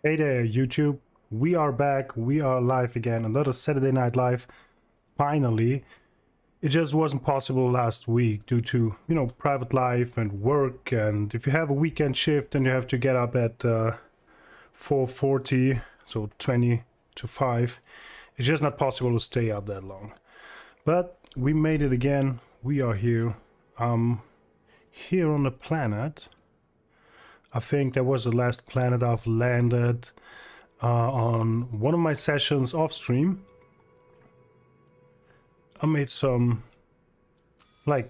Hey there, YouTube. We are back. We are live again. Another Saturday Night Live. Finally. It just wasn't possible last week due to, private life and work. And if you have a weekend shift and you have to get up at 4:40, so 20 to 5, it's just not possible to stay up that long. But we made it again. We are here. Here on the planet. I think that was the last planet I've landed on one of my sessions off stream. I made some like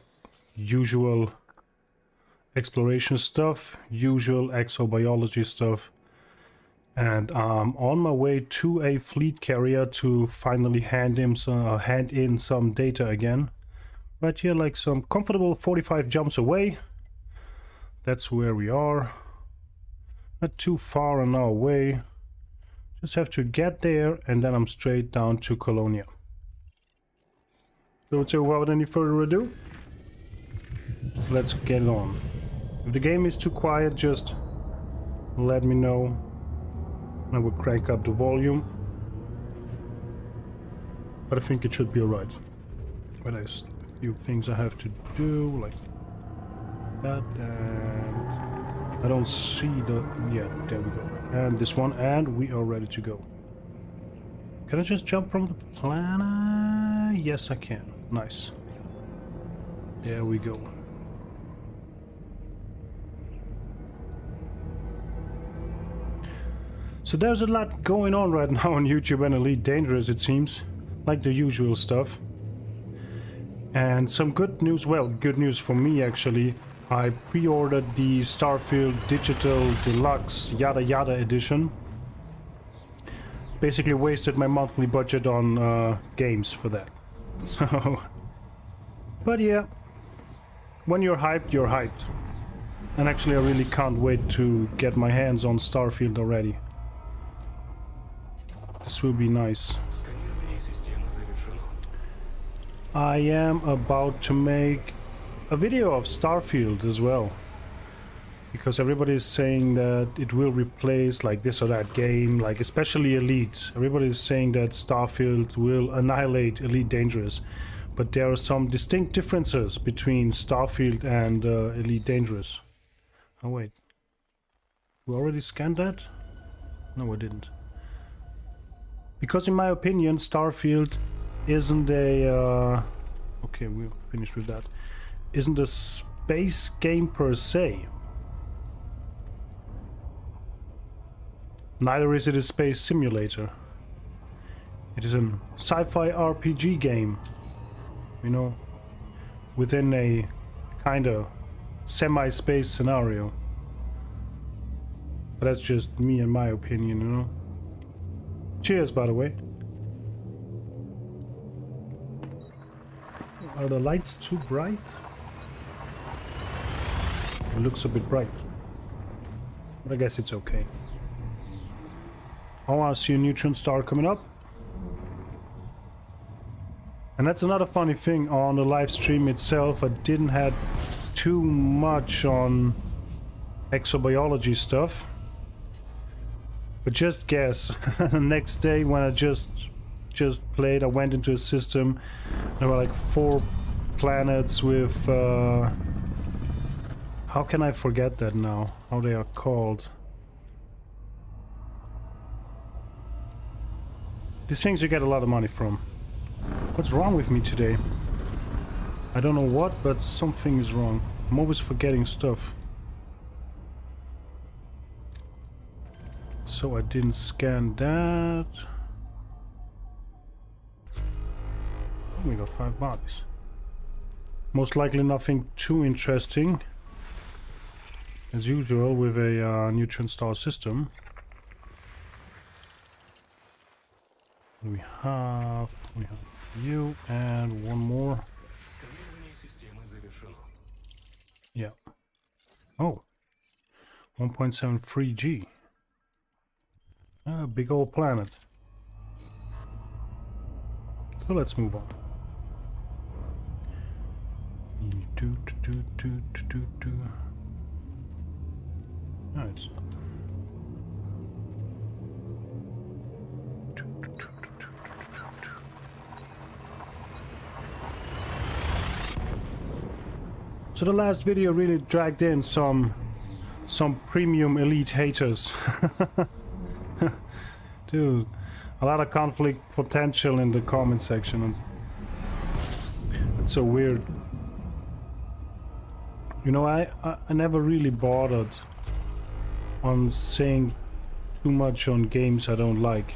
usual exploration stuff, usual exobiology stuff, and I'm on my way to a fleet carrier to finally hand in some data again. Right here, like some comfortable 45 jumps away. That's where we are. Not too far on our way. Just have to get there and then I'm straight down to Colonia. So without any further ado, let's get on. If the game is too quiet, just let me know. I will crank up the volume. But I think it should be alright. But there's a few things I have to do, like that, and I don't see the... yeah, there we go. And this one, and we are ready to go. Can I just jump from the planet? Yes, I can. Nice. There we go. So there's a lot going on right now on YouTube and Elite Dangerous, it seems. Like the usual stuff. And some good news, well, good news for me actually. I pre-ordered the Starfield Digital Deluxe Yada Yada Edition. Basically wasted my monthly budget on games for that. So, but yeah, when you're hyped, you're hyped. And actually I really can't wait to get my hands on Starfield already. This will be nice. I am about to make a video of Starfield as well, because everybody is saying that it will replace like this or that game, like especially Elite. Everybody is saying that Starfield will annihilate Elite Dangerous, but there are some distinct differences between Starfield and Elite Dangerous. Oh wait, we already scanned that? No, we didn't. Because in my opinion, Starfield isn't a... okay, we're finished with that. Isn't a space game per se. Neither is it a space simulator. It is a sci-fi RPG game. You know, within a kind of semi-space scenario. But that's just me and my opinion, you know. Cheers, by the way. Are the lights too bright? It looks a bit bright, but I guess it's okay. Oh, I see a neutron star coming up. And that's another funny thing on the live stream itself. I didn't have too much on exobiology stuff. But just guess, the next day when I just played, I went into a system. There were like 4 planets with... how can I forget that now? How they are called? These things you get a lot of money from. What's wrong with me today? I don't know what, but something is wrong. I'm always forgetting stuff. So I didn't scan that. Oh, we got 5 bodies. Most likely nothing too interesting. As usual with a neutron star system. We have you and one more. Yeah. Oh. 1.73 G. A big old planet. So let's move on. No, it's not. So the last video really dragged in some premium elite haters. Dude, a lot of conflict potential in the comment section. It's so weird. You know, I never really bothered on saying too much on games I don't like.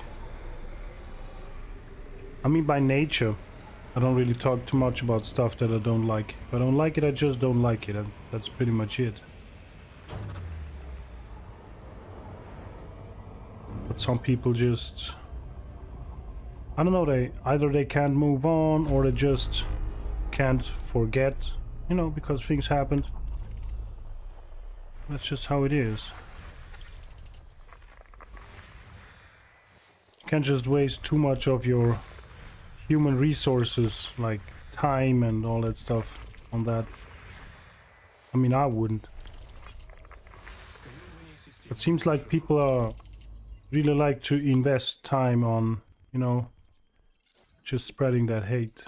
I mean, by nature, I don't really talk too much about stuff that I don't like. If I don't like it, I just don't like it, and that's pretty much it. But some people just, I don't know, they can't move on, or they just can't forget, you know, because things happened. That's just how it is. You can't just waste too much of your human resources, like time and all that stuff, on that. I mean, I wouldn't. It seems like people are really like to invest time on, you know, just spreading that hate.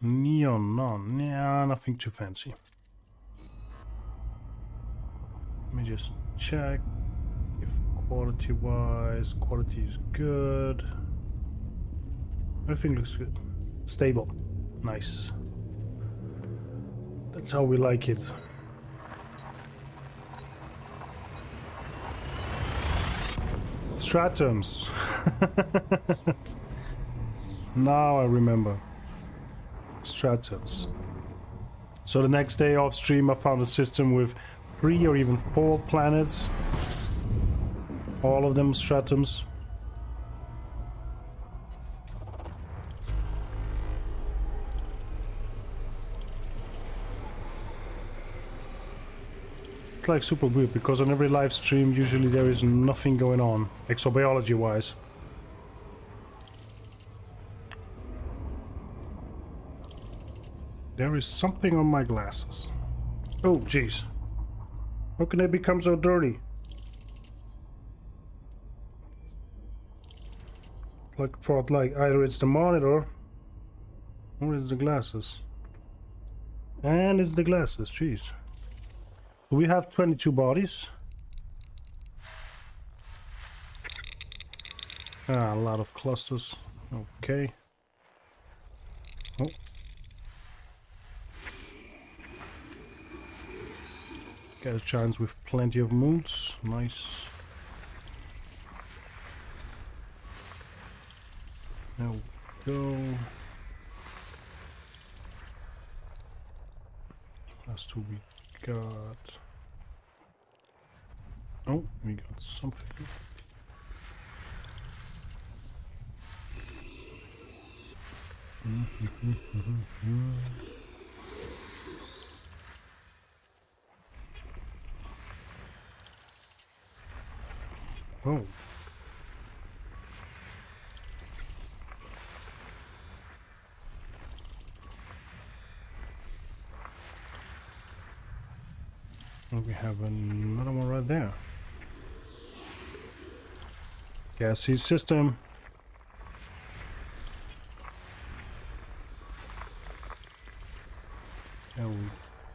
Neon, none. Yeah, nothing too fancy. Let me just check if quality-wise, quality is good. Everything looks good. Stable. Nice. That's how we like it. Stratums. Now I remember. Stratums. So the next day off stream I found a system with 3 or even 4 planets. All of them stratums. It's like super weird because on every live stream usually there is nothing going on, exobiology wise. There is something on my glasses. Oh jeez. How can they become so dirty? Like, thought like either it's the monitor or it's the glasses. And it's the glasses, jeez. We have 22 bodies. Ah, a lot of clusters. Okay. Oh. Got a chance with plenty of moons. Nice. There we go. Last two we got. Oh, we got something. Oh. And we have another one right there. Gassy system. There we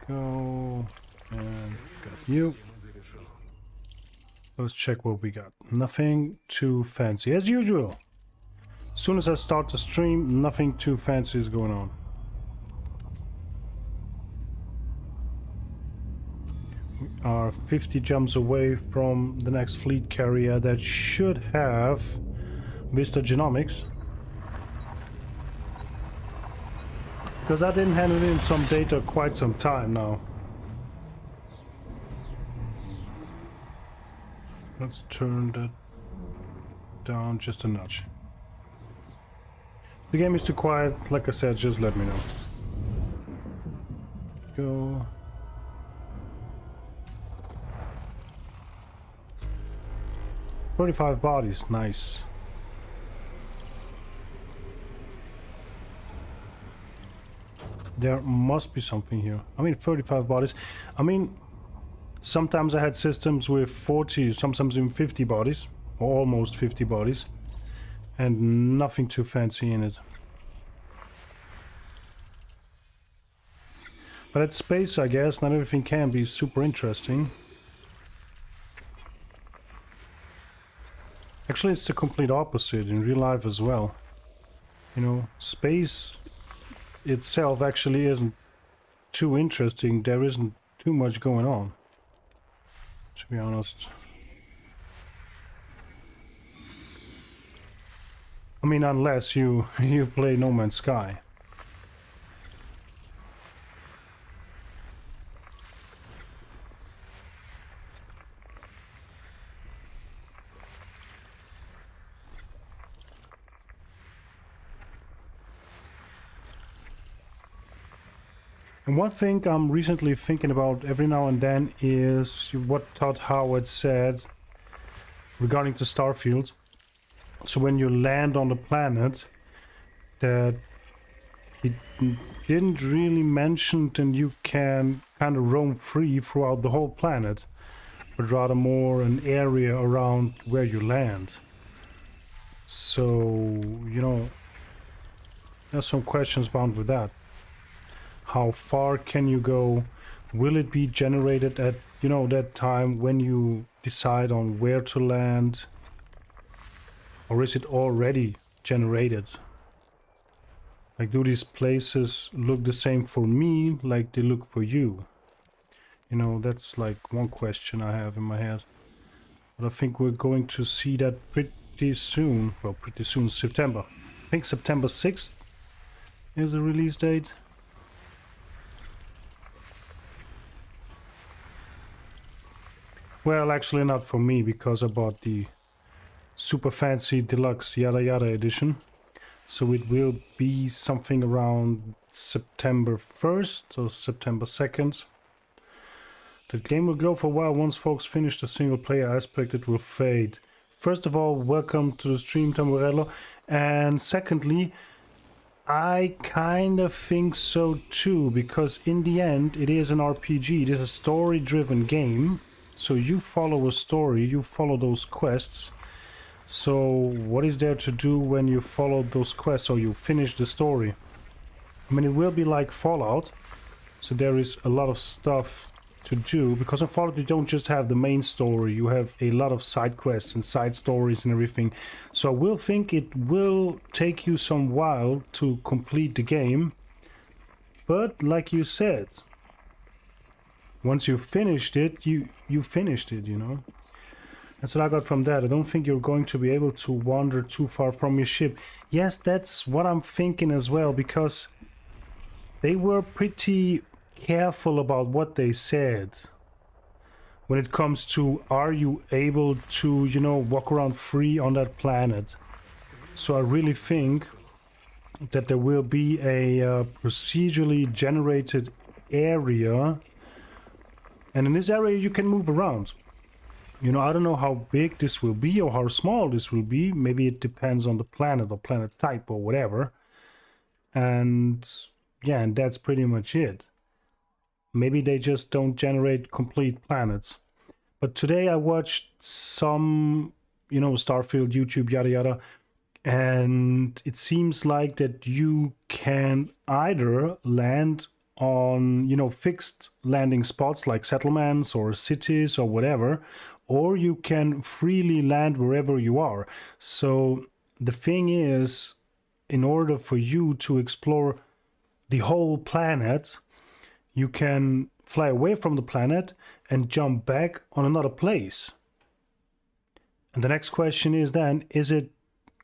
go. And got you. Let's check what we got. Nothing too fancy. As usual. As soon as I start the stream, nothing too fancy is going on. We are 50 jumps away from the next fleet carrier that should have Vista Genomics. Because I didn't hand it in some data quite some time now. Let's turn that down just a notch. If the game is too quiet, like I said, just let me know. Go. "45 bodies, nice. There must be something here. I mean, 35 bodies. I mean, sometimes I had systems with 40, sometimes even 50 bodies, or almost 50 bodies, and nothing too fancy in it. But it's space, I guess. Not everything can be super interesting. Actually, it's the complete opposite in real life as well. You know, space itself actually isn't too interesting. There isn't too much going on, to be honest. I mean, unless you play No Man's Sky. And one thing I'm recently thinking about every now and then is what Todd Howard said regarding to Starfield. So when you land on the planet, that he didn't really mention that you can kind of roam free throughout the whole planet, but rather more an area around where you land. So, you know, there's some questions bound with that. How far can you go? Will it be generated at, you know, that time when you decide on where to land? Or is it already generated? Like, do these places look the same for me like they look for you? You know, that's like one question I have in my head. But I think we're going to see that pretty soon. Well, pretty soon, September. I think September 6th is the release date. Well, actually not for me, because I bought the super fancy deluxe yada yada edition. So it will be something around September 1st or September 2nd. The game will go for a while. Once folks finish the single player aspect, it will fade. First of all, welcome to the stream, Tamburello. And secondly, I kind of think so too, because in the end it is an RPG. It is a story driven game. So you follow a story, you follow those quests. So what is there to do when you follow those quests or you finish the story? I mean, it will be like Fallout. So there is a lot of stuff to do, because in Fallout you don't just have the main story, you have a lot of side quests and side stories and everything. So I will think it will take you some while to complete the game. But like you said, once you finished it, you finished it, you know. That's what I got from that. I don't think you're going to be able to wander too far from your ship. Yes, that's what I'm thinking as well, because they were pretty careful about what they said when it comes to, are you able to, you know, walk around free on that planet. So I really think that there will be a procedurally generated area, and in this area you can move around. You know, I don't know how big this will be or how small this will be. Maybe it depends on the planet or planet type or whatever. And yeah, and that's pretty much it. Maybe they just don't generate complete planets. But today I watched some, you know, Starfield, YouTube, yada yada. And it seems like that you can either land on, you know, fixed landing spots like settlements or cities or whatever, or you can freely land wherever you are. So the thing is, in order for you to explore the whole planet, you can fly away from the planet and jump back on another place. And the next question is then, is it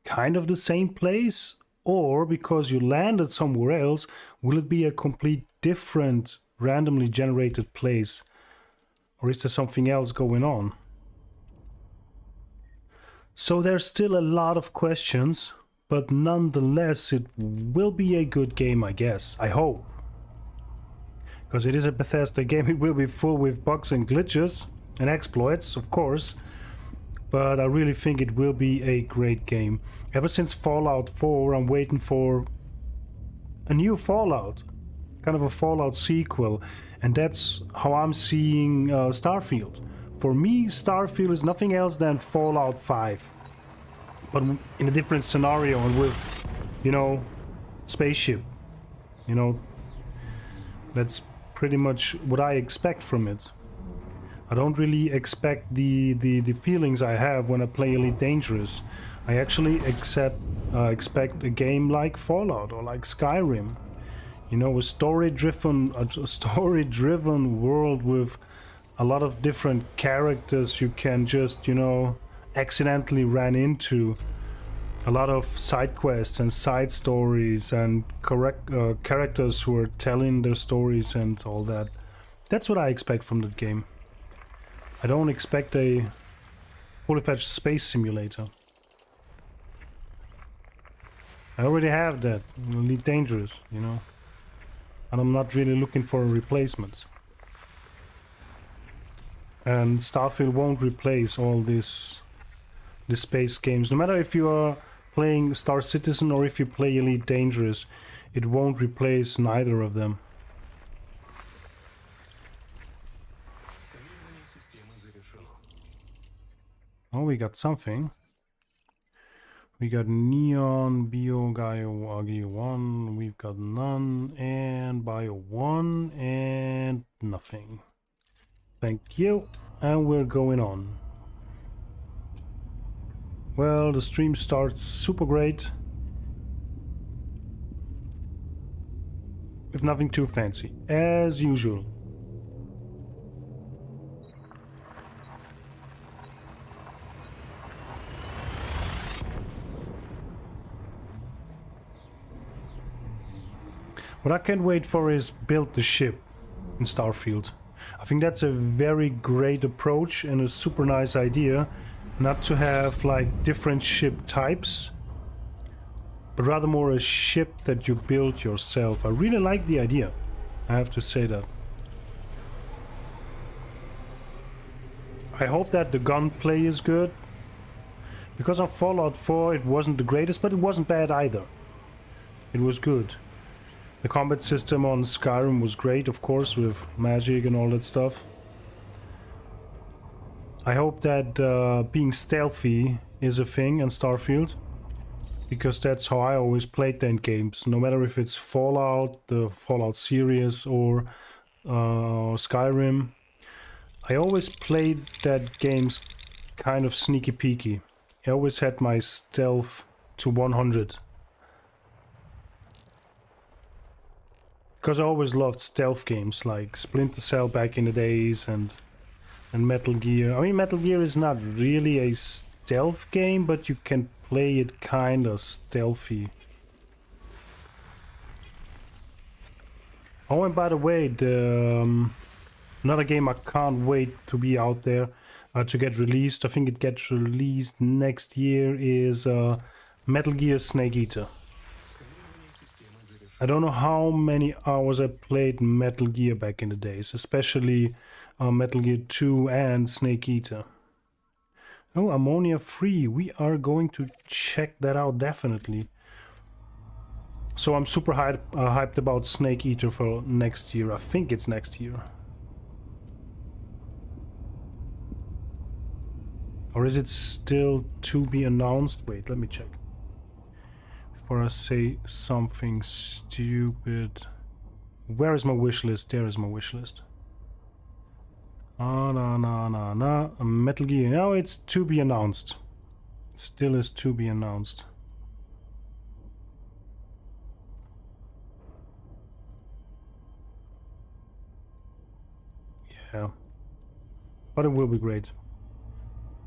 kind of the same place? Or because you landed somewhere else, will it be a complete different randomly generated place? Or is there something else going on? So there's still a lot of questions, but nonetheless it will be a good game, I guess. I hope. Because it is a Bethesda game, it will be full with bugs and glitches and exploits, of course. But I really think it will be a great game. Ever since Fallout 4, I'm waiting for a new Fallout. Kind of a Fallout sequel. And that's how I'm seeing Starfield. For me, Starfield is nothing else than Fallout 5. But in a different scenario and with, you know, spaceship. You know, that's pretty much what I expect from it. I don't really expect the feelings I have when I play Elite Dangerous. I actually expect a game like Fallout or like Skyrim. You know, a story-driven world with a lot of different characters you can just, you know, accidentally run into. A lot of side quests and side stories and characters who are telling their stories and all that. That's what I expect from that game. I don't expect a fully-fledged space simulator. I already have that, Elite Dangerous, you know. And I'm not really looking for a replacement. And Starfield won't replace all the space games. No matter if you are playing Star Citizen or if you play Elite Dangerous, it won't replace neither of them. Oh, we got something. We got Neon, Bio, Gaio, Agio 1, we've got none, and Bio 1, and nothing. Thank you, and we're going on. Well, the stream starts super great. With nothing too fancy, as usual. What I can't wait for is build the ship in Starfield. I think that's a very great approach and a super nice idea. Not to have like different ship types, but rather more a ship that you build yourself. I really like the idea, I have to say that. I hope that the gunplay is good. Because on Fallout 4 it wasn't the greatest, but it wasn't bad either. It was good. The combat system on Skyrim was great, of course, with magic and all that stuff. I hope that being stealthy is a thing in Starfield. Because that's how I always played the games. No matter if it's Fallout, the Fallout series, or Skyrim. I always played that games kind of sneaky peeky. I always had my stealth to 100. Because I always loved stealth games like Splinter Cell back in the days and Metal Gear. I mean, Metal Gear is not really a stealth game, but you can play it kind of stealthy. Oh, and by the way, another game I can't wait to be out there to get released. I think it gets released next year is Metal Gear Snake Eater. I don't know how many hours I played Metal Gear back in the days, especially Metal Gear 2 and Snake Eater. Oh, ammonia free. We are going to check that out definitely. So I'm super hyped about Snake Eater for next year. I think it's next year. Or is it still to be announced? Wait, let me check. Before I say something stupid. Where is my wish list? There is my wish list. Metal Gear. No, it's to be announced. It still is to be announced. Yeah. But it will be great.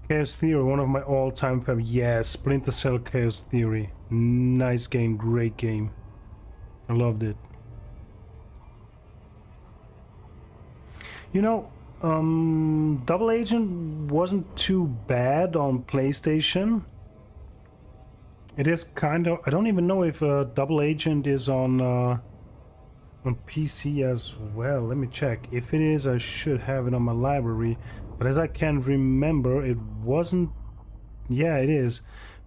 Chaos Theory, one of my all-time favorites. Yeah, Splinter Cell Chaos Theory. Nice game, great game. I loved it. You know, Double Agent wasn't too bad on PlayStation. It is kind of... I don't even know if Double Agent is on PC as well. Let me check. If it is, I should have it on my library. But as I can remember, it wasn't... Yeah, it is.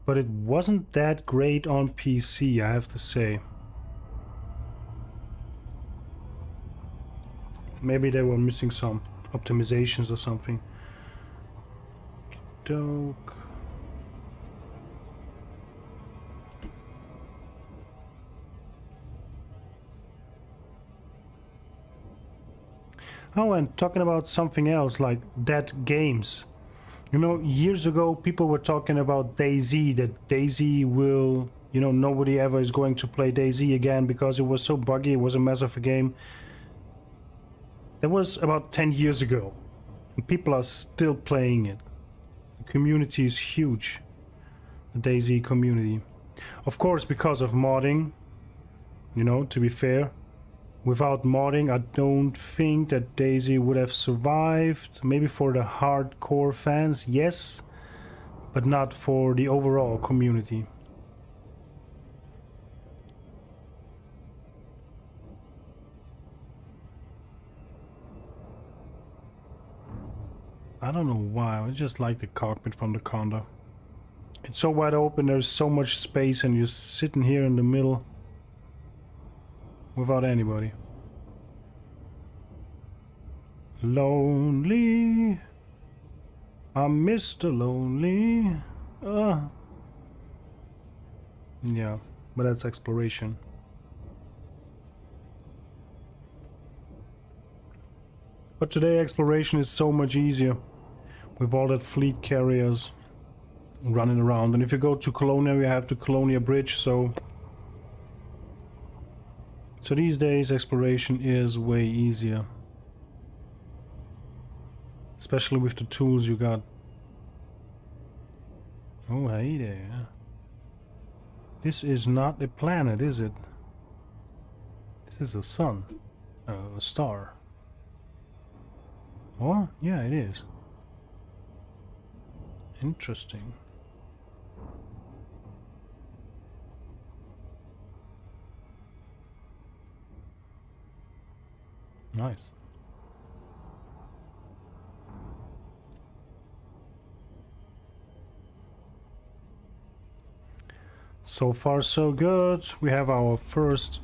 But it wasn't that great on PC, I have to say. Maybe they were missing some optimizations or something. Doke. Oh, and talking about something else, like dead games. You know, years ago, people were talking about DayZ, that DayZ will, you know, nobody ever is going to play DayZ again because it was so buggy, it was a mess of a game. That was about 10 years ago, and people are still playing it. The community is huge, the DayZ community. Of course, because of modding, you know, to be fair. Without modding, I don't think that DayZ would have survived. Maybe for the hardcore fans, yes, but not for the overall community. I don't know why, I just like the cockpit from the Condor. It's so wide open, there's so much space, and you're sitting here in the middle without anybody. Lonely, I'm Mr. Lonely. Yeah, but that's exploration. But today exploration is so much easier with all that fleet carriers running around. And if you go to Colonia, you have the Colonia Bridge, so these days exploration is way easier. Especially with the tools you got. Oh, hey there. This is not a planet, is it? This is a sun. A star. Oh, yeah, it is. Interesting. Nice. So far so good. We have our first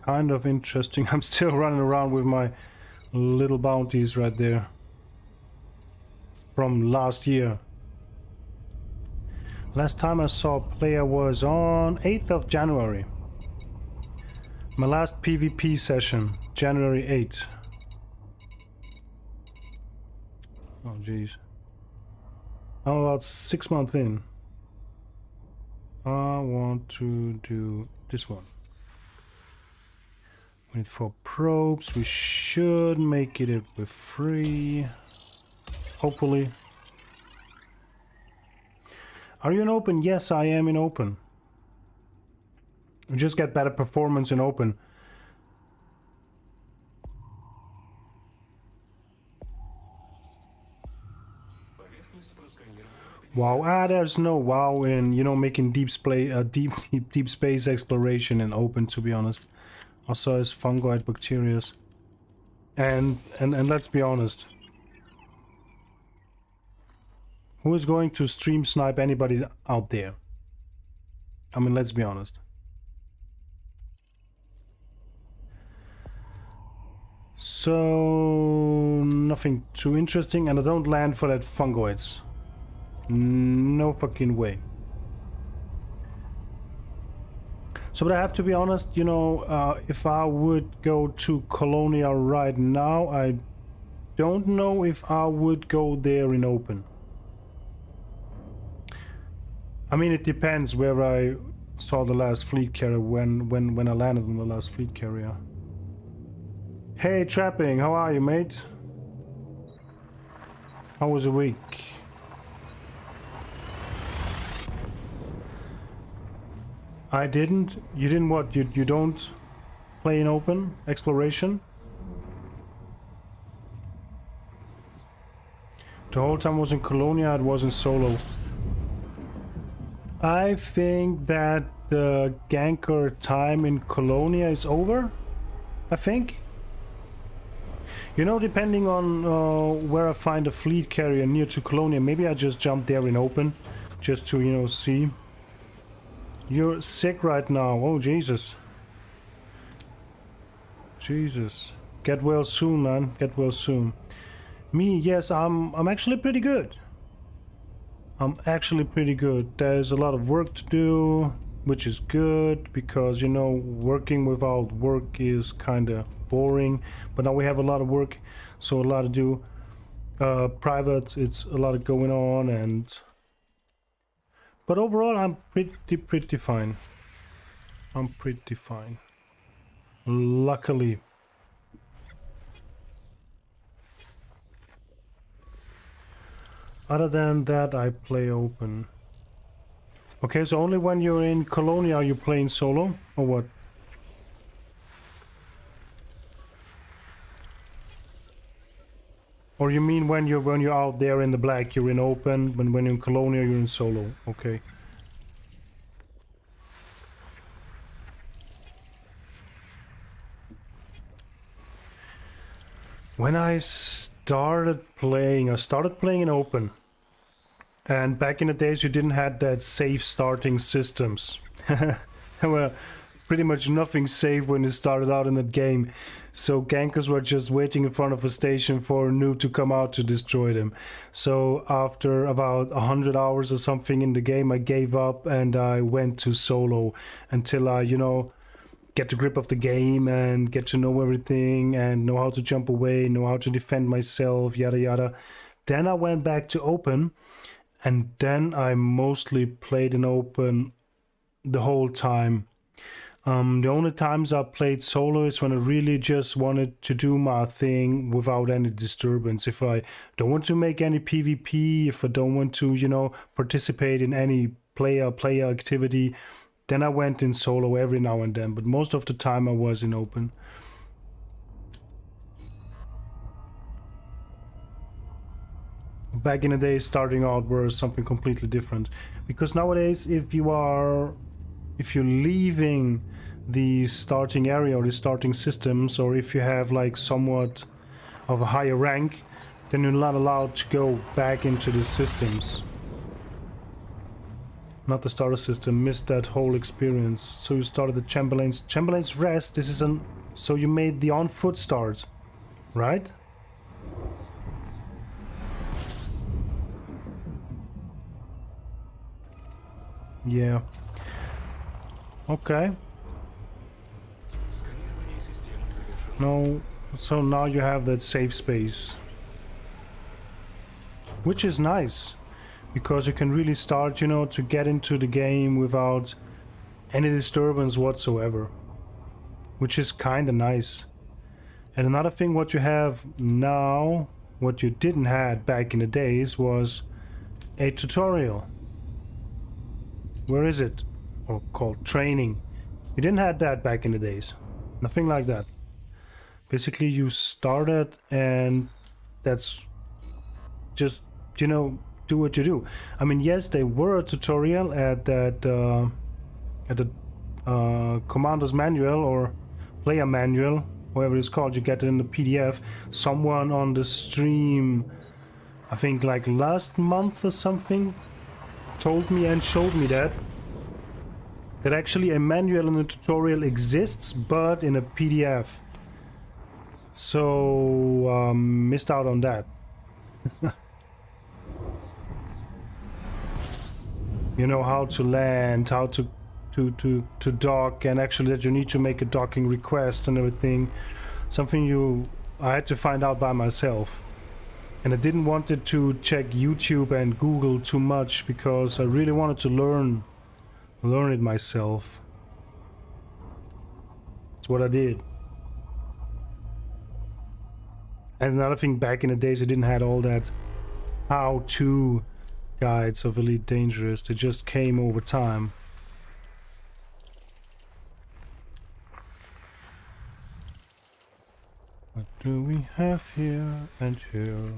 kind of interesting. I'm still running around with my little bounties right there from last year. Last time I saw a player was on 8th of January. My last PvP session, January 8th. Oh jeez. I'm about 6 months in. I want to do this one. We need 4 probes. We should make it with 3. Hopefully. Are you in open? Yes, I am in open. We just get better performance in open. Wow, there's no wow in, you know, making deep space exploration in open, to be honest. Also as fungoid bacterias. And let's be honest. Who is going to stream snipe anybody out there? I mean, let's be honest. So nothing too interesting, and I don't land for that fungoids. No fucking way. So, but I have to be honest, you know, if I would go to Colonia right now, I don't know if I would go there in open. I mean, it depends where I saw the last fleet carrier, when I landed on the last fleet carrier. Hey, Trapping, how are you, mate? How was the week? I didn't. You didn't what? You don't play in open exploration? The whole time I was in Colonia, it wasn't solo. I think that the ganker time in Colonia is over. I think. You know, depending on where I find a fleet carrier near to Colonia, maybe I just jump there in open, just to, you know, see. You're sick right now. Oh, Jesus. Jesus. Get well soon, man. Get well soon. Me, yes, I'm actually pretty good. I'm actually pretty good. There's a lot of work to do, which is good, because, you know, working without work is kinda boring. But now we have a lot of work, so a lot to do. Private, it's a lot of going on, and but overall I'm pretty fine. I'm pretty fine, luckily. Other than that, I play open. Okay, so only when you're in Colonia are you playing solo, or what? Or you mean when you're out there in the black, you're in open, but when you're in Colonia, you're in solo. Okay. When I started playing in open. And back in the days, you didn't have that safe starting systems. There were pretty much nothing safe when you started out in that game. So gankers were just waiting in front of a station for a noob to come out to destroy them. So after about 100 hours or something in the game, I gave up and I went to solo until I, you know, get the grip of the game and get to know everything and know how to jump away, know how to defend myself, yada yada. Then I went back to open, and then I mostly played in open the whole time. The only times I played solo is when I really just wanted to do my thing without any disturbance. If I don't want to make any PvP, if I don't want to, you know, participate in any player activity, then I went in solo every now and then. But most of the time I was in open. Back in the day, starting out was something completely different. Because nowadays, if you're leaving the starting area or the starting systems, or if you have like somewhat of a higher rank, then you're not allowed to go back into the systems. Not the starter system, missed that whole experience. So you started the Chamberlain's Rest. This is so you made the on foot start, right? Yeah. Okay. No, so now you have that safe space, which is nice, because you can really start, you know, to get into the game without any disturbance whatsoever, which is kind of nice. And another thing what you have now, what you didn't have back in the days, was a tutorial. Where is it? Or called training. You didn't have that back in the days. Nothing like that. Basically you started and that's just, you know, do what you do. I mean, yes, they were a tutorial at that at the commander's manual or player manual, whatever it's called. You get it in the PDF. Someone on the stream, I think like last month or something, told me and showed me that actually a manual and a tutorial exists, but in a PDF. So missed out on that. You know, how to land, how to dock, and actually that you need to make a docking request and everything. Something I had to find out by myself. And I didn't want to check YouTube and Google too much, because I really wanted to learn it myself. That's what I did. And another thing, back in the days, I didn't have all that how-to guides of Elite Dangerous. They just came over time. What do we have here and here?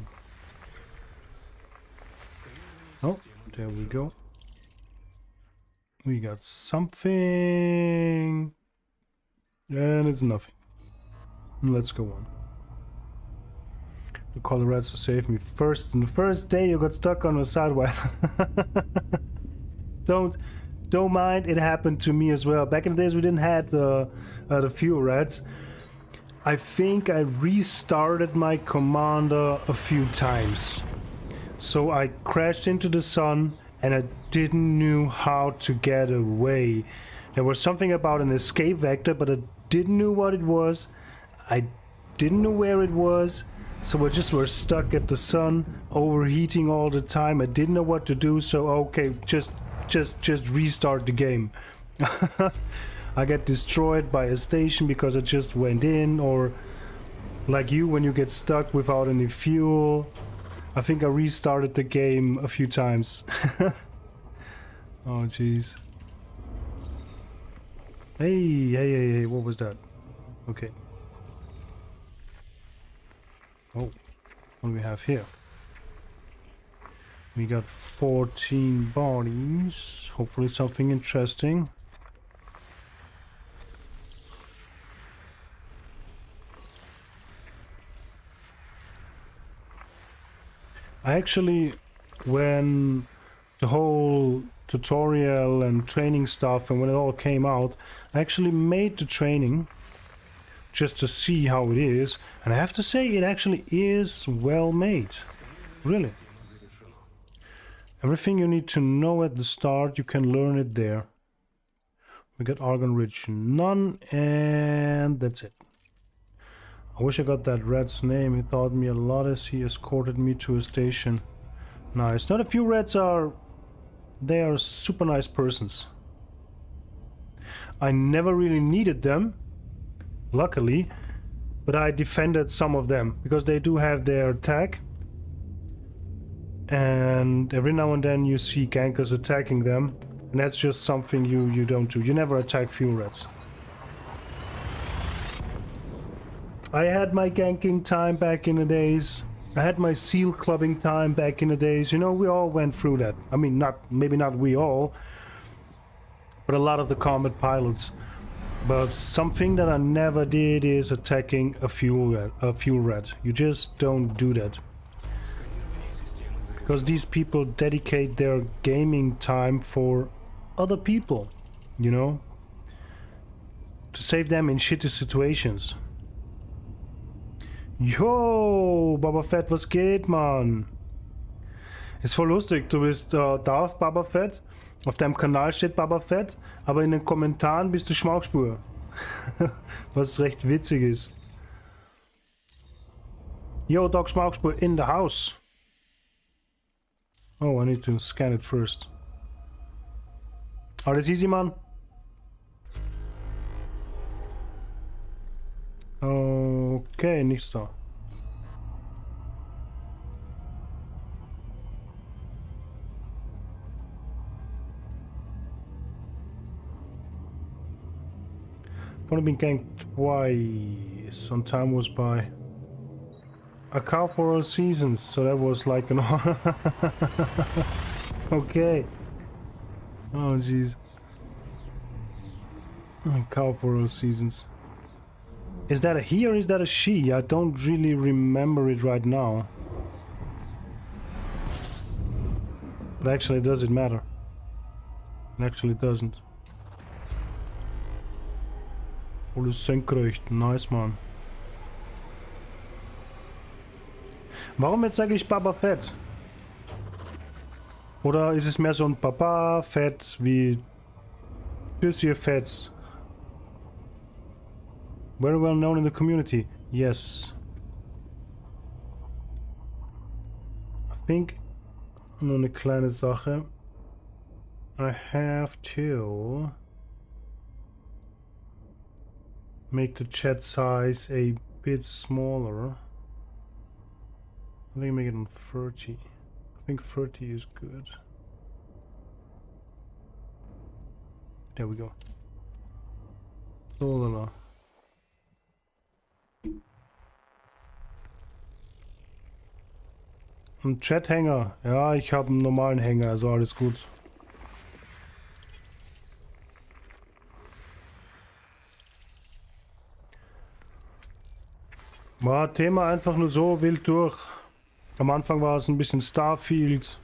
Oh, there we go. We got something, and it's nothing. Let's go on. The Colorads to save me first. On the first day you got stuck on a sidewalk. Don't mind, it happened to me as well. Back in the days we didn't have the fuel rats. I think I restarted my commander a few times. So I crashed into the sun and I didn't know how to get away. There was something about an escape vector, but I didn't know what it was. I didn't know where it was, so I just were stuck at the sun, overheating all the time. I didn't know what to do, so okay, just restart the game. I get destroyed by a station because I just went in, or like you when you get stuck without any fuel. I think I restarted the game a few times. Oh jeez. Hey, what was that? Okay. Oh, what do we have here? We got 14 bodies. Hopefully something interesting. I actually, when the whole tutorial and training stuff and when it all came out, I actually made the training just to see how it is, and I have to say it actually is well made. Really. Everything you need to know at the start, you can learn it there. We got Argon Rich none, and that's it. I wish I got that rat's name. He taught me a lot as he escorted me to a station. Nice. Not a few rats are... They are super nice persons. I never really needed them, luckily, but I defended some of them because they do have their attack. And every now and then you see gankers attacking them, and that's just something you don't do. You never attack fuel rats. I had my ganking time back in the days. I had my seal clubbing time back in the days. You know, we all went through that. I mean, maybe not we all, but a lot of the combat pilots. But something that I never did is attacking a fuel rat. You just don't do that. Because these people dedicate their gaming time for other people, you know? To save them in shitty situations. Yo, Boba Fett, was geht, Mann? Ist voll lustig, du bist Darth Boba Fett, auf deinem Kanal steht Boba Fett, aber in den Kommentaren bist du Schmaukspur. Was recht witzig ist. Yo, Dog Schmaukspur in the house. Oh, I need to scan it first. Alles easy, man. Okay, nichts da. I've only been ganked twice, and time was by. A cow for all seasons, so that was like an... Okay. Oh jeez. A cow for all seasons. Is that a he or is that a she? I don't really remember it right now. But actually, does it matter? It actually doesn't. Alles senkrecht. Nice, man. Warum jetzt sage ich Baba Fett? Oder ist es mehr so ein Papa Fett wie Monsieur Fett? Very well known in the community. Yes. I think nur eine kleine Sache. I have to make the chat size a bit smaller. I think make it on 30. I think 30 is good. There we go. So, lala. Ein Chat-Hänger. Ja, ich habe einen normalen Hänger, also alles gut. War Thema einfach nur so wild durch. Am Anfang war es ein bisschen Starfield.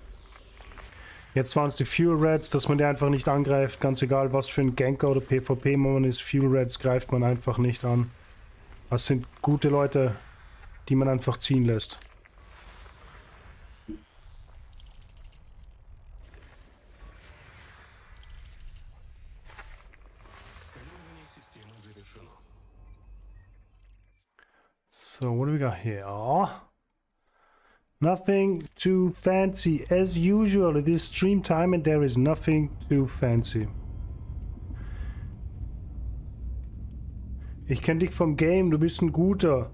Jetzt waren es die Fuel Rats, dass man die einfach nicht angreift. Ganz egal, was für ein Ganker oder PvP man ist. Fuel Rats greift man einfach nicht an. Das sind gute Leute, die man einfach ziehen lässt. So, what do we got here? Oh, nothing too fancy. As usual, it is stream time and there is nothing too fancy. Ich kenne dich vom Game, du bist ein guter.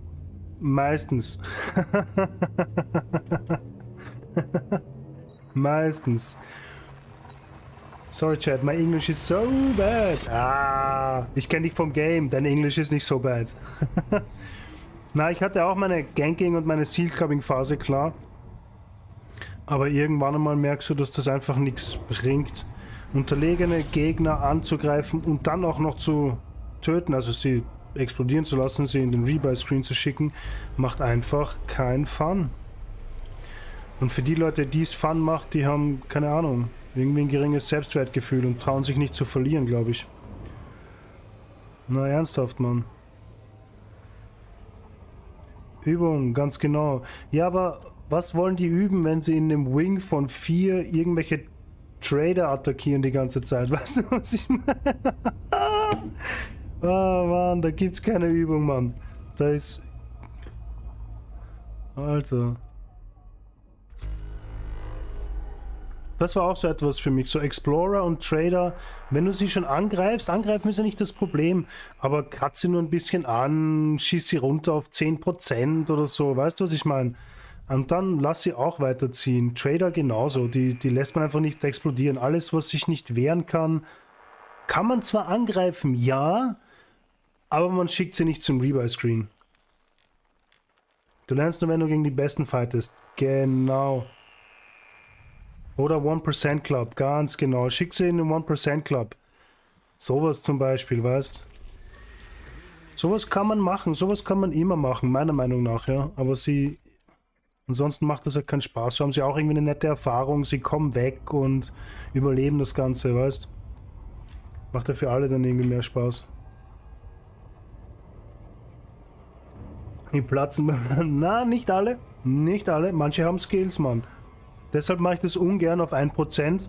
Meistens. Meistens. Sorry, Chat, my English is so bad. Ah, ich kenne dich vom Game, dein Englisch ist nicht so bad. Na, ich hatte auch meine Ganking und meine Seal-Clubbing-Phase, klar. Aber irgendwann einmal merkst du, dass das einfach nichts bringt. Unterlegene Gegner anzugreifen und dann auch noch zu töten, also sie explodieren zu lassen, sie in den Rebuy-Screen zu schicken, macht einfach keinen Fun. Und für die Leute, die es Fun macht, die haben, keine Ahnung, irgendwie ein geringes Selbstwertgefühl und trauen sich nicht zu verlieren, glaube ich. Na, ernsthaft, Mann. Übung, ganz genau. Ja, aber was wollen die üben, wenn sie in dem Wing von 4 irgendwelche Trader attackieren die ganze Zeit? Weißt du, was ich meine? Oh Mann, da gibt's keine Übung, Mann. Da ist... Alter. Das war auch so etwas für mich. So Explorer und Trader, wenn du sie schon angreifst, angreifen ist ja nicht das Problem, aber kratze sie nur ein bisschen an, schieß sie runter auf 10% oder so, weißt du, was ich meine? Und dann lass sie auch weiterziehen. Trader genauso, die lässt man einfach nicht explodieren. Alles, was sich nicht wehren kann, kann man zwar angreifen, ja, aber man schickt sie nicht zum Rebuy-Screen. Du lernst nur, wenn du gegen die Besten fightest. Genau. Oder 1% Club, ganz genau. Schick sie in den 1% Club. Sowas zum Beispiel, weißt? Sowas kann man machen, sowas kann man immer machen, meiner Meinung nach, ja. Aber sie... Ansonsten macht das ja keinen Spaß. So haben sie auch irgendwie eine nette Erfahrung, sie kommen weg und überleben das Ganze, weißt? Macht ja für alle dann irgendwie mehr Spaß. Die platzen... Na, nicht alle. Nicht alle. Manche haben Skills, Mann. Deshalb mache ich das ungern auf 1%,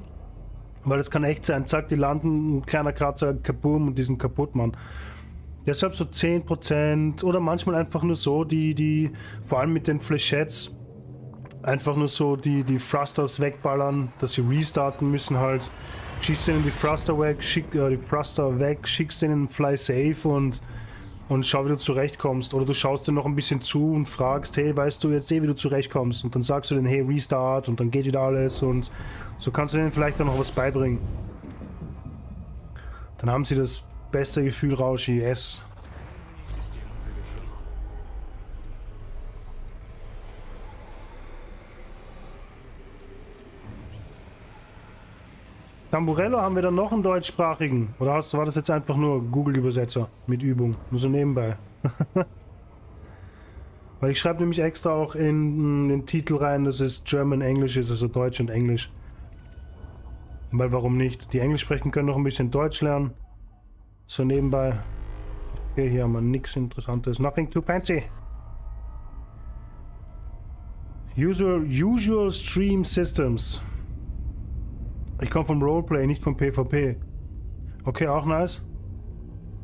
weil es kann echt sein, zack, die landen, ein kleiner Kratzer, kaboom und die sind kaputt, Mann. Deshalb so 10% oder manchmal einfach nur so, die vor allem mit den Flechettes, einfach nur so die Thrusters wegballern, dass sie restarten müssen halt. Schießt denen die Thruster weg, schickst denen Fly Safe und schau, wie du zurechtkommst. Oder du schaust dir noch ein bisschen zu und fragst, hey, weißt du jetzt wie du zurechtkommst? Und dann sagst du denen, hey, Restart und dann geht wieder alles und so kannst du denen vielleicht dann noch was beibringen. Dann haben sie das beste Gefühl raus, yes. Tamburello, haben wir dann noch einen deutschsprachigen? Oder war das jetzt einfach nur Google-Übersetzer mit Übung? Nur so nebenbei. Weil ich schreibe nämlich extra auch in den Titel rein, dass es German-Englisch ist, also Deutsch und Englisch. Weil warum nicht? Die Englisch sprechen können noch ein bisschen Deutsch lernen. So nebenbei. Okay, hier haben wir nichts Interessantes. Nothing too fancy. Usual Stream Systems. Ich komme vom Roleplay, nicht vom PvP. Okay, auch nice.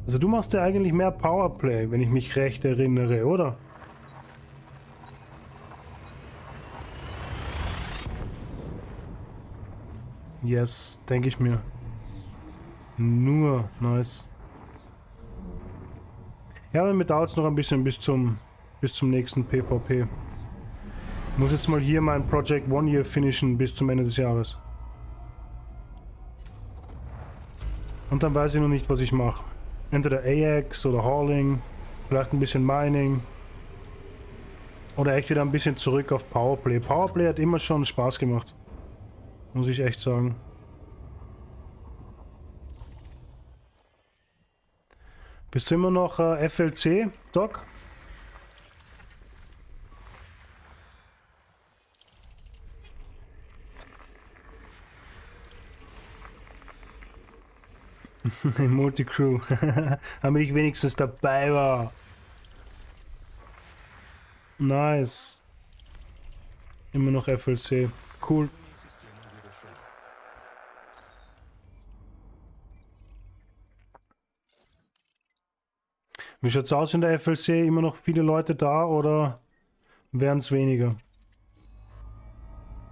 Also du machst ja eigentlich mehr Powerplay, wenn ich mich recht erinnere, oder? Yes, denke ich mir. Nur nice. Ja, aber mir dauert es noch ein bisschen bis zum nächsten PvP. Ich muss jetzt mal hier mein Project One Year finishen bis zum Ende des Jahres. Und dann weiß ich noch nicht, was ich mache. Entweder AX oder Hauling, vielleicht ein bisschen Mining. Oder echt wieder ein bisschen zurück auf Powerplay. Powerplay hat immer schon Spaß gemacht. Muss ich echt sagen. Bist du immer noch FLC, Doc? Multicrew. Damit ich wenigstens dabei war. Nice. Immer noch FLC. Cool. Wie schaut's aus in der FLC? Immer noch viele Leute da oder wären es weniger?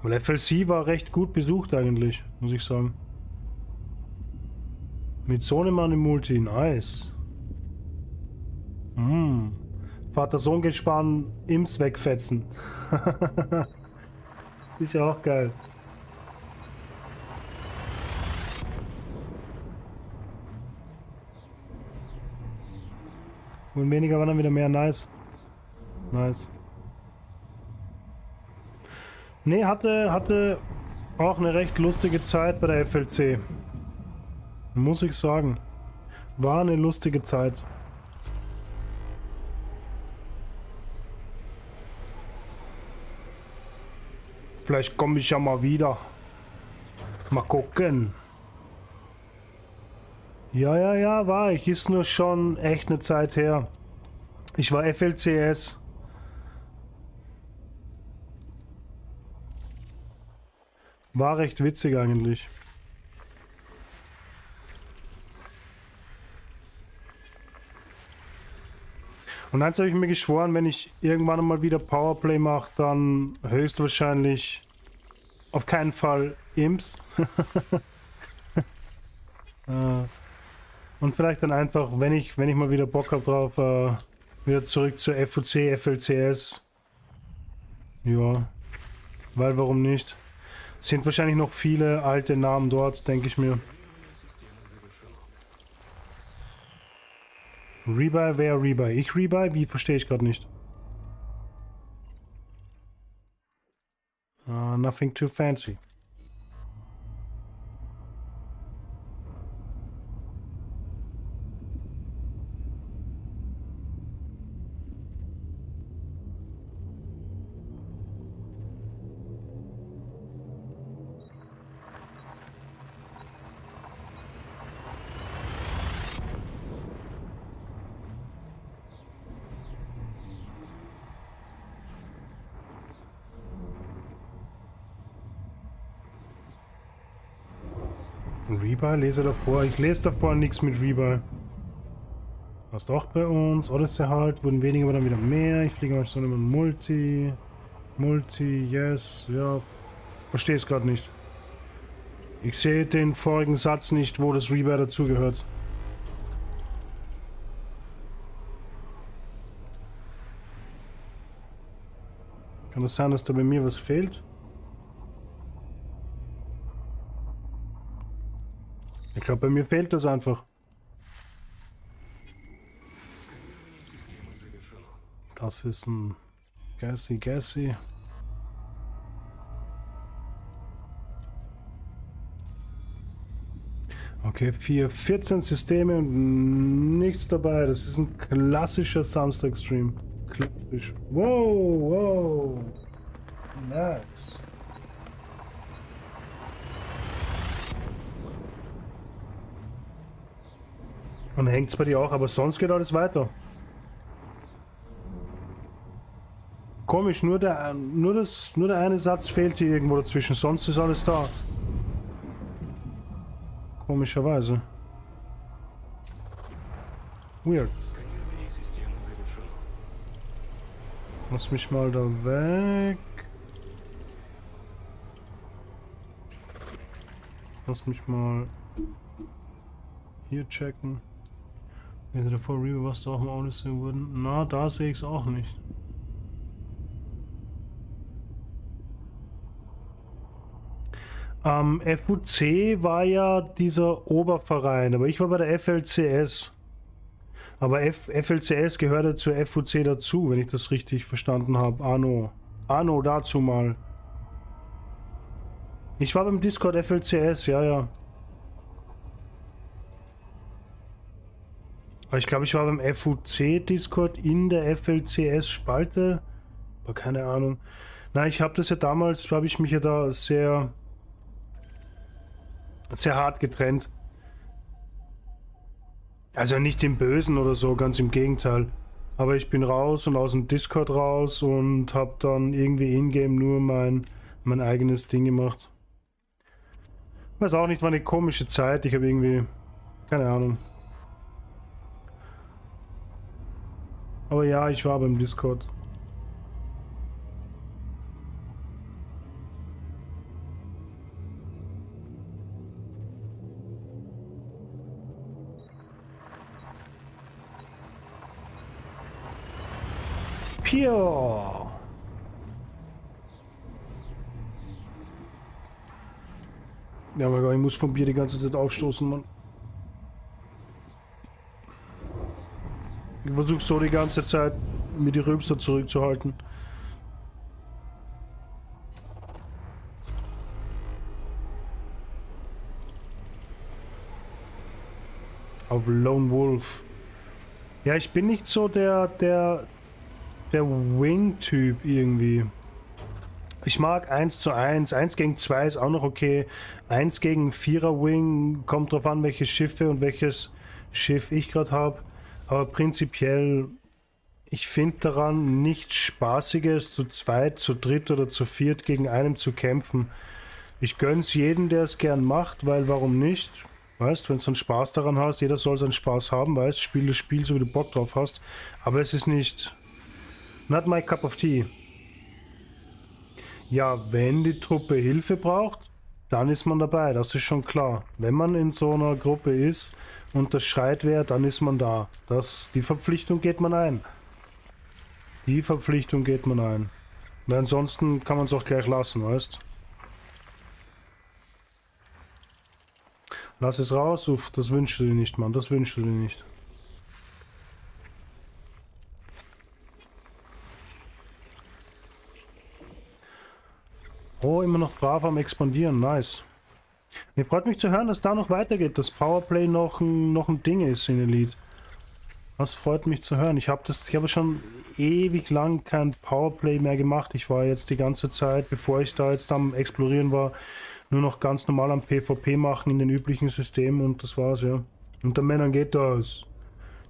Weil FLC war recht gut besucht eigentlich, muss ich sagen. Mit Sohnemann im Multi, nice. Vater-Sohn-Gespann Imps wegfetzen. Ist ja auch geil. Und weniger war dann wieder mehr, nice. Nice. Nee, hatte auch eine recht lustige Zeit bei der FLC. Muss ich sagen. War eine lustige Zeit. Vielleicht komme ich ja mal wieder. Mal gucken. Ja, war ich. Ist nur schon echt eine Zeit her. Ich war FLCS. War recht witzig eigentlich. Und eins habe ich mir geschworen, wenn ich irgendwann mal wieder Powerplay mache, dann höchstwahrscheinlich auf keinen Fall Imps. Und vielleicht dann einfach, wenn ich mal wieder Bock habe drauf, wieder zurück zur FOC, FLCS. Ja, weil warum nicht? Sind wahrscheinlich noch viele alte Namen dort, denke ich mir. Rebuy, wer Rebuy? Ich Rebuy? Wie? Verstehe ich gerade nicht. Nothing too fancy. Rebuy, lese davor. Ich lese davor nichts mit Rebuy. Was auch bei uns. Odyssey halt. Wurden weniger, aber dann wieder mehr. Ich fliege mal so immer Multi. Multi, yes. Ja. Verstehe es gerade nicht. Ich sehe den vorigen Satz nicht, wo das Rebuy dazugehört. Kann das sein, dass da bei mir was fehlt? Ich glaube, bei mir fehlt das einfach. Das ist ein Gassy. Okay, 14 Systeme und nichts dabei. Das ist ein klassischer Samstag-Stream. Klassisch. Wow. Nice. Und hängt es bei dir auch, aber sonst geht alles weiter. Komisch, nur der eine Satz fehlt hier irgendwo dazwischen, sonst ist alles da. Komischerweise. Weird. Lass mich mal da weg. Lass mich mal hier checken. Wenn sie davor Reaver, was da auch im Auto sehen würden. Na, da sehe ich es auch nicht. FUC war ja dieser Oberverein, aber ich war bei der FLCS. Aber FLCS gehörte zur FUC dazu, wenn ich das richtig verstanden habe. Anno dazu mal. Ich war beim Discord FLCS, ja. Aber ich glaube, ich war beim FUC Discord in der FLCS Spalte. Aber keine Ahnung. Na, ich habe das ja damals, habe ich mich ja da sehr hart getrennt. Also nicht im Bösen oder so, ganz im Gegenteil. Aber ich bin raus und aus dem Discord raus und habe dann irgendwie in-game nur mein eigenes Ding gemacht. Weiß auch nicht, war eine komische Zeit. Ich habe irgendwie... keine Ahnung. Aber ja, ich war beim Discord. Pio! Ja, aber ich muss vom Bier die ganze Zeit aufstoßen, Mann. Ich versuche so die ganze Zeit, mir die Rülpser zurückzuhalten. Auf Lone Wolf. Ja, ich bin nicht so der Wing-Typ irgendwie. Ich mag 1 zu 1, 1 gegen 2 ist auch noch okay. 1 gegen 4er Wing, kommt drauf an, welche Schiffe und welches Schiff ich gerade habe. Aber prinzipiell, ich finde daran nichts Spaßiges, zu zweit, zu dritt oder zu viert gegen einen zu kämpfen. Ich gönn's jedem, der es gern macht, weil warum nicht? Weißt, wenn du einen Spaß daran hast, jeder soll seinen Spaß haben, weißt, spiel das Spiel so wie du Bock drauf hast. Aber es ist nicht... Not my cup of tea. Ja, wenn die Truppe Hilfe braucht, dann ist man dabei, das ist schon klar. Wenn man in so einer Gruppe ist und das schreit wer, dann ist man da. Die Verpflichtung geht man ein. Die Verpflichtung geht man ein. Weil ansonsten kann man es auch gleich lassen, weißt? Lass es raus, uff, das wünschst du dir nicht, Mann, das wünschst du dir nicht. Oh, immer noch brav am Expandieren, nice. Mir freut mich zu hören, dass da noch weitergeht, dass Powerplay noch ein Ding ist in Elite. Das freut mich zu hören. Ich habe schon ewig lang kein Powerplay mehr gemacht. Ich war jetzt die ganze Zeit, bevor ich da jetzt am Explorieren war, nur noch ganz normal am PvP machen in den üblichen Systemen und das war's, ja. Unter Männern geht das.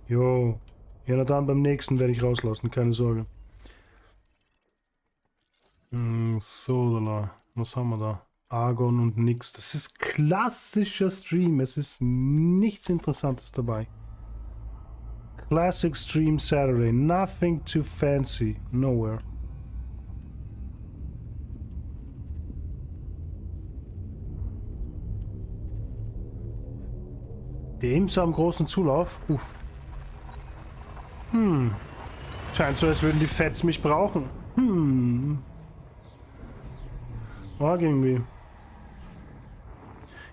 Jo. Ja, na dann beim nächsten werde ich rauslassen, keine Sorge. So, was haben wir da? Argon und nix. Das ist klassischer Stream. Es ist nichts Interessantes dabei. Classic Stream Saturday. Nothing too fancy. Nowhere. Dem so am großen Zulauf. Uff. Scheint so, als würden die Fets mich brauchen. Oh, irgendwie.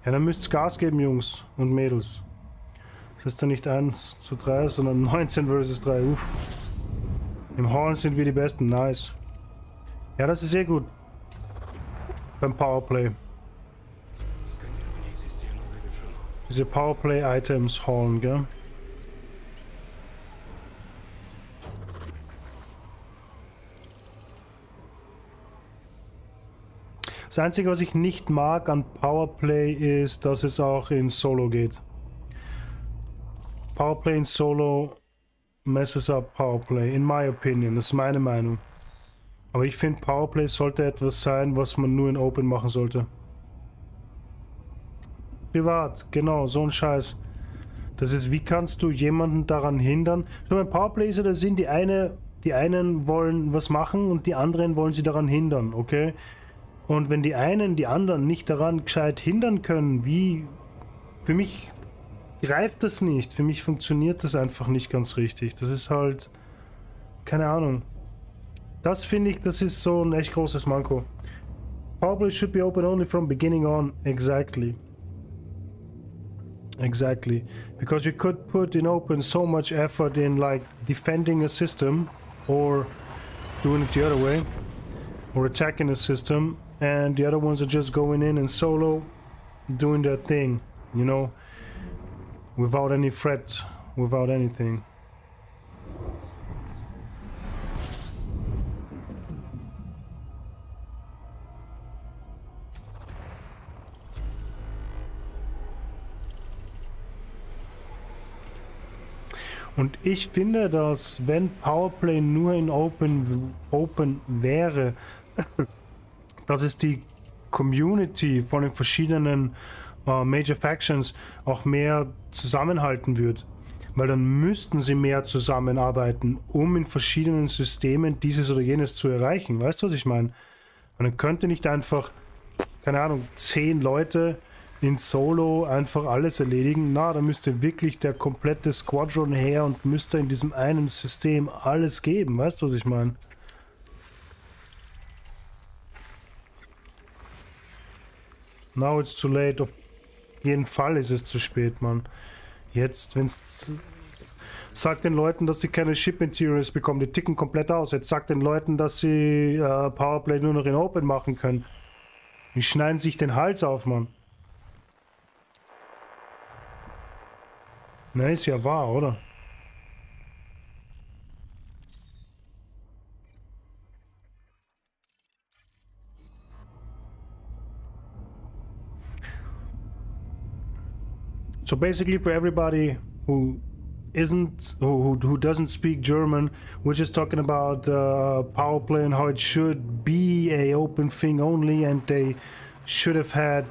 Ja, dann müsst ihr Gas geben, Jungs und Mädels. Das ist dann nicht 1 zu 3, sondern 19 versus 3. Uff. Im Horn sind wir die Besten. Nice. Ja, das ist sehr gut. Beim Powerplay. Diese Powerplay-Items holen, gell? Das Einzige, was ich nicht mag an Powerplay ist, dass es auch in Solo geht. Powerplay in Solo messes up Powerplay, in my opinion. Das ist meine Meinung. Aber ich finde, Powerplay sollte etwas sein, was man nur in Open machen sollte. Privat, genau, so ein Scheiß. Das ist, wie kannst du jemanden daran hindern? So, beim Powerplay ist ja der Sinn, die einen wollen was machen und die anderen wollen sie daran hindern, okay? Und wenn die einen die anderen nicht daran gescheit hindern können, wie... Für mich greift das nicht. Für mich funktioniert das einfach nicht ganz richtig. Das ist halt... Keine Ahnung. Das finde ich, das ist so ein echt großes Manko. Powerplay should be open only from beginning on. Exactly. Exactly. Because you could put in open so much effort in like defending a system or doing it the other way or attacking a system, and the other ones are just going in and solo doing their thing, you know, without any threat, without anything. Und ich finde, dass wenn Powerplay nur in Open wäre, dass es die Community von den verschiedenen Major Factions auch mehr zusammenhalten wird. Weil dann müssten sie mehr zusammenarbeiten, um in verschiedenen Systemen dieses oder jenes zu erreichen. Weißt du, was ich meine? Und dann könnte nicht einfach, keine Ahnung, 10 Leute in Solo einfach alles erledigen. Na, da müsste wirklich der komplette Squadron her und müsste in diesem einen System alles geben. Weißt du, was ich meine? Now it's too late. Auf jeden Fall ist es zu spät, Mann. Jetzt, wenn's... Sagt den Leuten, dass sie keine Ship Materials bekommen. Die ticken komplett aus. Jetzt sagt den Leuten, dass sie Powerplay nur noch in Open machen können. Die schneiden sich den Hals auf, Mann. Na, ist ja wahr, oder? So basically for everybody who who doesn't speak German, we're just talking about power play and how it should be a open thing only, and they should have had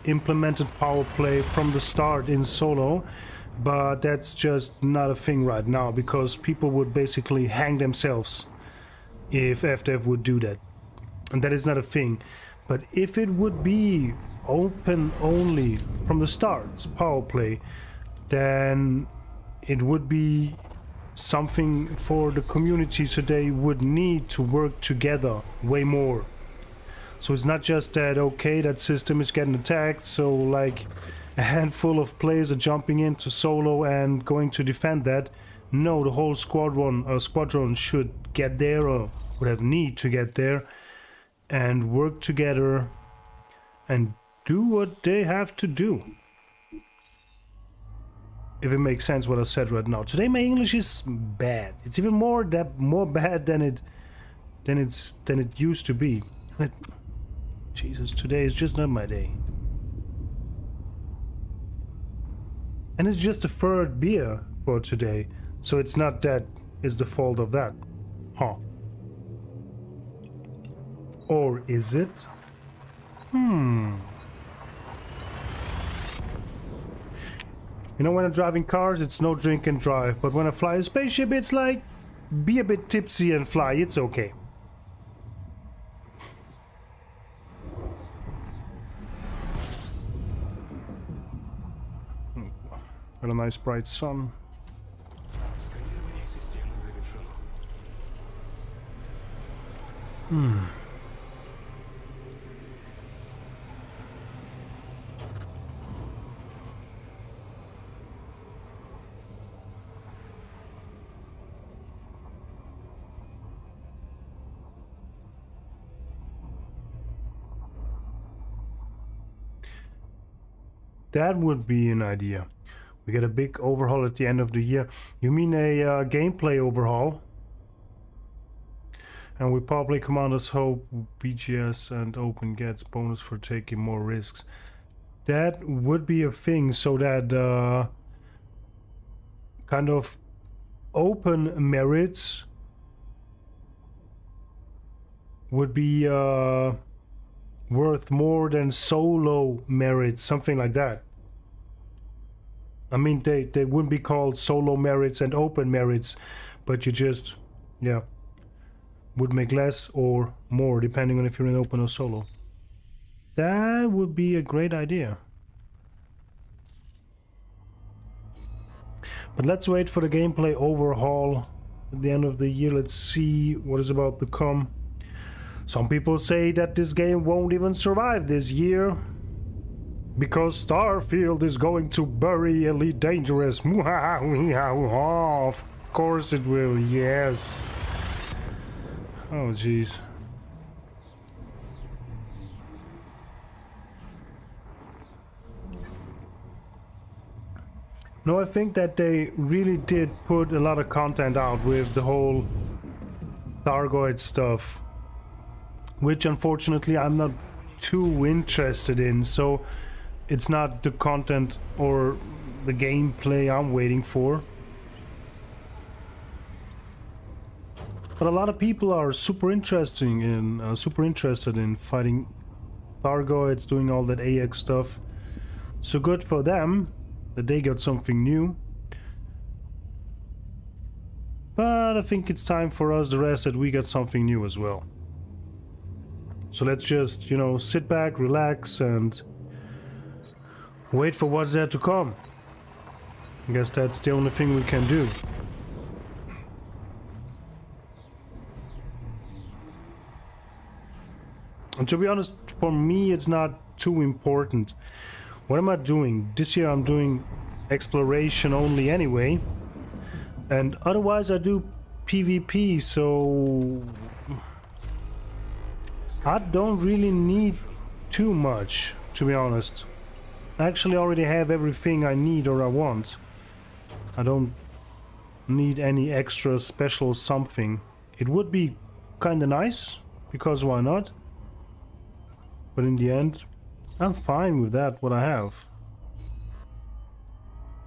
implemented power play from the start in solo, but that's just not a thing right now because people would basically hang themselves if FDev would do that, and that is not a thing. But if it would be open only from the start, power play, then it would be something for the community, so they would need to work together way more. So it's not just that, okay, that system is getting attacked, so like a handful of players are jumping into solo and going to defend that. No, the whole squadron should get there, or would have need to get there and work together and do what they have to do. If it makes sense what I said right now. Today my English is bad. It's even more bad than it used to be. Jesus, today is just not my day. And it's just the third beer for today, so it's not that it's the fault of that. Huh. Or is it? You know, when I'm driving cars, it's no drink and drive. But when I fly a spaceship, it's like, be a bit tipsy and fly. It's okay. Got a nice bright sun. That would be an idea. We get a big overhaul at the end of the year. You mean a gameplay overhaul? And we probably commanders hope BGS and Open gets bonus for taking more risks. That would be a thing, so that kind of open merits would be worth more than solo merits, something like that. I mean, they wouldn't be called solo merits and open merits, but you just, yeah, would make less or more depending on if you're in open or solo. That would be a great idea. But let's wait for the gameplay overhaul at the end of the year. Let's see what is about to come. Some people say that this game won't even survive this year because Starfield is going to bury Elite Dangerous. Of course it will, yes. Oh jeez. No, I think that they really did put a lot of content out with the whole Thargoid stuff, which unfortunately I'm not too interested in, so it's not the content or the gameplay I'm waiting for. But a lot of people are super interested in fighting Thargoids, doing all that AX stuff. So good for them that they got something new. But I think it's time for us, the rest, that we get something new as well. So let's just, you know, sit back, relax, and wait for what's there to come. I guess that's the only thing we can do. And to be honest, for me, it's not too important. What am I doing? This year I'm doing exploration only anyway. And otherwise I do PvP, so I don't really need too much, to be honest. I actually already have everything I need or I want. I don't need any extra special something. It would be kinda nice, because why not? But in the end, I'm fine with that, what I have.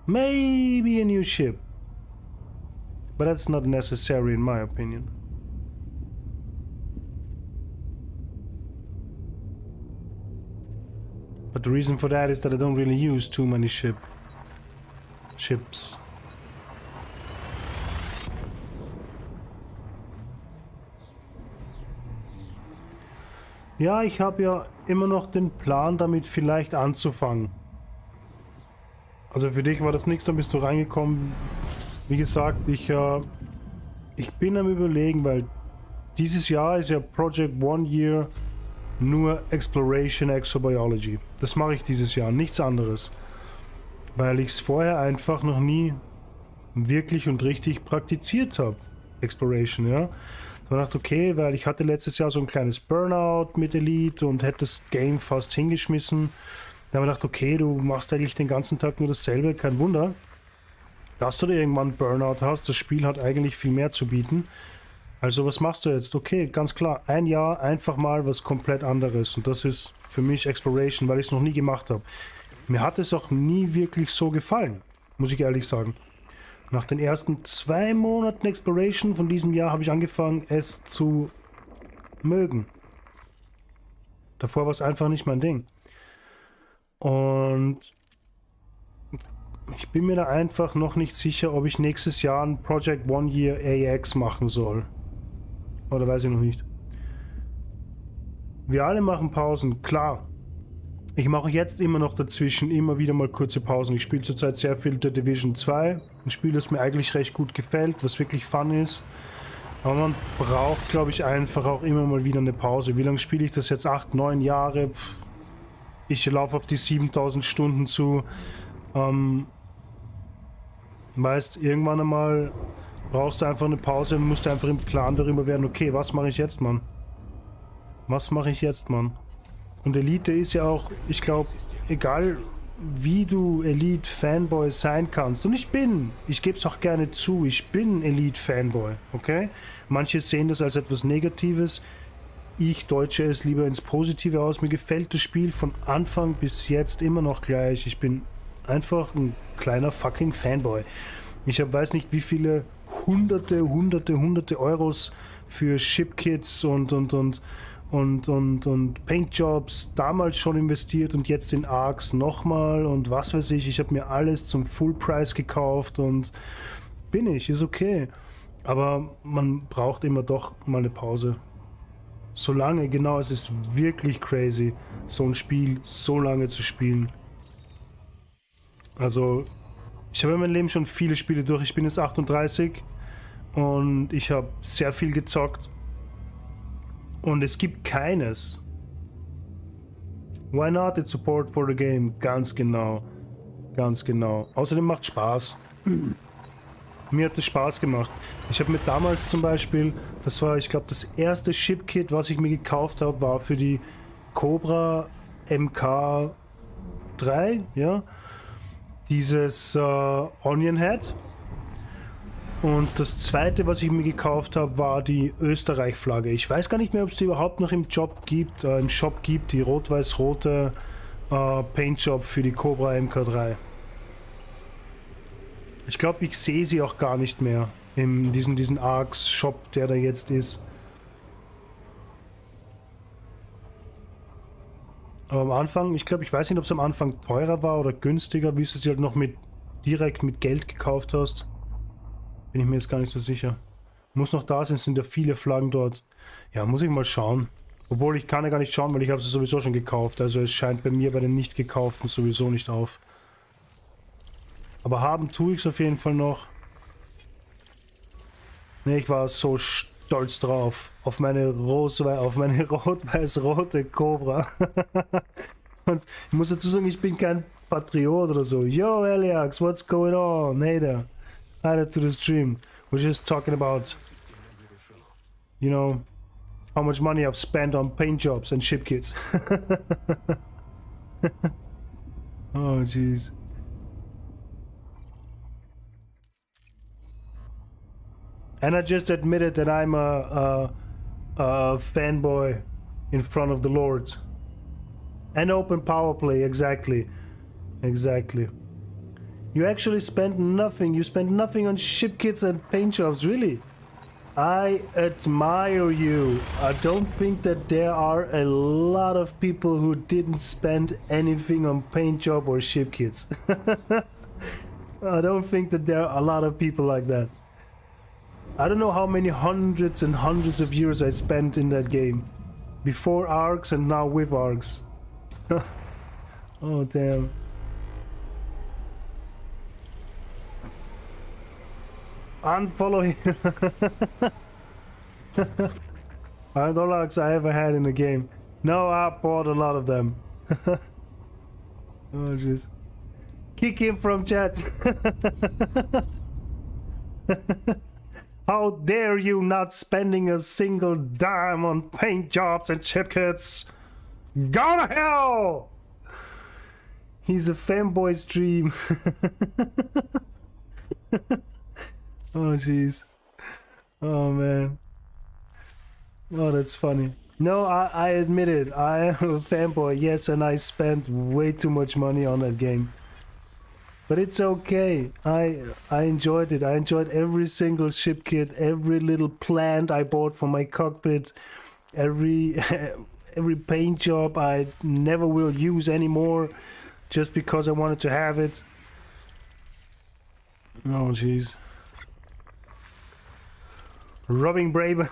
Maybe a new ship. But that's not necessary in my opinion. But the reason for that is that I don't really use too many ships. Ja, ich habe ja immer noch den Plan, damit vielleicht anzufangen. Also für dich war das nichts, dann bist du reingekommen. Wie gesagt, ich bin am Überlegen, weil dieses Jahr ist ja Project One Year nur Exploration Exobiology. Das mache ich dieses Jahr, nichts anderes. Weil ich es vorher einfach noch nie wirklich und richtig praktiziert habe. Exploration, ja. Da dachte ich, okay, weil ich hatte letztes Jahr so ein kleines Burnout mit Elite und hätte das Game fast hingeschmissen. Da habe ich gedacht, okay, du machst eigentlich den ganzen Tag nur dasselbe, kein Wunder, dass du da irgendwann Burnout hast. Das Spiel hat eigentlich viel mehr zu bieten. Also was machst du jetzt? Okay, ganz klar, ein Jahr einfach mal was komplett anderes. Und das ist für mich Exploration, weil ich es noch nie gemacht habe. Mir hat es auch nie wirklich so gefallen, muss ich ehrlich sagen. Nach den ersten 2 Monaten Exploration von diesem Jahr habe ich angefangen, es zu mögen. Davor war es einfach nicht mein Ding. Und ich bin mir da einfach noch nicht sicher, ob ich nächstes Jahr ein Project One Year AX machen soll. Oder weiß ich noch nicht. Wir alle machen Pausen, klar. Ich mache jetzt immer noch dazwischen immer wieder mal kurze Pausen. Ich spiele zurzeit sehr viel der Division 2. Ein Spiel, das mir eigentlich recht gut gefällt, was wirklich fun ist. Aber man braucht, glaube ich, einfach auch immer mal wieder eine Pause. Wie lange spiele ich das jetzt? 8, 9 Jahre? Ich laufe auf die 7000 Stunden zu. Weißt, irgendwann einmal brauchst du einfach eine Pause und musst einfach im Klaren darüber werden, okay, was mache ich jetzt, Mann? Was mache ich jetzt, Mann? Und Elite ist ja auch, ich glaube, egal wie du Elite-Fanboy sein kannst. Und ich gebe es auch gerne zu, ich bin Elite-Fanboy, okay? Manche sehen das als etwas Negatives. Ich deutsche es lieber ins Positive aus. Mir gefällt das Spiel von Anfang bis jetzt immer noch gleich. Ich bin einfach ein kleiner fucking Fanboy. Ich weiß nicht, wie viele hunderte Euros für Ship-Kits und Paintjobs damals schon investiert und jetzt in Arcs nochmal und was weiß ich. Ich habe mir alles zum Full-Price gekauft und ist okay. Aber man braucht immer doch mal eine Pause. Solange, genau, es ist wirklich crazy, so ein Spiel so lange zu spielen. Also, ich habe in meinem Leben schon viele Spiele durch. Ich bin jetzt 38 und ich habe sehr viel gezockt. Und es gibt keines. Why not? It's support for the game. Ganz genau. Ganz genau. Außerdem macht Spaß. Mir hat es Spaß gemacht. Ich habe mir damals zum Beispiel, das war, ich glaube, das erste Ship-Kit, was ich mir gekauft habe, war für die Cobra MKIV, ja. Dieses Onion Head. Und das zweite, was ich mir gekauft habe, war die Österreich-Flagge. Ich weiß gar nicht mehr, ob es die überhaupt noch im Shop gibt, die rot-weiß-rote Paint-Job für die Cobra MK3. Ich glaube, ich sehe sie auch gar nicht mehr in diesen Arcs-Shop, der da jetzt ist. Aber am Anfang, ich weiß nicht, ob es am Anfang teurer war oder günstiger, wie du sie halt noch direkt mit Geld gekauft hast. Bin ich mir jetzt gar nicht so sicher. Muss noch da sein, sind ja viele Flaggen dort. Ja, muss ich mal schauen. Obwohl, ich kann ja gar nicht schauen, weil ich habe sie sowieso schon gekauft. Also es scheint bei mir bei den nicht gekauften sowieso nicht auf. Aber haben tue ich es auf jeden Fall noch. Ne, ich war so stolz drauf. Auf meine rot-weiß-rote Cobra. Und ich muss dazu sagen, ich bin kein Patriot oder so. Yo, Eliax, what's going on? Hey there. Hi there to the stream. We're just talking about, you know, how much money I've spent on paint jobs and ship kits. Oh, jeez. And I just admitted that I'm a fanboy in front of the Lord. And open power play, exactly. Exactly. You actually spent nothing. You spent nothing on ship kits and paint jobs, really. I admire you. I don't think that there are a lot of people who didn't spend anything on paint job or ship kits. I don't think that there are a lot of people like that. I don't know how many hundreds and hundreds of years I spent in that game. Before arcs and now with arcs. Oh, damn. Unfollow him. I don't like I ever had in the game. No, I bought a lot of them. Oh, jeez. Kick him from chat. How dare you not spending a single dime on paint jobs and chip kits? Go to hell! He's a fanboy's dream. Oh, jeez. Oh, man. Oh, that's funny. No, I admit it. I am a fanboy, yes, and I spent way too much money on that game. But it's okay. I enjoyed it. I enjoyed every single ship kit, every little plant I bought for my cockpit, every paint job I never will use anymore just because I wanted to have it. Oh, jeez. Robbing Braben.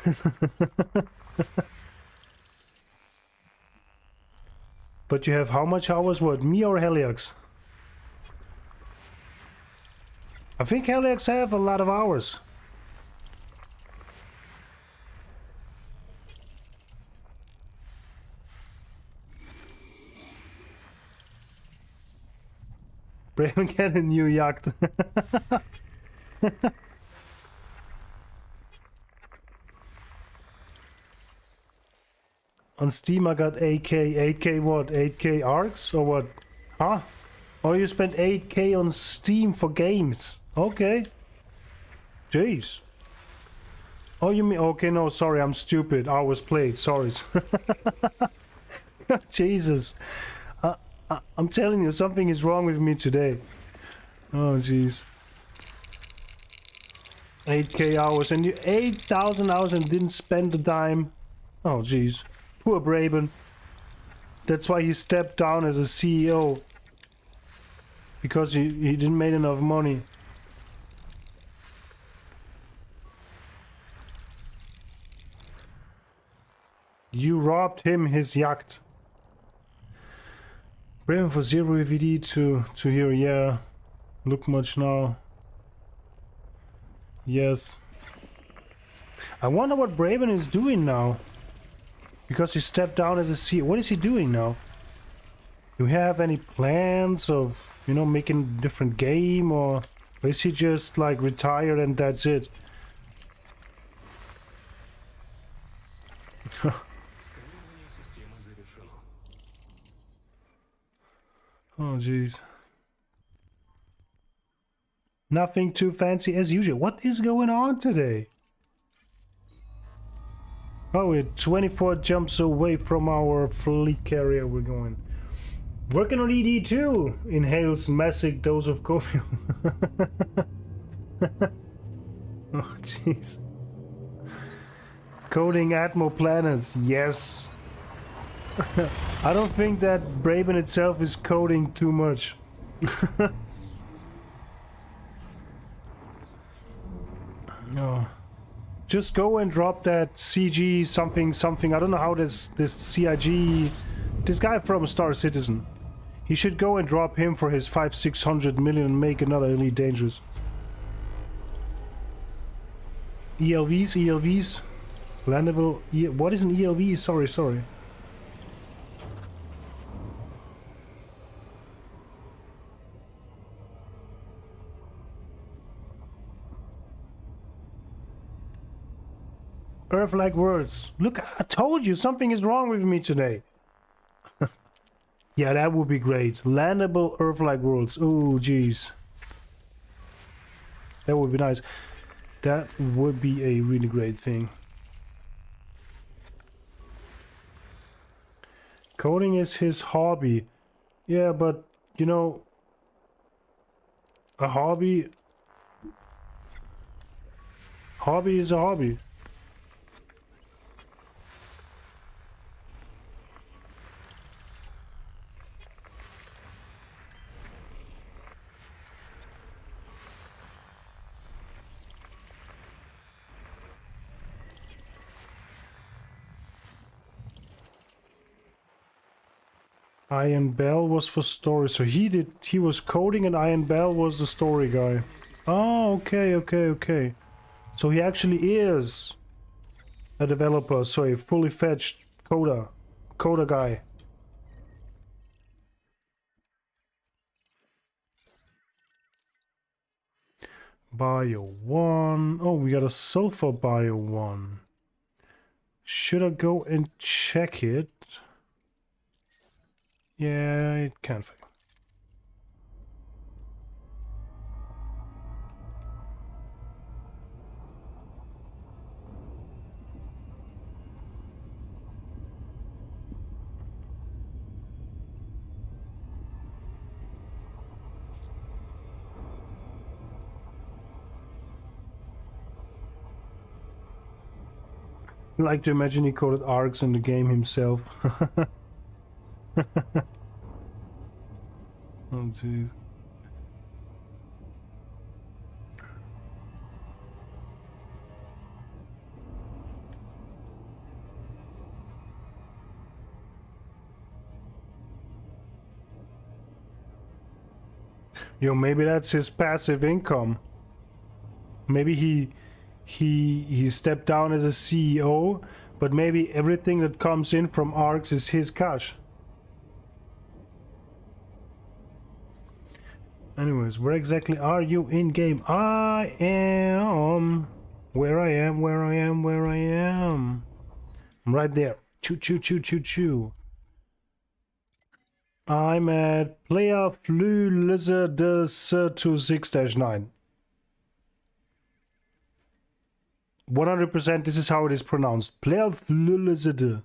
But you have how much hours? What, me or Heliox? I think Heliox have a lot of hours. Braben get a new yacht. On Steam I got 8k. 8k what? 8k arcs or what? Huh? Oh, you spent 8k on Steam for games. Okay. Jeez. Oh, you mean... Okay, no, sorry, I'm stupid. Hours played, sorry. Jesus. I'm telling you, something is wrong with me today. Oh, jeez. 8k hours and you 8,000 hours and didn't spend a dime. Oh, jeez. Poor Braben. That's why he stepped down as a CEO. Because he didn't make enough money. You robbed him his yacht. Braben for 0 VD to here, yeah. Look much now. Yes. I wonder what Braben is doing now. Because he stepped down as a CEO. What is he doing now? Do you have any plans of, you know, making a different game? Or is he just like retired and that's it? Oh, jeez. Nothing too fancy as usual. What is going on today? Oh, we're 24 jumps away from our fleet carrier. We're going. Working on ED2 inhales massive dose of copium. Oh, jeez. Coding Atmo planets, yes. I don't think that Braben itself is coding too much. No. Just go and drop that CG something something. I don't know how this CIG, this guy from Star Citizen. He should go and drop him for his 500-600 million and make another Elite Dangerous. ELVs. Landable. What is an ELV? Sorry. Earth-like words. Look, I told you something is wrong with me today. Yeah, that would be great. Landable Earth-like worlds. Oh, jeez. That would be nice. That would be a really great thing. Coding is his hobby. Yeah, but, you know, a hobby... Hobby is a hobby. Iron Bell was for story, so he was coding and Iron Bell was the story guy. Oh, okay. So he actually is a developer, so a fully fledged coder guy. Bio 1. Oh, we got a sulfur bio 1. Should I go and check it? Yeah, it can fail. I like to imagine he coded arcs in the game himself. Oh, jeez. Yo, maybe that's his passive income. Maybe he stepped down as a CEO, but maybe everything that comes in from arcs is his cash. Anyways, where exactly are you in game? I am where I am. I'm right there. Choo. I'm at player flu lizard 26-9. 100% this is how it is pronounced. Player flu lizard.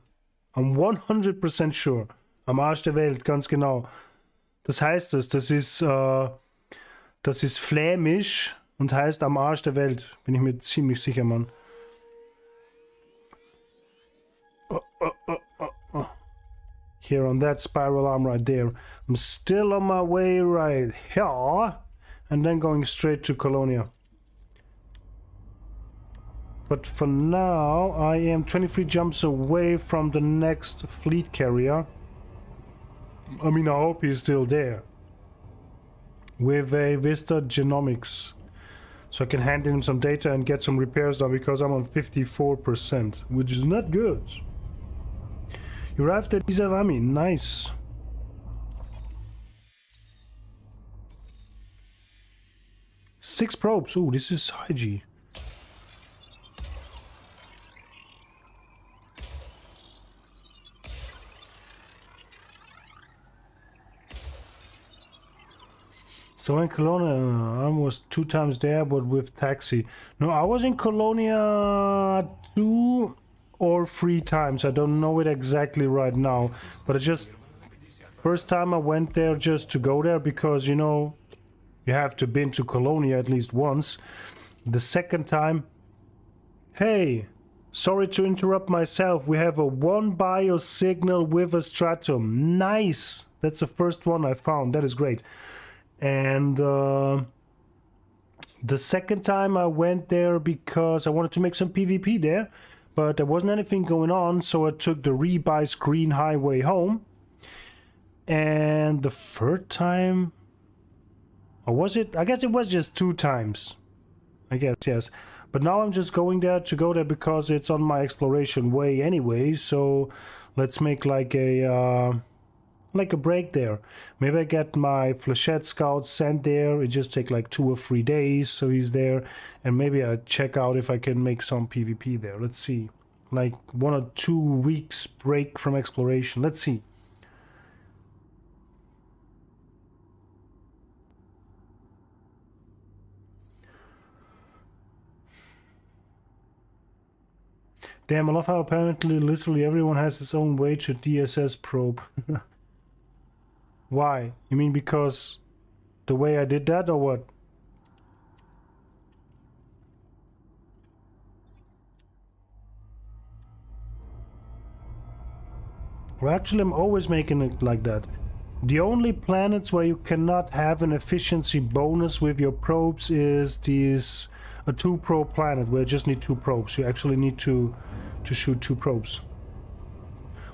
I'm 100% sure. Am Arsch der Welt, ganz genau. Das heißt es, das ist flämisch und heißt am Arsch der Welt. Bin ich mir ziemlich sicher, Mann. Here on that spiral arm right there. I'm still on my way right here. And then going straight to Colonia. But for now, I am 23 jumps away from the next fleet carrier. I mean, I hope he's still there. With a Vista Genomics. So I can hand in some data and get some repairs done because I'm on 54%, which is not good. You arrived at Izarami, nice. Six probes, ooh, this is high G. So in Colonia, I was 2 times there, but with taxi. No, I was in Colonia 2 or 3 times. I don't know it exactly right now. But it's just first time I went there just to go there because, you know, you have to been to Colonia at least once. The second time, hey, sorry to interrupt myself. We have a 1 bio signal with a stratum. Nice. That's the first one I found. That is great. And The second time I went there because I wanted to make some PvP there, but there wasn't anything going on, so I took the rebuy screen highway home. And the third time, or was it? I guess it was just 2 times. I guess, yes. But now I'm just going there to go there because it's on my exploration way anyway, so let's make like a break there. Maybe I get my Flechette scout sent there. It just take like 2 or 3 days, so he's there, and maybe I check out if I can make some PvP there. Let's see, like 1 or 2 weeks break from exploration. Let's see. Damn, I love how apparently literally everyone has his own way to DSS probe. Why? You mean because the way I did that, or what? Well, actually, I'm always making it like that. The only planets where you cannot have an efficiency bonus with your probes is these a 2 probe planet where you just need 2 probes. You actually need to shoot 2 probes.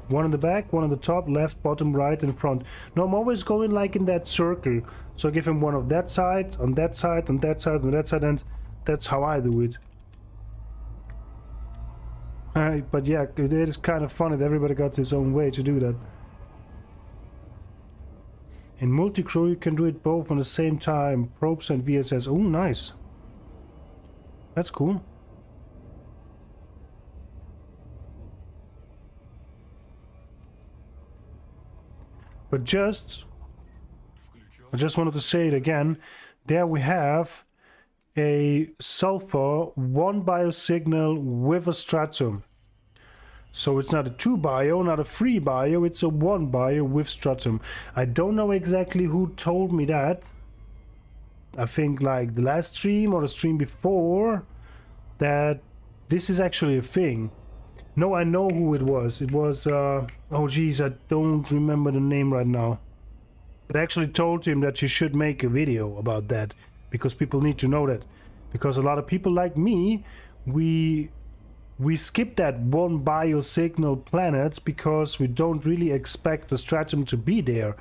1 in the back, 1 on the top, left, bottom, right, and front. No, I'm always going like in that circle. So I give him 1 of that side, on that side, on that side, on that side, and that's how I do it. But yeah, it is kind of funny that everybody got his own way to do that. In multi-crew you can do it both on the same time, probes and VSS. Oh, nice. That's cool. But I just wanted to say it again. There we have a sulfur 1 biosignal with a stratum. So it's not a 2 bio, not a 3 bio, it's a 1 bio with stratum. I don't know exactly who told me that. I think like the last stream or the stream before, that this is actually a thing. No, I know who it was. It was, oh geez, I don't remember the name right now. But I actually told him that you should make a video about that, because people need to know that. Because a lot of people like me, we skip that 1 biosignal planets because we don't really expect the stratum to be there.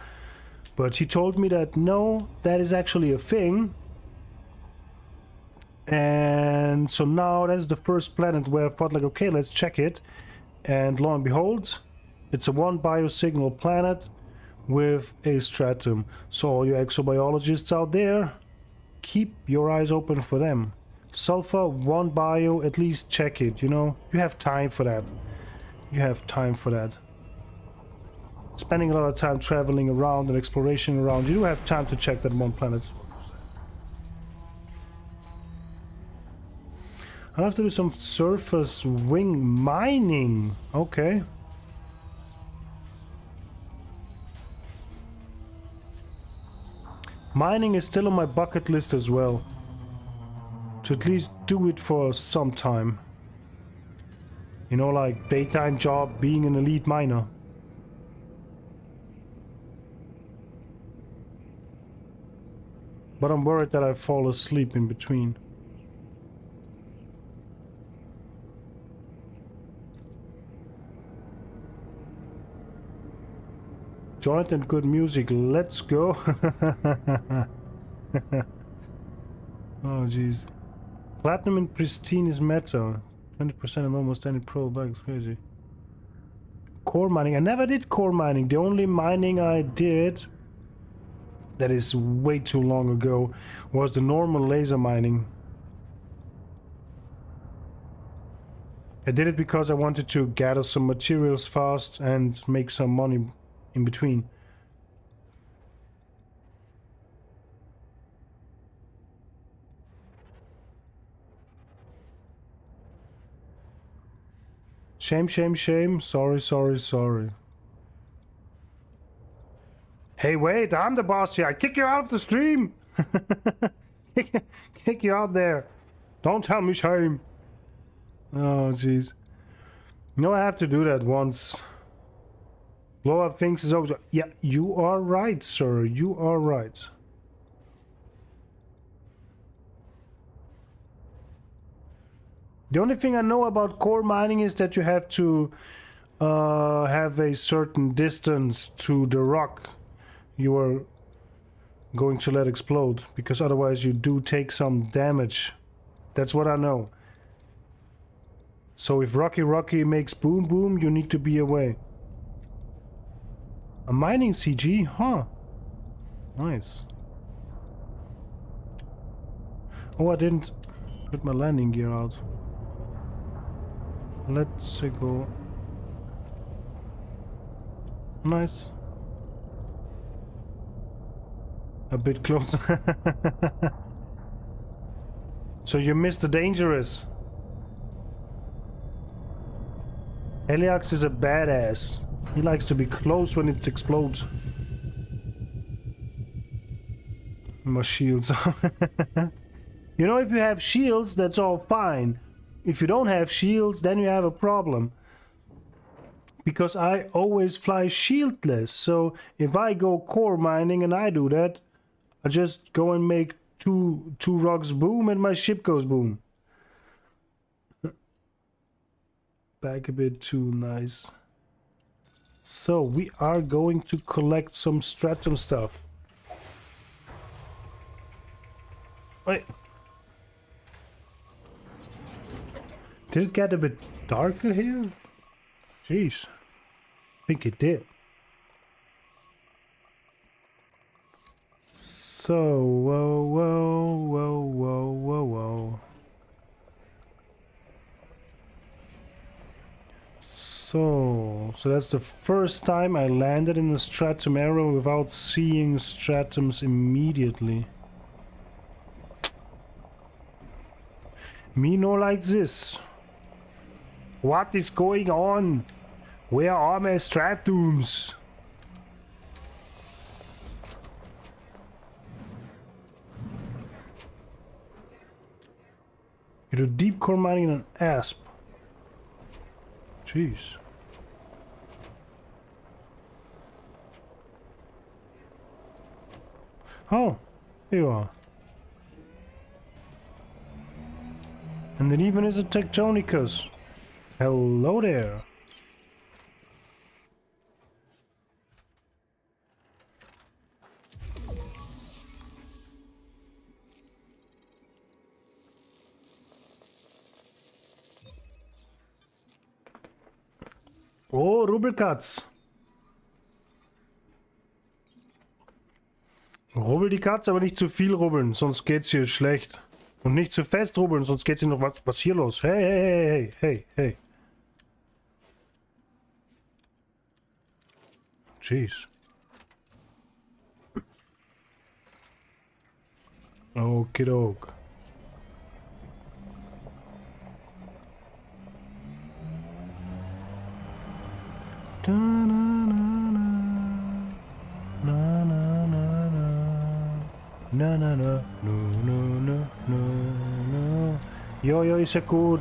But he told me that no, that is actually a thing. And so now that's the first planet where I thought like, okay, let's check it. And lo and behold, it's a 1 biosignal planet with a stratum. So all you exobiologists out there, keep your eyes open for them. Sulfur 1 bio, at least check it, you know. You have time for that. You have time for that. Spending a lot of time traveling around and exploration around, you do have time to check that 1 planet. I'll have to do some surface wing mining. Okay. Mining is still on my bucket list as well. To at least do it for some time. You know, like daytime job, being an elite miner. But I'm worried that I fall asleep in between. Joint and good music, let's go. Oh jeez. Platinum and pristine is metal. 20% of almost any pro bugs, crazy. Core mining, I never did core mining. The only mining I did, that is way too long ago, was the normal laser mining. I did it because I wanted to gather some materials fast and make some money in between. Shame, shame, shame. Sorry, sorry, sorry. Hey, wait, I'm the boss here. I kick you out of the stream. Kick you out there. Don't tell me shame. Oh, jeez. You know, I have to do that once. Blow up things is always... Yeah, you are right, sir. You are right. The only thing I know about core mining is that you have to have a certain distance to the rock you are going to let explode, because otherwise you do take some damage. That's what I know. So if Rocky makes boom boom, you need to be away. A mining CG? Huh. Nice. Oh, I didn't put my landing gear out. Let's go. Nice. A bit closer. So you missed the dangerous. Heliax is a badass. He likes to be close when it explodes. My shields. You know, if you have shields, that's all fine. If you don't have shields, then you have a problem. Because I always fly shieldless. So if I go core mining and I do that, I just go and make two rocks boom and my ship goes boom. Back a bit too nice. So we are going to collect some stratum stuff. Wait. Did it get a bit darker here? Jeez. I think it did. So, whoa. So that's the first time I landed in a stratum area without seeing stratums immediately. Me no like this. What is going on? Where are my stratums? You do deep core mining in an asp. Jeez. Oh, here you are. And it even is a Tectonicus. Hello there. Oh, Rubbelkatz. Rubbel die Katz, aber nicht zu viel rubbeln, sonst geht's hier schlecht. Und nicht zu fest rubbeln, sonst geht's hier noch was hier los. Hey. Jeez. Okidok. Da, na. No. Jo, ist ja gut.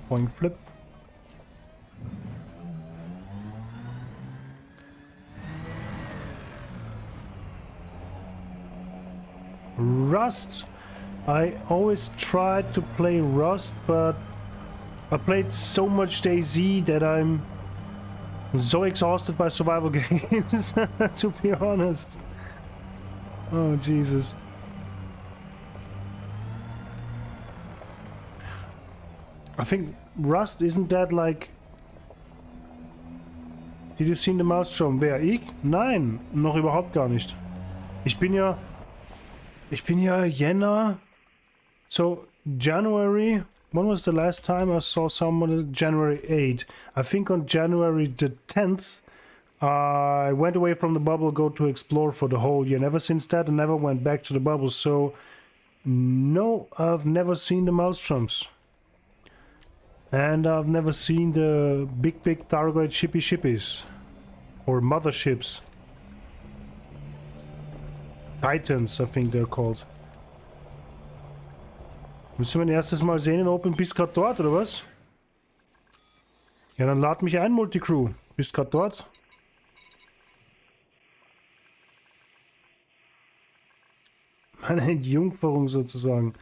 Point flip. Rust. I always tried to play Rust, but I played so much DayZ that I'm so exhausted by survival games, to be honest. Oh, Jesus. I think Rust, isn't that like... Did you see the Maelstrom? Wer? Ich? Nein, noch überhaupt gar nicht. Ich bin ja Jänner. So, January... When was the last time I saw someone? January 8th. I think on January the 10th, I went away from the bubble, go to explore for the whole year. Ever since that, I never went back to the bubble. So, no, I've never seen the Maelstroms. And I've never seen the big Thargoid shippies. Or motherships. Titans, I think they're called. Willst du mein erstes Mal sehen in Open? Bist grad dort, oder was? Ja, dann lad mich ein, Multicrew. Bist grad dort? Eine Entjungferung sozusagen.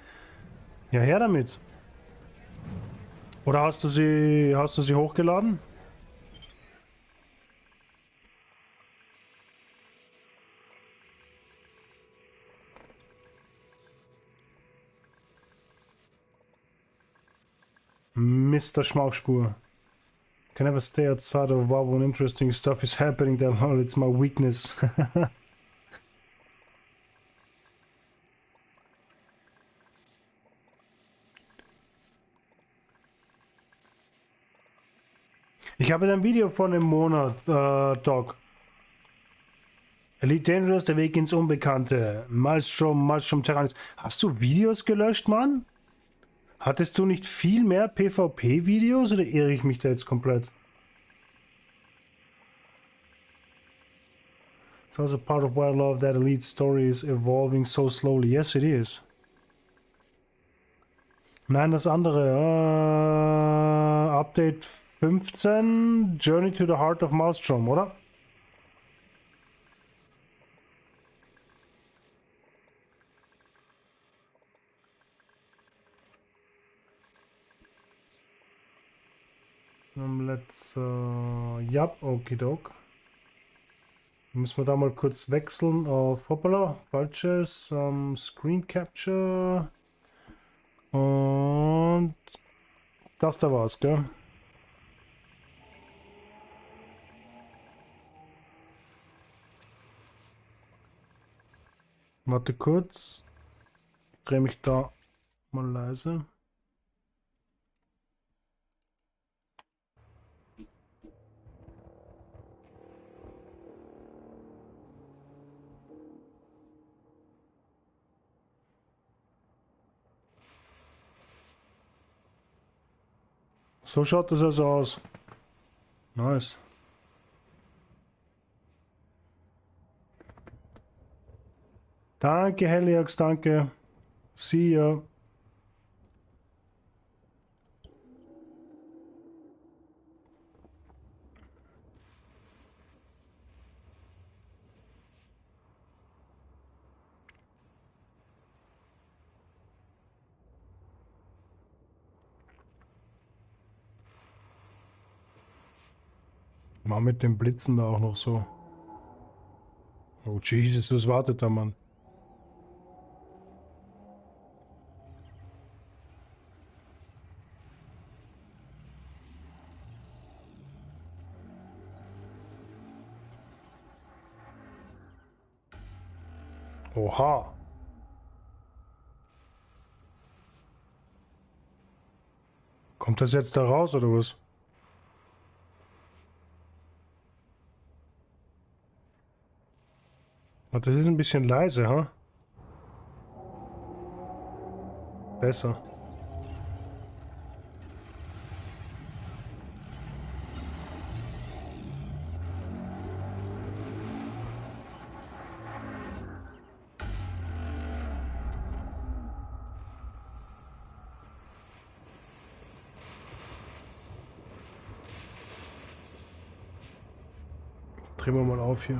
Ja, her damit. Oder hast du sie hochgeladen? Mr. Schmauchspur. Can never stay outside of wow when interesting stuff is happening there. Well, it's my weakness. Ich habe ein Video von einem Monat, Doc. Elite Dangerous, der Weg ins Unbekannte. Maelstrom Terranis. Hast du Videos gelöscht, Mann? Hattest du nicht viel mehr PvP-Videos oder irre ich mich da jetzt komplett? It's also part of why I love that Elite story is evolving so slowly. Yes, it is. Nein, das andere. Update 15, Journey to the Heart of Maelstrom, oder? Let's, yep, okidok. Müssen wir da mal kurz wechseln auf, hoppala, falsches, Screen Capture. Und das da war's, gell? Warte kurz. Ich drehe mich da mal leise. So schaut das also aus. Nice. Danke, Heliax, danke. See ya. Mal mit den Blitzen da auch noch so. Oh Jesus, was wartet da, Mann? Oha. Kommt das jetzt da raus oder was? Ah, das ist ein bisschen leise, ha? Besser. Drehen wir mal auf hier.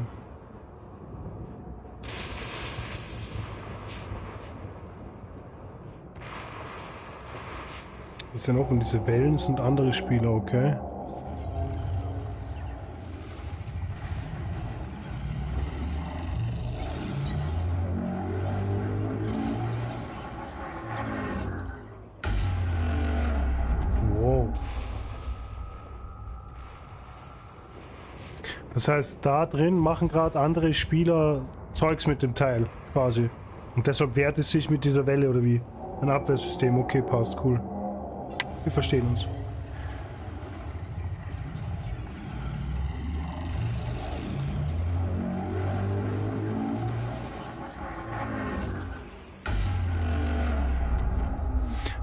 Das sind auch, und diese Wellen sind andere Spieler, okay? Wow. Das heißt, da drin machen gerade andere Spieler Zeugs mit dem Teil, quasi. Und deshalb wehrt es sich mit dieser Welle, oder wie? Ein Abwehrsystem, okay, passt, cool. Wir verstehen uns.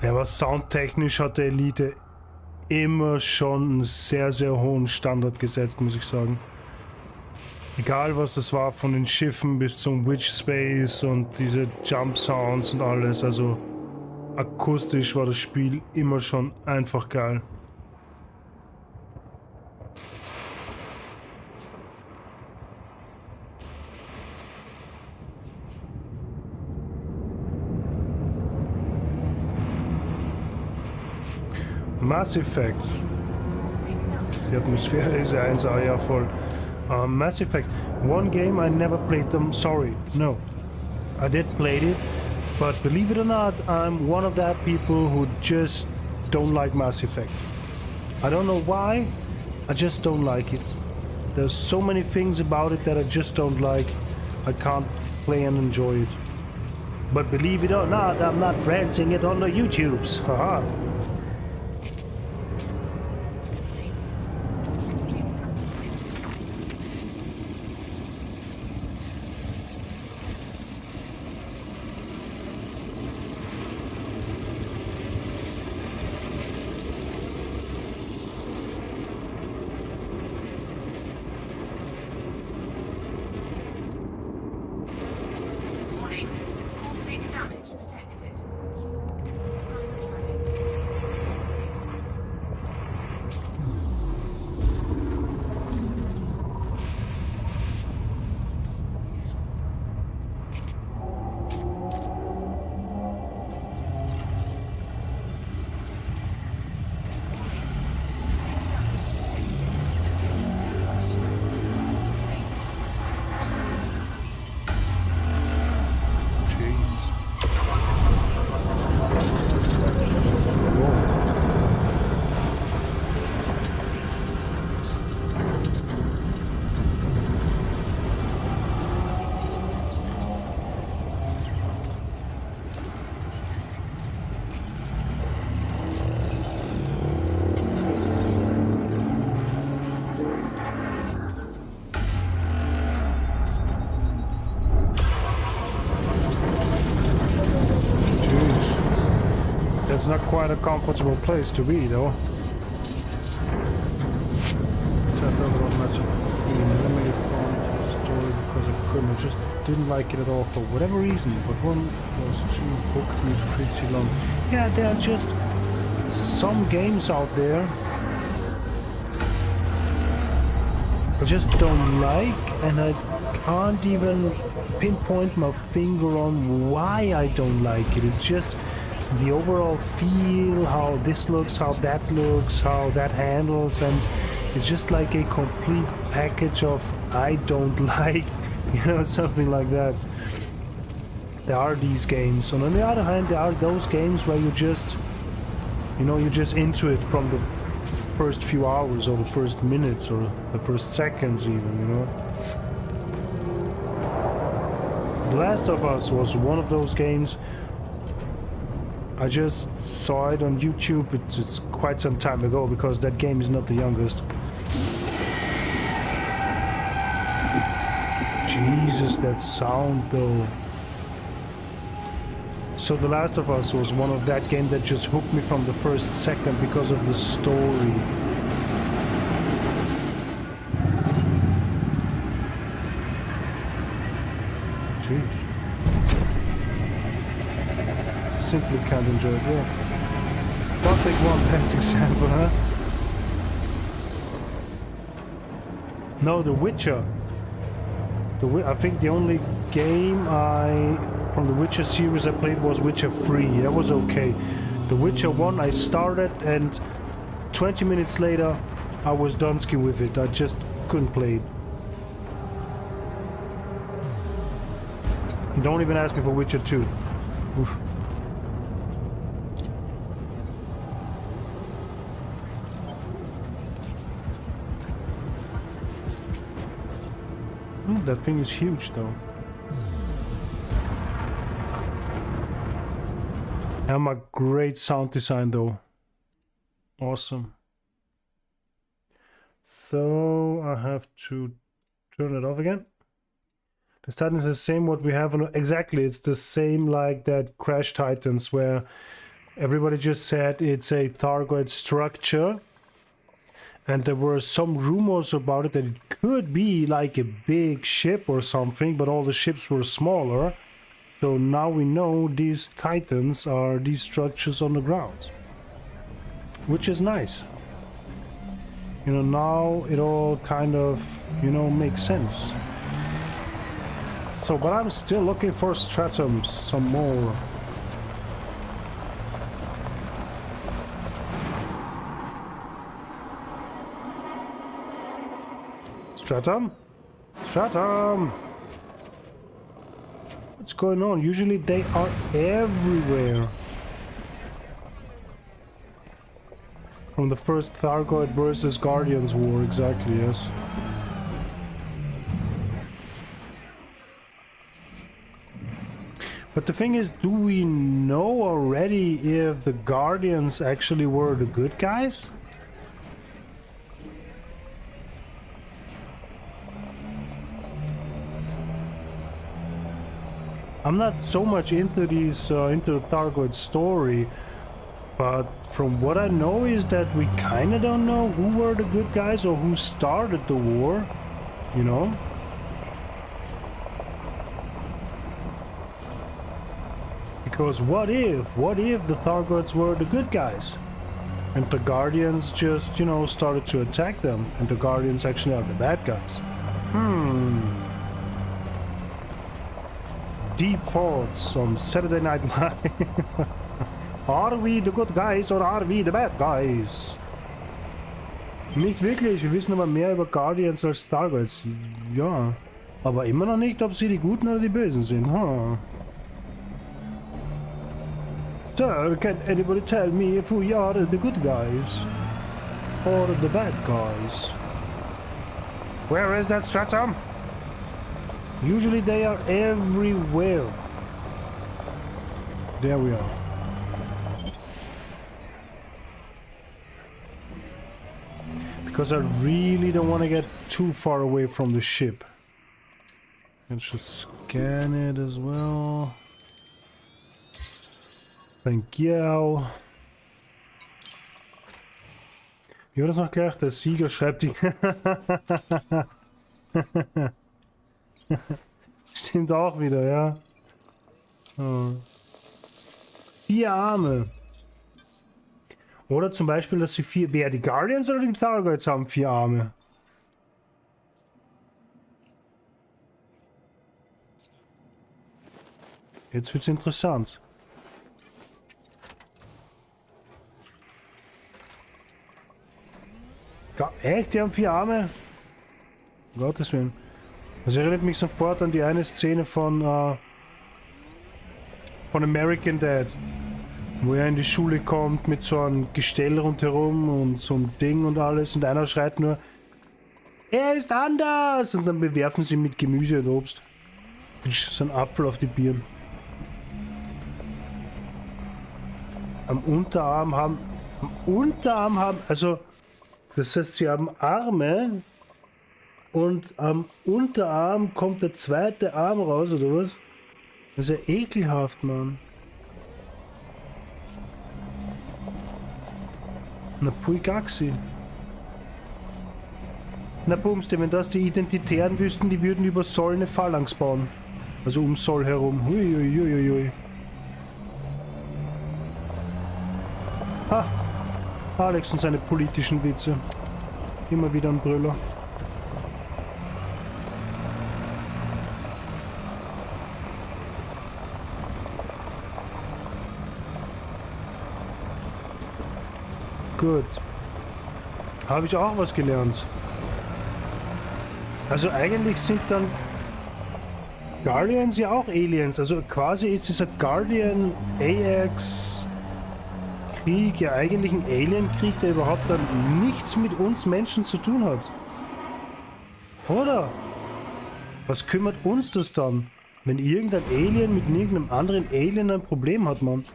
Ja, aber soundtechnisch hat der Elite immer schon einen sehr, sehr hohen Standard gesetzt, muss ich sagen. Egal was das war, von den Schiffen bis zum Witch Space und diese Jump Sounds und alles, also akustisch war das Spiel immer schon einfach geil. Mass Effect. Die Atmosphäre ist ja 1A, ja voll. Mass Effect. One game I never played them. Sorry, no. I did play it, but believe it or not, I'm one of that people who just don't like Mass Effect. I don't know why, I just don't like it. There's so many things about it that I just don't like. I can't play and enjoy it. But believe it or not, I'm not ranting it on the YouTubes. Haha. It's not quite a comfortable place to be, though. Because I couldn't. I just didn't like it at all for whatever reason. But one was too hooked me pretty long. Yeah, there are just some games out there I just don't like, and I can't even pinpoint my finger on why I don't like it. It's just the overall feel, how this looks, how that looks, how that handles, and it's just like a complete package of I don't like, you know, something like that. There are these games, and on the other hand, there are those games where you just, you know, you're just into it from the first few hours or the first minutes or the first seconds even, you know. The Last of Us was one of those games. I just saw it on YouTube. It's quite some time ago because that game is not the youngest. Jesus, that sound though. So The Last of Us was one of that game that just hooked me from the first second because of the story. Jeez. Simply can't enjoy it, yeah. Gothic one best example, huh? No, The Witcher. I think the only game from the Witcher series I played was Witcher 3. That was okay. The Witcher 1 I started, and 20 minutes later I was done with it. I just couldn't play it. Don't even ask me for Witcher 2. Oof. That thing is huge though. And a great sound design though. Awesome. So I have to turn it off again. The Titan is the same what we have on, exactly, it's the same like that Crash Titans where everybody just said it's a Thargoid structure. And there were some rumors about it that it could be like a big ship or something, but all the ships were smaller. So now we know these Titans are these structures on the ground. Which is nice. You know, now it all kind of, you know, makes sense. So, but I'm still looking for stratums, some more. Stratum? Stratum! What's going on? Usually they are everywhere. From the first Thargoid versus Guardians war, exactly, yes. But the thing is, do we know already if the Guardians actually were the good guys? I'm not so much into these, into the Thargoid story, but from what I know is that we kinda don't know who were the good guys or who started the war, you know? Because what if the Thargoids were the good guys? And the Guardians just, you know, started to attack them, and the Guardians actually are the bad guys. Deep thoughts on Saturday Night Live. Are we the good guys or are we the bad guys? Nicht wirklich, wir wissen aber mehr über Guardians als Thargoids. Ja, aber immer noch nicht, ob sie die Guten oder die Bösen sind, huh? Sir, can anybody tell me if we are the good guys or the bad guys? Where is that stratum? Usually they are everywhere. There we are. Because I really don't want to get too far away from the ship. Let's just scan it as well. Thank you. Wie war das noch gleich? Der Sieger schreibt die... Stimmt auch wieder, ja. Oh. 4 Arme. Oder zum Beispiel, dass sie 4... Wer, die Guardians oder die Thargoids haben 4 Arme? Jetzt wird's interessant. Echt? Die haben 4 Arme? Um Gottes Willen. Das erinnert mich sofort an die eine Szene von American Dad. Wo er in die Schule kommt mit so einem Gestell rundherum und so einem Ding und alles. Und einer schreit nur, er ist anders! Und dann bewerfen sie mit Gemüse und Obst. So ein Apfel auf die Birne. Am Unterarm haben... Also... Das heißt, sie haben Arme und am Unterarm kommt der zweite Arm raus, oder was? Das ist ja ekelhaft, Mann. Na, pfui Gaxi. Na, Bumste, wenn das die Identitären wüssten, die würden über Soll eine Phalanx bauen. Also um Soll herum. Huiuiuiui. Ha! Alex und seine politischen Witze. Immer wieder ein Brüller. Gut. Habe ich auch was gelernt. Also eigentlich sind dann Guardians ja auch Aliens. Also quasi ist dieser Guardian AX Krieg ja eigentlich ein Alien-Krieg, der überhaupt dann nichts mit uns Menschen zu tun hat. Oder? Was kümmert uns das dann, wenn irgendein Alien mit irgendeinem anderen Alien ein Problem hat, Mann?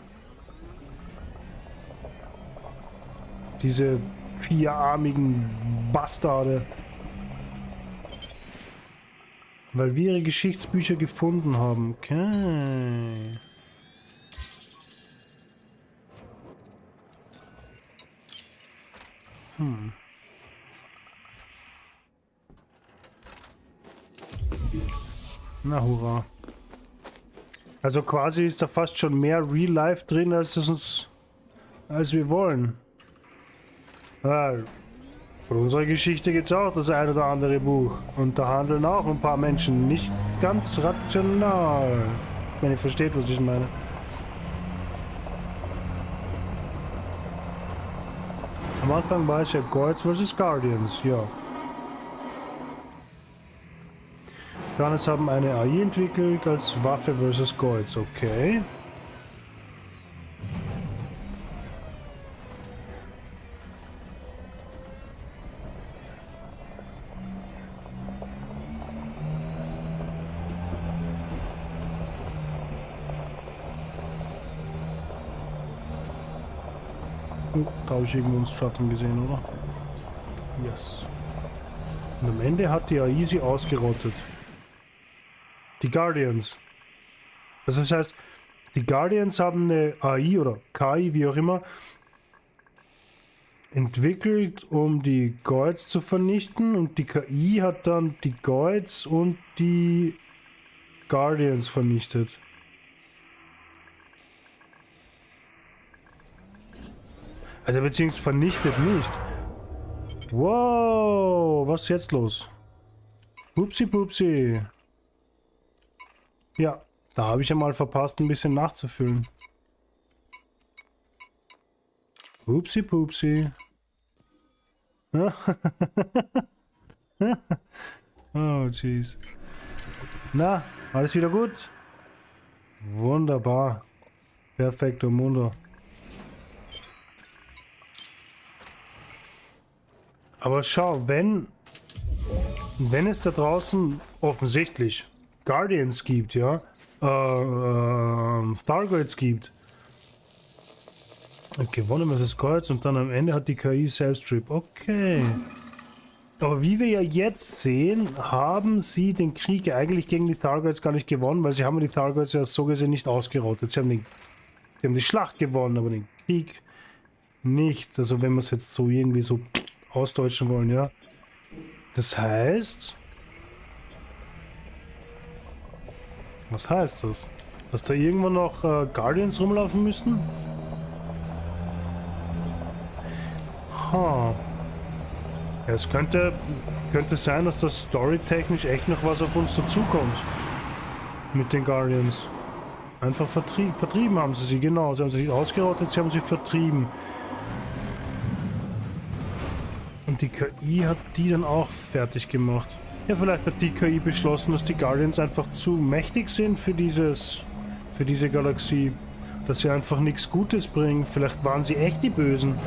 Diese 4-armigen Bastarde. Weil wir ihre Geschichtsbücher gefunden haben. Okay. Na hurra. Also quasi ist da fast schon mehr Real Life drin, als wir wollen. Weil von unserer Geschichte gibt es auch das ein oder andere Buch. Und da handeln auch ein paar Menschen nicht ganz rational. Wenn ihr versteht, was ich meine. Am Anfang war es ja Guards vs. Guardians, ja. Titanes haben eine AI entwickelt als Waffe versus Goids. Okay. Da habe ich irgendwo uns Schatten gesehen, oder? Yes. Und am Ende hat die AI sie ausgerottet. Die Guardians. Also das heißt, die Guardians haben eine AI oder KI, wie auch immer, entwickelt, um die Goids zu vernichten, und die KI hat dann die Goids und die Guardians vernichtet. Also beziehungsweise vernichtet nicht. Wow, was ist jetzt los? Pupsi pupsi. Ja, da habe ich ja mal verpasst, ein bisschen nachzufüllen. Pupsi pupsi. Oh, jeez. Na, alles wieder gut? Wunderbar. Perfekto Mundo. Aber schau, wenn es da draußen offensichtlich Guardians gibt, ja, Stargates gibt, gewonnen ist das Kreuz und dann am Ende hat die KI Self-Strip. Okay. Aber wie wir ja jetzt sehen, haben sie den Krieg eigentlich gegen die Targets gar nicht gewonnen, weil sie haben die Targets ja so gesehen nicht ausgerottet. Sie haben die Schlacht gewonnen, aber den Krieg nicht. Also wenn wir es jetzt so irgendwie so ausdeutschen wollen, ja. Das heißt... Was heißt das? Dass da irgendwo noch Guardians rumlaufen müssten? Ha. Ja, es könnte sein, dass das storytechnisch echt noch was auf uns dazukommt. Mit den Guardians. Einfach vertrieben haben sie sie, genau. Sie haben sie nicht ausgerottet, sie haben sie vertrieben. Und die KI hat die dann auch fertig gemacht. Ja, vielleicht hat die KI beschlossen, dass die Guardians einfach zu mächtig sind für diese Galaxie. Dass sie einfach nichts Gutes bringen. Vielleicht waren sie echt die Bösen.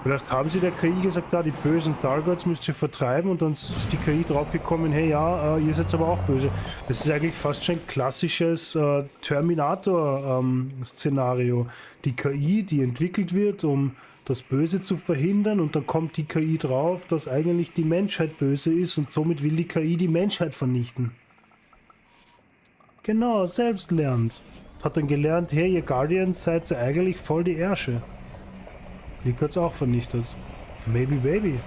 Vielleicht haben sie der KI gesagt, da die bösen Targets müsst ihr vertreiben, und dann ist die KI draufgekommen, hey ja, ihr seid aber auch böse. Das ist eigentlich fast schon ein klassisches Terminator-Szenario. Die KI, die entwickelt wird, um das Böse zu verhindern, und dann kommt die KI drauf, dass eigentlich die Menschheit böse ist, und somit will die KI die Menschheit vernichten. Genau, selbst lernt. Hat dann gelernt, hey, ihr Guardians seid ihr eigentlich voll die Ärsche. Die hat's auch vernichtet. Maybe baby.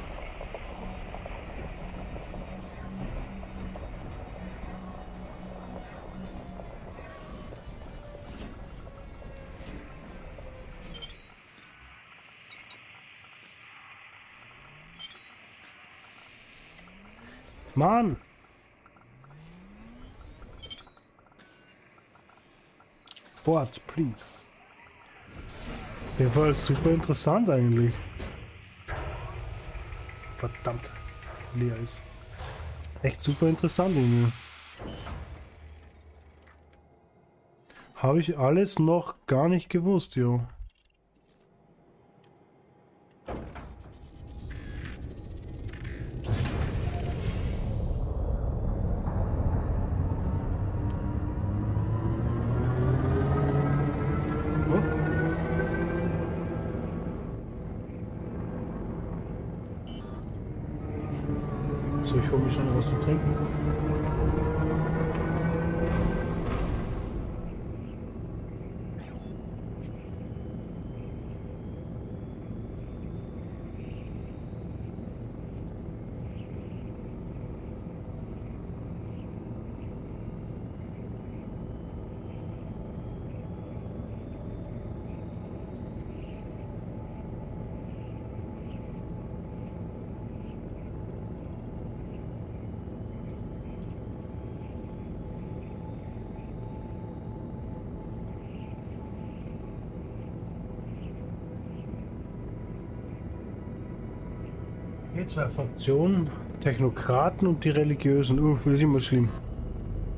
Mann! Board, please. Auf jeden Fall super interessant eigentlich. Verdammt, leer ist. Echt super interessant irgendwie. Habe ich alles noch gar nicht gewusst, jo. So, ich hole mir schon was zu trinken. Die zwei Fraktionen, Technokraten und die Religiösen. Das ist immer schlimm.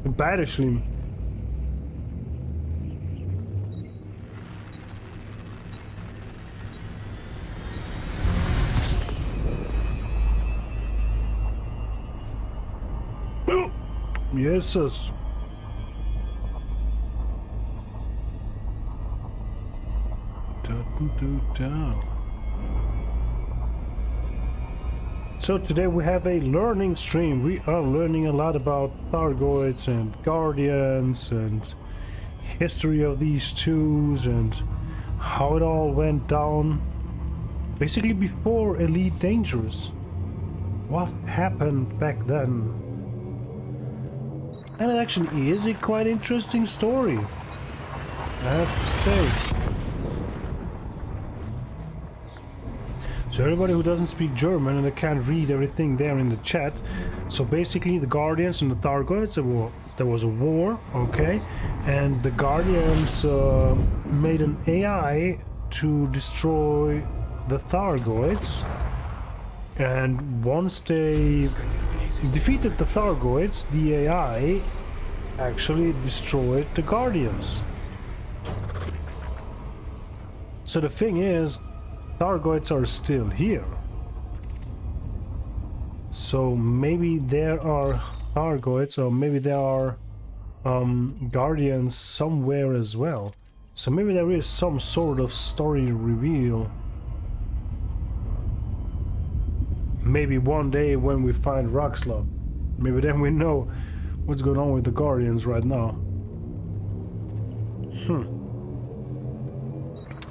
Und beide schlimm. Jesus. So today we have a learning stream. We are learning a lot about Thargoids and Guardians and history of these twos and how it all went down. Basically before Elite Dangerous. What happened back then? And it actually is a quite interesting story, I have to say. So everybody who doesn't speak German and they can't read everything there in the chat. So basically the Guardians and the Thargoids, there was a war, okay? And the Guardians made an AI to destroy the Thargoids. And once they defeated the Thargoids, the AI actually destroyed the Guardians. So the thing is, Thargoids are still here. So maybe there are Thargoids, or maybe there are Guardians somewhere as well. So maybe there is some sort of story reveal. Maybe one day when we find Rockslot, maybe then we know what's going on with the Guardians right now.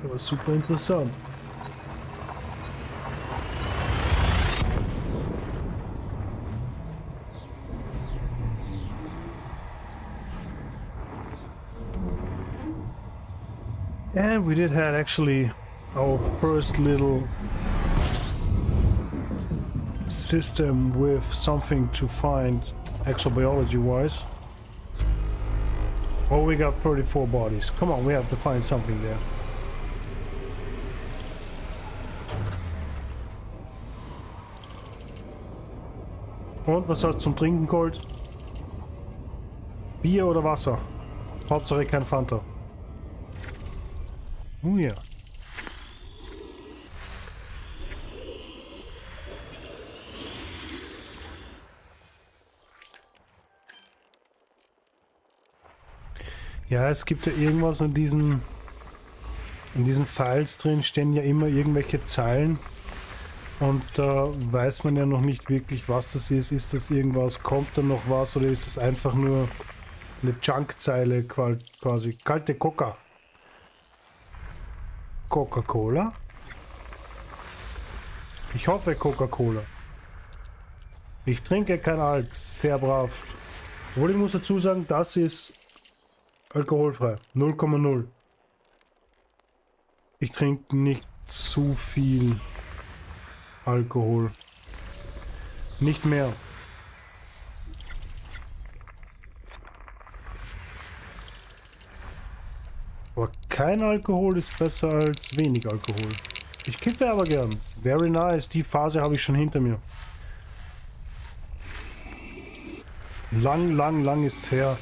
That was super interessant. And we did have actually our first little system with something to find exobiology wise. Oh, we got 34 bodies. Come on, we have to find something there. Und was hast du zum Trinken geholt? Bier oder Wasser? Hauptsache kein Fanta. Oh ja. Ja, es gibt ja irgendwas in diesen Files drin, stehen ja immer irgendwelche Zeilen. Und da weiß man ja noch nicht wirklich, was das ist. Ist das irgendwas, kommt da noch was oder ist es einfach nur eine Junk-Zeile quasi? Kalte Coca-Cola? Ich hoffe Coca-Cola. Ich trinke kein Alk, sehr brav. Obwohl ich muss dazu sagen, das ist alkoholfrei. 0,0. Ich trinke nicht zu viel Alkohol. Nicht mehr. Aber kein Alkohol ist besser als wenig Alkohol. Ich kiffe aber gern. Very nice. Die Phase habe ich schon hinter mir. Lang ist's her.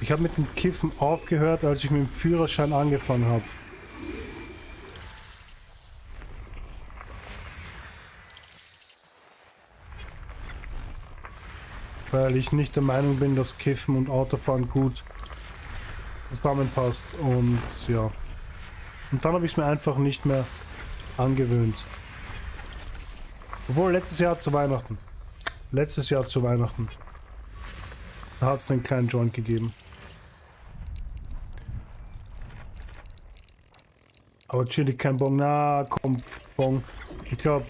Ich habe mit dem Kiffen aufgehört, als ich mit dem Führerschein angefangen habe. Weil ich nicht der Meinung bin, dass Kiffen und Autofahren gut zusammenpasst. Und ja. Und dann habe ich es mir einfach nicht mehr angewöhnt. Obwohl letztes Jahr zu Weihnachten. Da hat es einen kleinen Joint gegeben. Aber chillig, kein Bong. Na, komm, Bong. Ich glaube,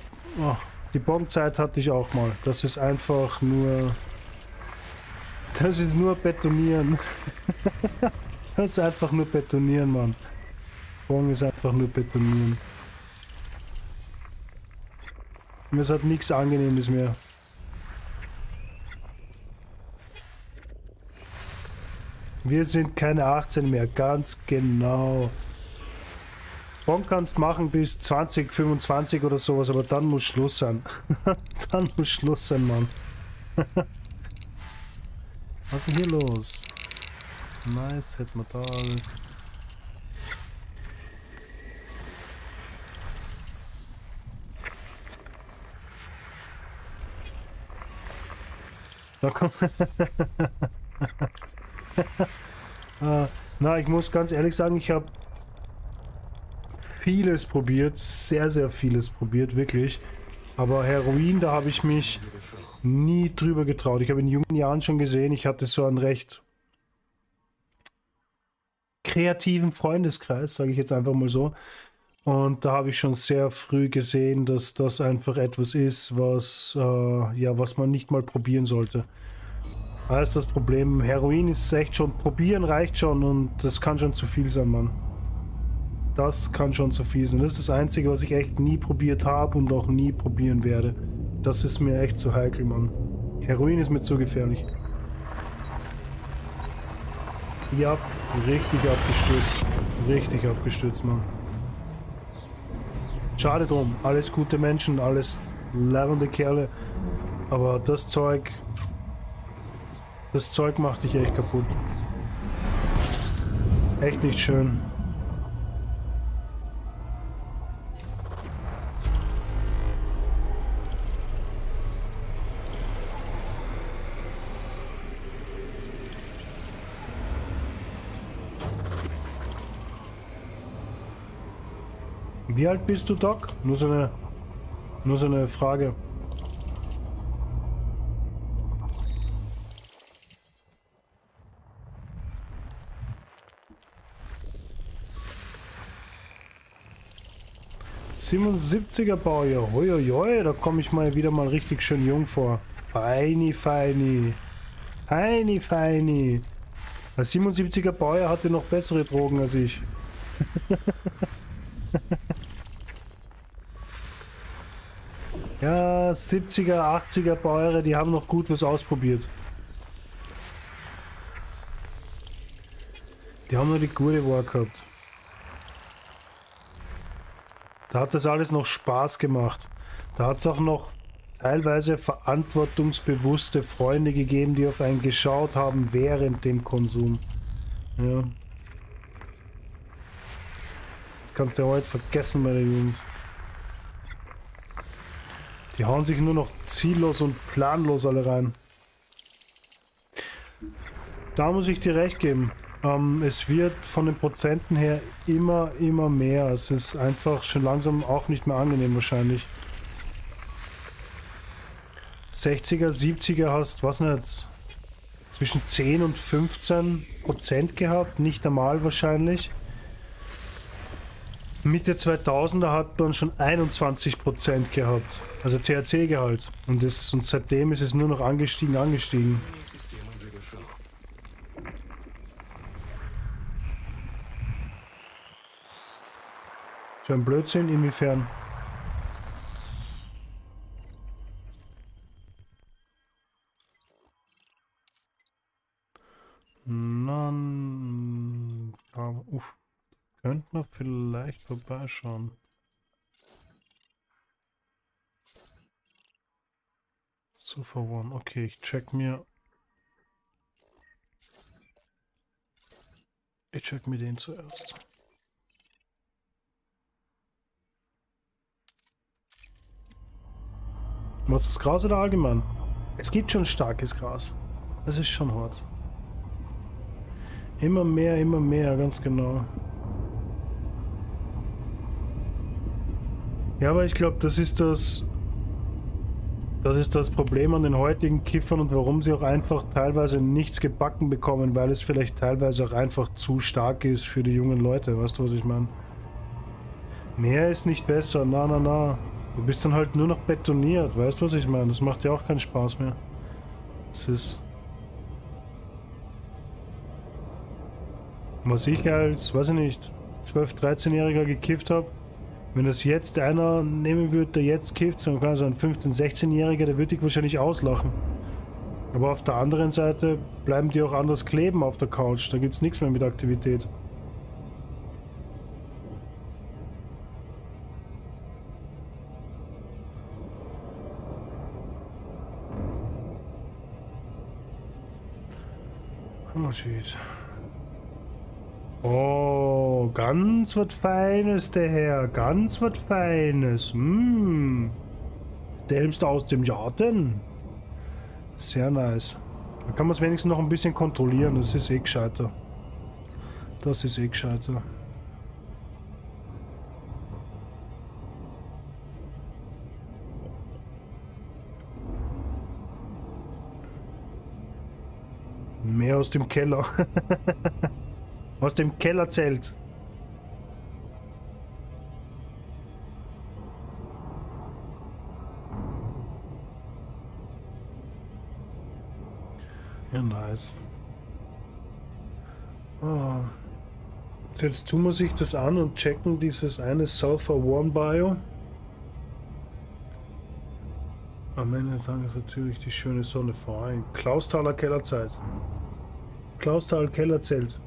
die Bongzeit hatte ich auch mal. Das ist einfach nur... Das ist nur Betonieren. Das ist einfach nur Betonieren, Mann. Bong ist einfach nur Betonieren. Und es hat nichts Angenehmes mehr. Wir sind keine 18 mehr, ganz genau. Bon kannst machen bis 20, 25 oder sowas, aber dann muss Schluss sein. Dann muss Schluss sein, Mann. Was ist denn hier los? Nice, hätten wir da alles. Da kommt. Na, ich muss ganz ehrlich sagen, ich habe vieles probiert, sehr, sehr vieles probiert, wirklich. Aber Heroin, da habe ich mich nie drüber getraut. Ich habe in jungen Jahren schon gesehen, ich hatte so einen recht kreativen Freundeskreis, sage ich jetzt einfach mal so. Und da habe ich schon sehr früh gesehen, dass das einfach etwas ist, was, ja, was man nicht mal probieren sollte. Da ist das Problem, Heroin ist echt schon, probieren reicht schon und das kann schon zu viel sein, Mann. Das kann schon zu viel sein. Das ist das Einzige, was ich echt nie probiert habe und auch nie probieren werde. Das ist mir echt zu heikel, Mann. Heroin ist mir zu gefährlich. Ja, richtig abgestürzt. Richtig abgestürzt, Mann. Schade drum. Alles gute Menschen, alles lernende Kerle. Aber das Zeug macht dich echt kaputt. Echt nicht schön. Wie alt bist du, Doc? Nur so eine Frage. '77er Baujahr. Hoi, da komme ich mal wieder mal richtig schön jung vor. Feini, feini. Feini, feini. Der 77er Baujahr hatte noch bessere Drogen als ich. Ja, 70er, 80er Baujahre, die haben noch gut was ausprobiert. Die haben nur die gute Wahl gehabt. Da hat das alles noch Spaß gemacht. Da hat es auch noch teilweise verantwortungsbewusste Freunde gegeben, die auf einen geschaut haben während dem Konsum. Ja. Das kannst du ja heute vergessen, meine Jugend. Die hauen sich nur noch ziellos und planlos alle rein. Da muss ich dir recht geben. Es wird von den Prozenten her immer mehr. Es ist einfach schon langsam auch nicht mehr angenehm wahrscheinlich. 60er, 70er hast, was nicht, zwischen 10 und 15% gehabt. Nicht einmal wahrscheinlich. Mitte 2000er hat man schon 21% gehabt. Also THC-Gehalt. Und seitdem ist es nur noch angestiegen. So ein Blödsinn, inwiefern? Könnte man vielleicht vorbeischauen. Super One. Okay, ich check mir den zuerst. Was ist das Gras oder allgemein? Es gibt schon starkes Gras. Das ist schon hart. Immer mehr, ganz genau. Ja, aber ich glaube, das ist das Problem an den heutigen Kiffern und warum sie auch einfach teilweise nichts gebacken bekommen, weil es vielleicht teilweise auch einfach zu stark ist für die jungen Leute. Weißt du, was ich meine? Mehr ist nicht besser, na. Du bist dann halt nur noch betoniert, weißt du, was ich meine? Das macht ja auch keinen Spaß mehr. Das ist... Was ich als, weiß ich nicht, 12-, 13-Jähriger gekifft habe, wenn das jetzt einer nehmen würde, der jetzt kifft, so ein 15-, 16-Jähriger, der würde dich wahrscheinlich auslachen. Aber auf der anderen Seite bleiben die auch anders kleben auf der Couch, da gibt es nichts mehr mit Aktivität. Oh, jeez. Oh, ganz was Feines, der Herr. Ganz was Feines. Selbst aus dem Garten. Sehr nice. Da kann man es wenigstens noch ein bisschen kontrollieren. Das ist eh gescheiter. Das ist eh gescheiter. Mehr aus dem Keller. Aus dem Kellerzelt. Ja, nice. Oh. Jetzt tun wir sich das an und checken dieses eine Sulfur Warm Bio. Am Ende des Tages natürlich die schöne Sonne vorbei. Klaustaler Kellerzeit. Klaustal Kellerzelt.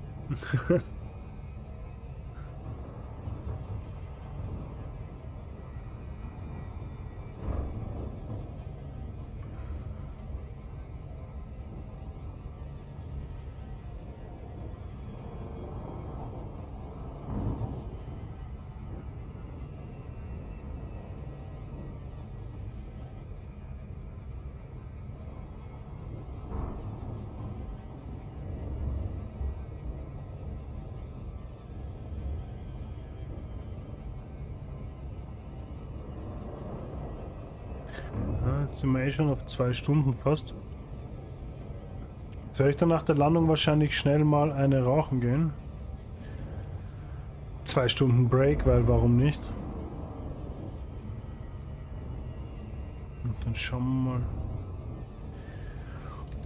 Jetzt sind wir eh schon auf 2 Stunden fast. Jetzt werde ich dann nach der Landung wahrscheinlich schnell mal eine rauchen gehen. 2 Stunden Break, weil warum nicht? Und dann schauen wir mal,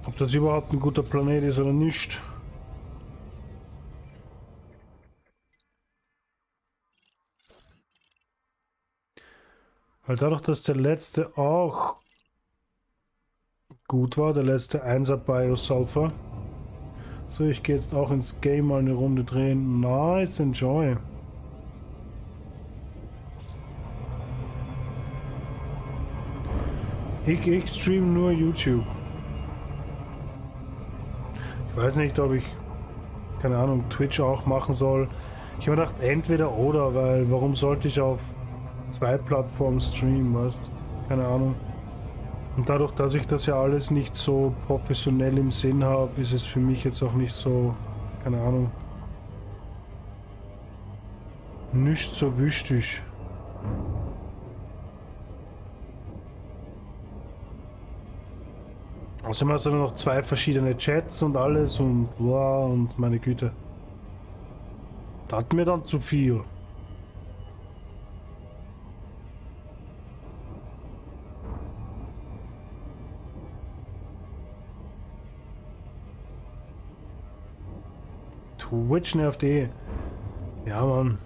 ob das überhaupt ein guter Planet ist oder nicht. Weil dadurch, dass der letzte auch gut war, der letzte 1er Biosulfur. So, ich gehe jetzt auch ins Game mal eine Runde drehen. Nice, enjoy. Ich stream nur YouTube. Ich weiß nicht, ob ich, keine Ahnung, Twitch auch machen soll. Ich habe gedacht, entweder oder, weil warum sollte ich auf 2 Plattformen streamen, weißt? Keine Ahnung. Und dadurch, dass ich das ja alles nicht so professionell im Sinn habe, ist es für mich jetzt auch nicht so, keine Ahnung, nicht so wichtig. Außerdem hast du noch 2 verschiedene Chats und alles und wow, und meine Güte. Das hat mir dann zu viel. Twitch nervt eh. Ja, Mann.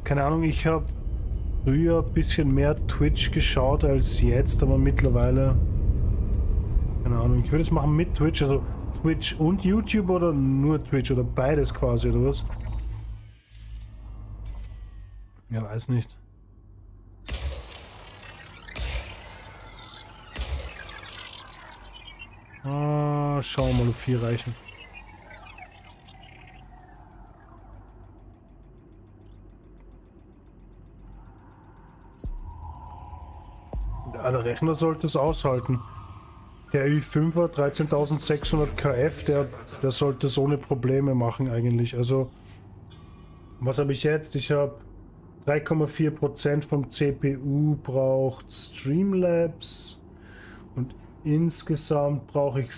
Keine Ahnung, ich habe früher ein bisschen mehr Twitch geschaut als jetzt, aber mittlerweile... Keine Ahnung, ich würde es machen mit Twitch, also Twitch und YouTube oder nur Twitch oder beides quasi, oder was? Ja, weiß nicht. Schauen wir mal, ob 4 reichen. Ja, der Rechner sollte es aushalten. Der i5er 13.600 KF, der sollte es ohne Probleme machen eigentlich. Also, was habe ich jetzt? Ich habe 3,4% vom CPU braucht Streamlabs und insgesamt brauche ich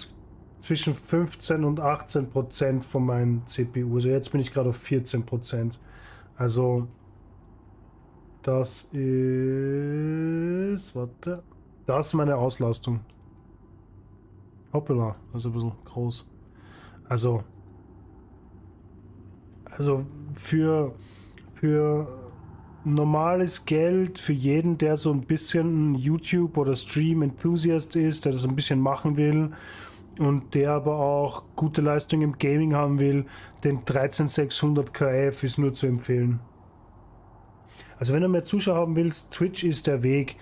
zwischen 15 und 18% von meinem CPU. Also jetzt bin ich gerade auf 14%. Also das ist, warte, das ist meine Auslastung. Hoppala, also ein bisschen groß. Also für normales Geld, für jeden, der so ein bisschen ein YouTube- oder Stream-Enthusiast ist, der das ein bisschen machen will und der aber auch gute Leistung im Gaming haben will, den 13600 KF ist nur zu empfehlen. Also wenn du mehr Zuschauer haben willst, Twitch ist der Weg.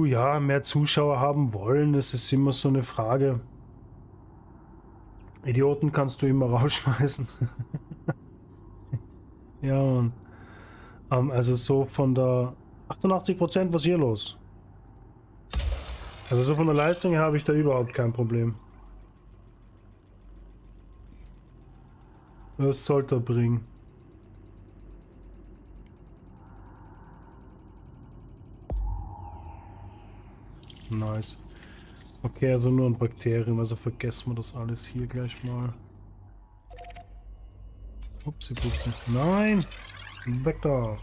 Ja, mehr Zuschauer haben wollen, das ist immer so eine Frage. Idioten kannst du immer rausschmeißen. Ja, Mann. Also so von der 88%, was ist hier los? Also so von der Leistung her habe ich da überhaupt kein Problem. Das sollte er bringen. Nice. Okay, also nur ein Bakterium, also vergessen wir das alles hier gleich mal. Upsi, upsi. Nein! Weg da!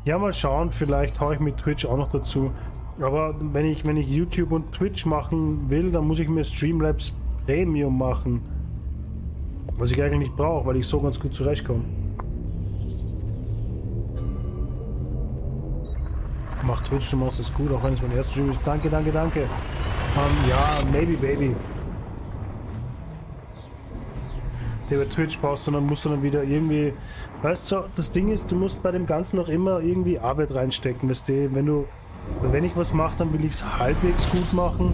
Ja, mal schauen, vielleicht haue ich mit Twitch auch noch dazu. Aber wenn ich YouTube und Twitch machen will, dann muss ich mir Streamlabs Premium machen. Was ich eigentlich nicht brauche, weil ich so ganz gut zurechtkomme. Macht Twitch, du machst es gut, auch wenn es mein erster Stream ist. Danke, danke, danke. Ja, maybe baby. Der bei Twitch brauchst du, dann musst du dann wieder irgendwie... Weißt du, das Ding ist, du musst bei dem Ganzen auch immer irgendwie Arbeit reinstecken. Weißt du, wenn ich was mache, dann will ich es halbwegs gut machen.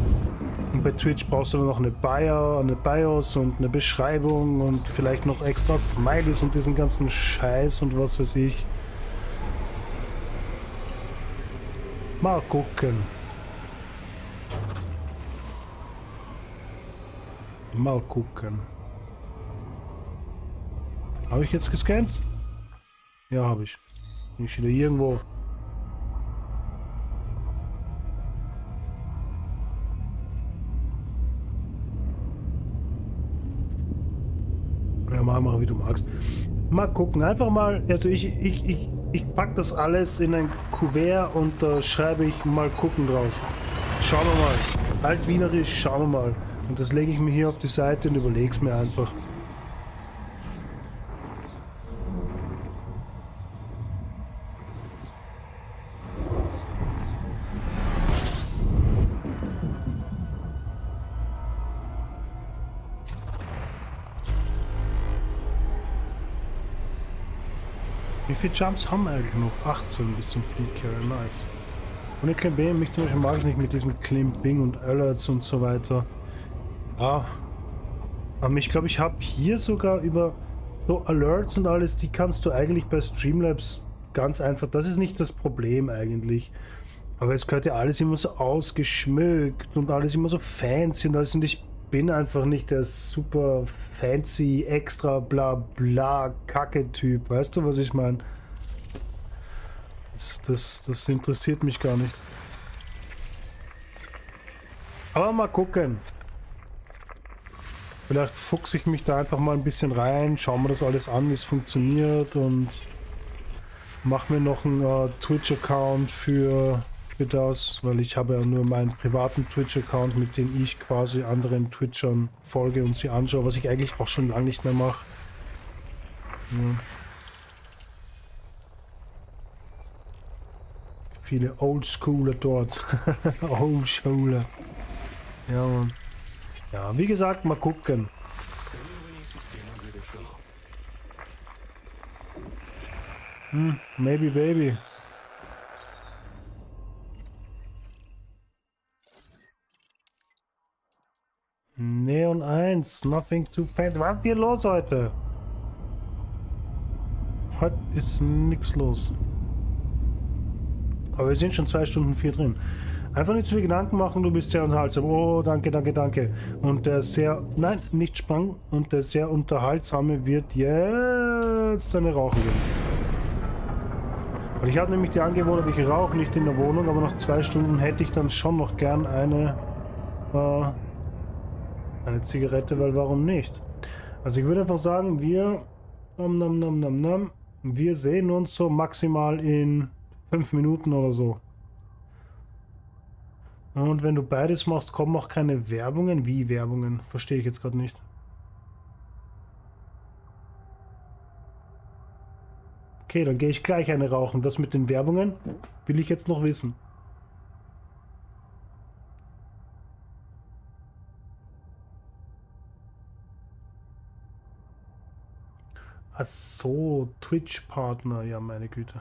Und bei Twitch brauchst du dann noch eine BIOS und eine Beschreibung und vielleicht noch extra Smileys und diesen ganzen Scheiß und was weiß ich. Mal gucken. Mal gucken. Habe ich jetzt gescannt? Ja, habe ich. Bin ich wieder irgendwo. Ja, mal wie du magst. Mal gucken. Einfach mal. Also ich pack das alles in ein Kuvert und da schreibe ich mal gucken drauf. Schauen wir mal. Altwienerisch, schauen wir mal. Und das lege ich mir hier auf die Seite und überlege es mir einfach. Wie viele Jumps haben wir eigentlich noch? 18 bis zum Free Carry, nice. Und ich Claim mich zum Beispiel mag es nicht mit diesem Clamping und Alerts und so weiter. Ja. Aber ich glaube, ich habe hier sogar über so Alerts und alles, die kannst du eigentlich bei Streamlabs ganz einfach, das ist nicht das Problem eigentlich. Aber es gehört ja alles immer so ausgeschmückt und alles immer so fancy und alles und ich bin einfach nicht der super fancy, extra bla bla Kacke-Typ. Weißt du, was ich meine? Das interessiert mich gar nicht. Aber mal gucken. Vielleicht fuchse ich mich da einfach mal ein bisschen rein, schauen wir das alles an, wie es funktioniert und mache mir noch einen Twitch-Account für das, weil ich habe ja nur meinen privaten Twitch-Account, mit dem ich quasi anderen Twitchern folge und sie anschaue, was ich eigentlich auch schon lange nicht mehr mache. Ja. Viele Oldschooler dort. Oldschooler. Ja, Mann. Ja, wie gesagt, mal gucken. Maybe baby. Neon 1, nothing too fancy. Was ist hier los heute? Heute ist nichts los. Aber wir sind schon 2 Stunden 4 drin. Einfach nicht zu viel Gedanken machen, du bist sehr unterhaltsam. Oh, danke, danke, danke. Und der sehr, nein, nicht Sprang. Und der sehr unterhaltsame wird jetzt eine Rauchen gehen. Weil ich habe nämlich die Angewohnheit, ich rauche nicht in der Wohnung, aber nach 2 Stunden hätte ich dann schon noch gern eine Zigarette, weil warum nicht? Also ich würde einfach sagen, wir sehen uns so maximal in 5 Minuten oder so. Und wenn du beides machst, kommen auch keine Werbungen. Wie Werbungen? Verstehe ich jetzt gerade nicht. Okay, dann gehe ich gleich eine rauchen. Das mit den Werbungen will ich jetzt noch wissen. Ach so, Twitch-Partner, ja meine Güte.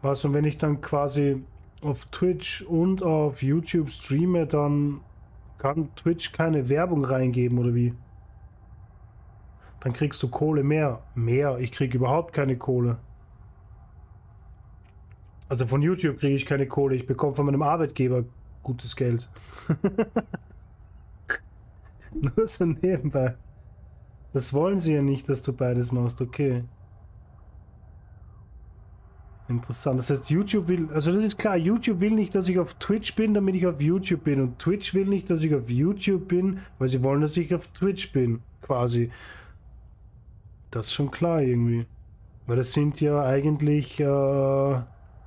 Was, und wenn ich dann quasi auf Twitch und auf YouTube streame, dann Kann Twitch keine Werbung reingeben oder wie? Dann kriegst du Kohle mehr. Mehr? Ich krieg überhaupt keine Kohle. Also von YouTube kriege ich keine Kohle. Ich bekomme von meinem Arbeitgeber gutes Geld. Nur so nebenbei. Das wollen sie ja nicht, dass du beides machst. Okay. Interessant. Das heißt, YouTube will, also das ist klar, YouTube will nicht, dass ich auf Twitch bin, damit ich auf YouTube bin. Und Twitch will nicht, dass ich auf YouTube bin, weil sie wollen, dass ich auf Twitch bin. Quasi. Das ist schon klar irgendwie. Weil das sind ja eigentlich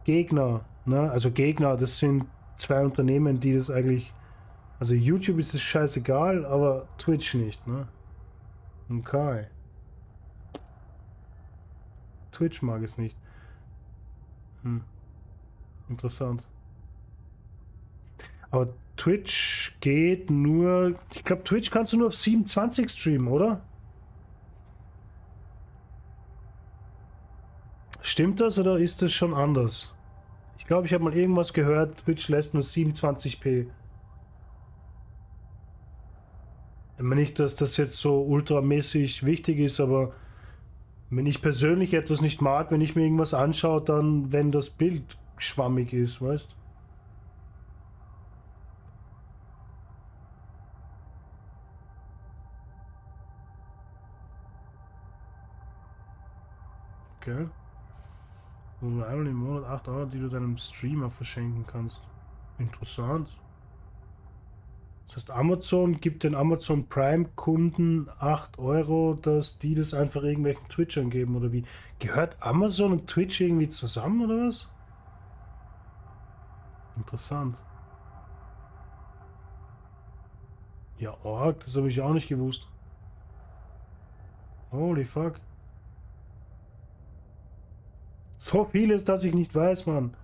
Gegner. Ne? Also Gegner, das sind zwei Unternehmen, die das eigentlich. Also YouTube ist es scheißegal, aber Twitch nicht. Ne? Okay. Twitch mag es nicht. Hm. Interessant. Aber Twitch geht nur. Ich glaube, Twitch kannst du nur auf 27 streamen, oder? Stimmt das oder ist das schon anders? Ich glaube, ich habe mal irgendwas gehört, Twitch lässt nur 27p. Ich meine nicht, dass das jetzt so ultramäßig wichtig ist, aber wenn ich persönlich etwas nicht mag, wenn ich mir irgendwas anschaue, dann wenn das Bild schwammig ist, weißt? Okay. Also einmal im Monat 8 Euro, die du deinem Streamer verschenken kannst. Interessant. Das heißt, Amazon gibt den Amazon Prime-Kunden 8 Euro, dass die das einfach irgendwelchen Twitchern geben oder wie? Gehört Amazon und Twitch irgendwie zusammen oder was? Interessant. Ja, Org, das habe ich auch nicht gewusst. Holy fuck. So vieles, dass ich nicht weiß, Mann.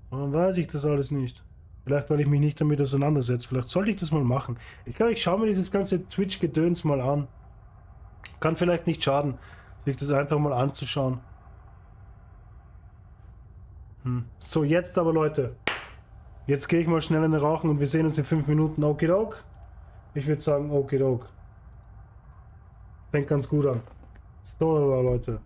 Warum weiß ich das alles nicht? Vielleicht, weil ich mich nicht damit auseinandersetze. Vielleicht sollte ich das mal machen. Ich glaube, ich schaue mir dieses ganze Twitch-Gedöns mal an. Kann vielleicht nicht schaden, sich das einfach mal anzuschauen. So, jetzt aber, Leute. Jetzt gehe ich mal schnell eine rauchen und wir sehen uns in 5 Minuten. Okidok. Ich würde sagen, okidok. Fängt ganz gut an. So, Leute.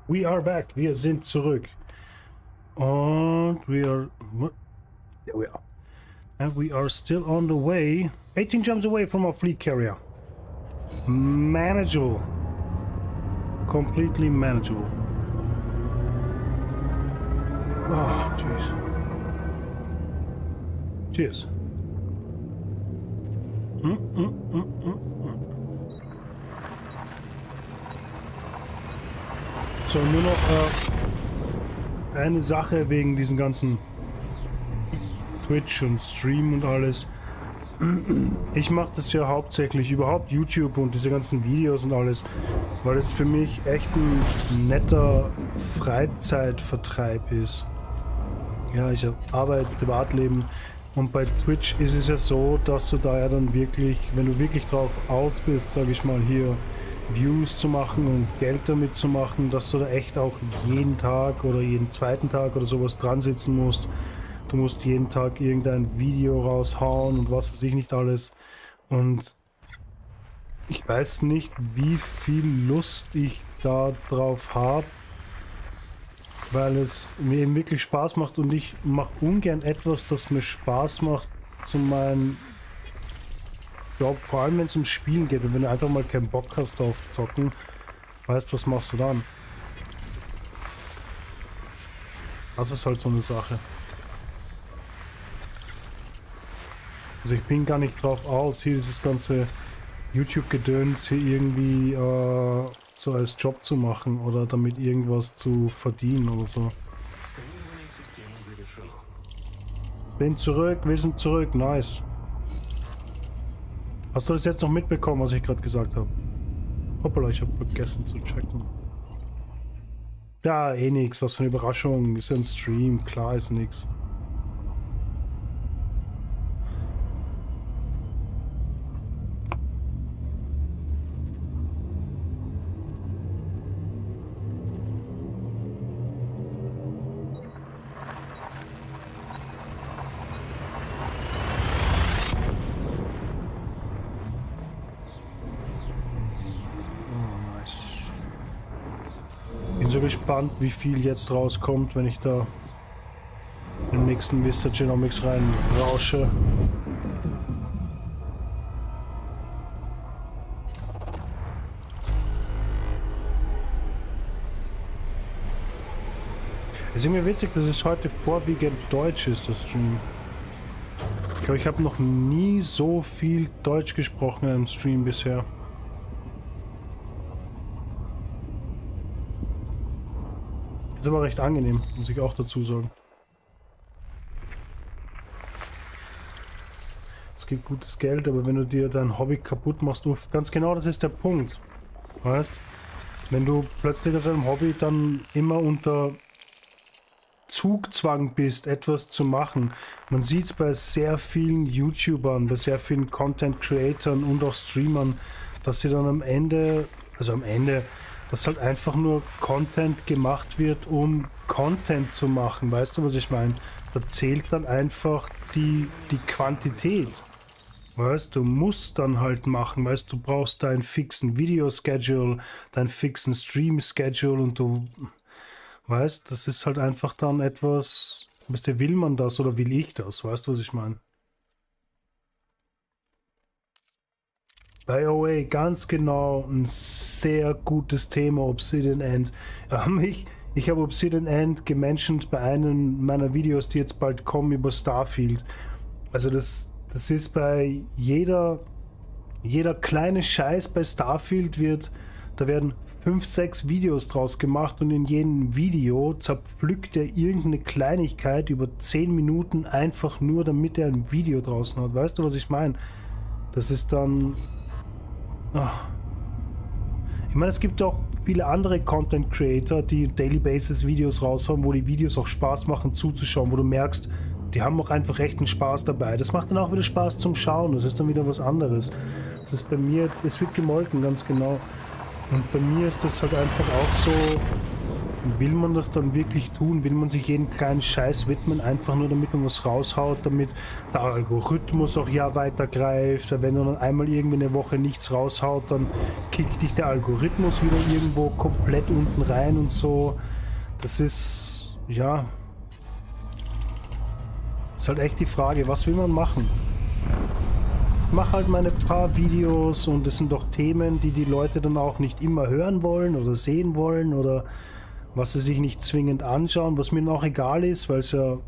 We are back. Wir sind zurück. Und we are... There we are. And we are still on the way. 18 jumps away from our fleet carrier. Manageable. Completely manageable. Oh, jeez. Cheers. So, nur noch eine Sache wegen diesen ganzen Twitch und Stream und alles. Ich mache das ja hauptsächlich überhaupt YouTube und diese ganzen Videos und alles, weil es für mich echt ein netter Freizeitvertreib ist. Ja, ich habe Arbeit, Privatleben und bei Twitch ist es ja so, dass du da ja dann wirklich, wenn du wirklich drauf aus bist, sage ich mal hier, Views zu machen und Geld damit zu machen, dass du da echt auch jeden Tag oder jeden zweiten Tag oder sowas dran sitzen musst. Du musst jeden Tag irgendein Video raushauen und was weiß ich nicht alles. Und ich weiß nicht, wie viel Lust ich da drauf habe, weil es mir eben wirklich Spaß macht und ich mache ungern etwas, das mir Spaß macht zu meinem Job, vor allem wenn es ums Spielen geht und wenn du einfach mal keinen Bock hast auf Zocken, weißt du, was machst du dann? Das ist halt so eine Sache. Also ich bin gar nicht drauf aus, hier dieses ganze YouTube-Gedöns hier irgendwie so als Job zu machen oder damit irgendwas zu verdienen oder so. Bin zurück, wir sind zurück, nice. Hast du das jetzt noch mitbekommen, was ich gerade gesagt habe? Hoppala, ich habe vergessen zu checken. Ja, eh nix, was für eine Überraschung, ist ja ein Stream, klar ist nix. Bin so gespannt, wie viel jetzt rauskommt, wenn ich da im nächsten Vista Genomics rein rausche. Es ist irgendwie witzig, dass es heute vorwiegend Deutsch ist, das Stream. Ich glaube, ich habe noch nie so viel Deutsch gesprochen im Stream bisher. Ist aber recht angenehm, muss ich auch dazu sagen. Es gibt gutes Geld, aber wenn du dir dein Hobby kaputt machst, ganz genau, das ist der Punkt. Weißt? Wenn du plötzlich aus einem Hobby dann immer unter Zugzwang bist, etwas zu machen. Man sieht es bei sehr vielen YouTubern, bei sehr vielen Content-Creatern und auch Streamern, dass sie dann am Ende, dass halt einfach nur Content gemacht wird, um Content zu machen. Weißt du, was ich meine? Da zählt dann einfach die Quantität. Weißt du, musst dann halt machen. Weißt du, brauchst deinen fixen Video-Schedule, deinen fixen Stream-Schedule und du, weißt, das ist halt einfach dann etwas, weißt du, will man das oder will ich das? Weißt du, was ich meine? By the way, ganz genau ein sehr gutes Thema, Obsidian End. Ich habe Obsidian End gementioned bei einem meiner Videos, die jetzt bald kommen über Starfield. Also das ist bei jeder kleine Scheiß bei Starfield da werden 5, 6 Videos draus gemacht und in jedem Video zerpflückt er irgendeine Kleinigkeit über 10 Minuten einfach nur, damit er ein Video draußen hat. Weißt du, was ich meine? Das ist dann... Ach. Ich meine, es gibt auch viele andere Content Creator, die Daily Basis Videos raushauen, wo die Videos auch Spaß machen zuzuschauen, wo du merkst, die haben auch einfach echten Spaß dabei. Das macht dann auch wieder Spaß zum Schauen, das ist dann wieder was anderes. Das ist bei mir, es wird gemolken, ganz genau. Und bei mir ist das halt einfach auch so, will man das dann wirklich tun? Will man sich jeden kleinen Scheiß widmen, einfach nur damit man was raushaut, damit der Algorithmus auch ja weitergreift? Wenn du dann einmal irgendwie eine Woche nichts raushaut, dann kickt dich der Algorithmus wieder irgendwo komplett unten rein und so. Das ist, ja, ist halt echt die Frage, was will man machen? Ich mache halt meine paar Videos und es sind doch Themen, die die Leute dann auch nicht immer hören wollen oder sehen wollen oder was sie sich nicht zwingend anschauen, was mir dann auch egal ist, weil es ja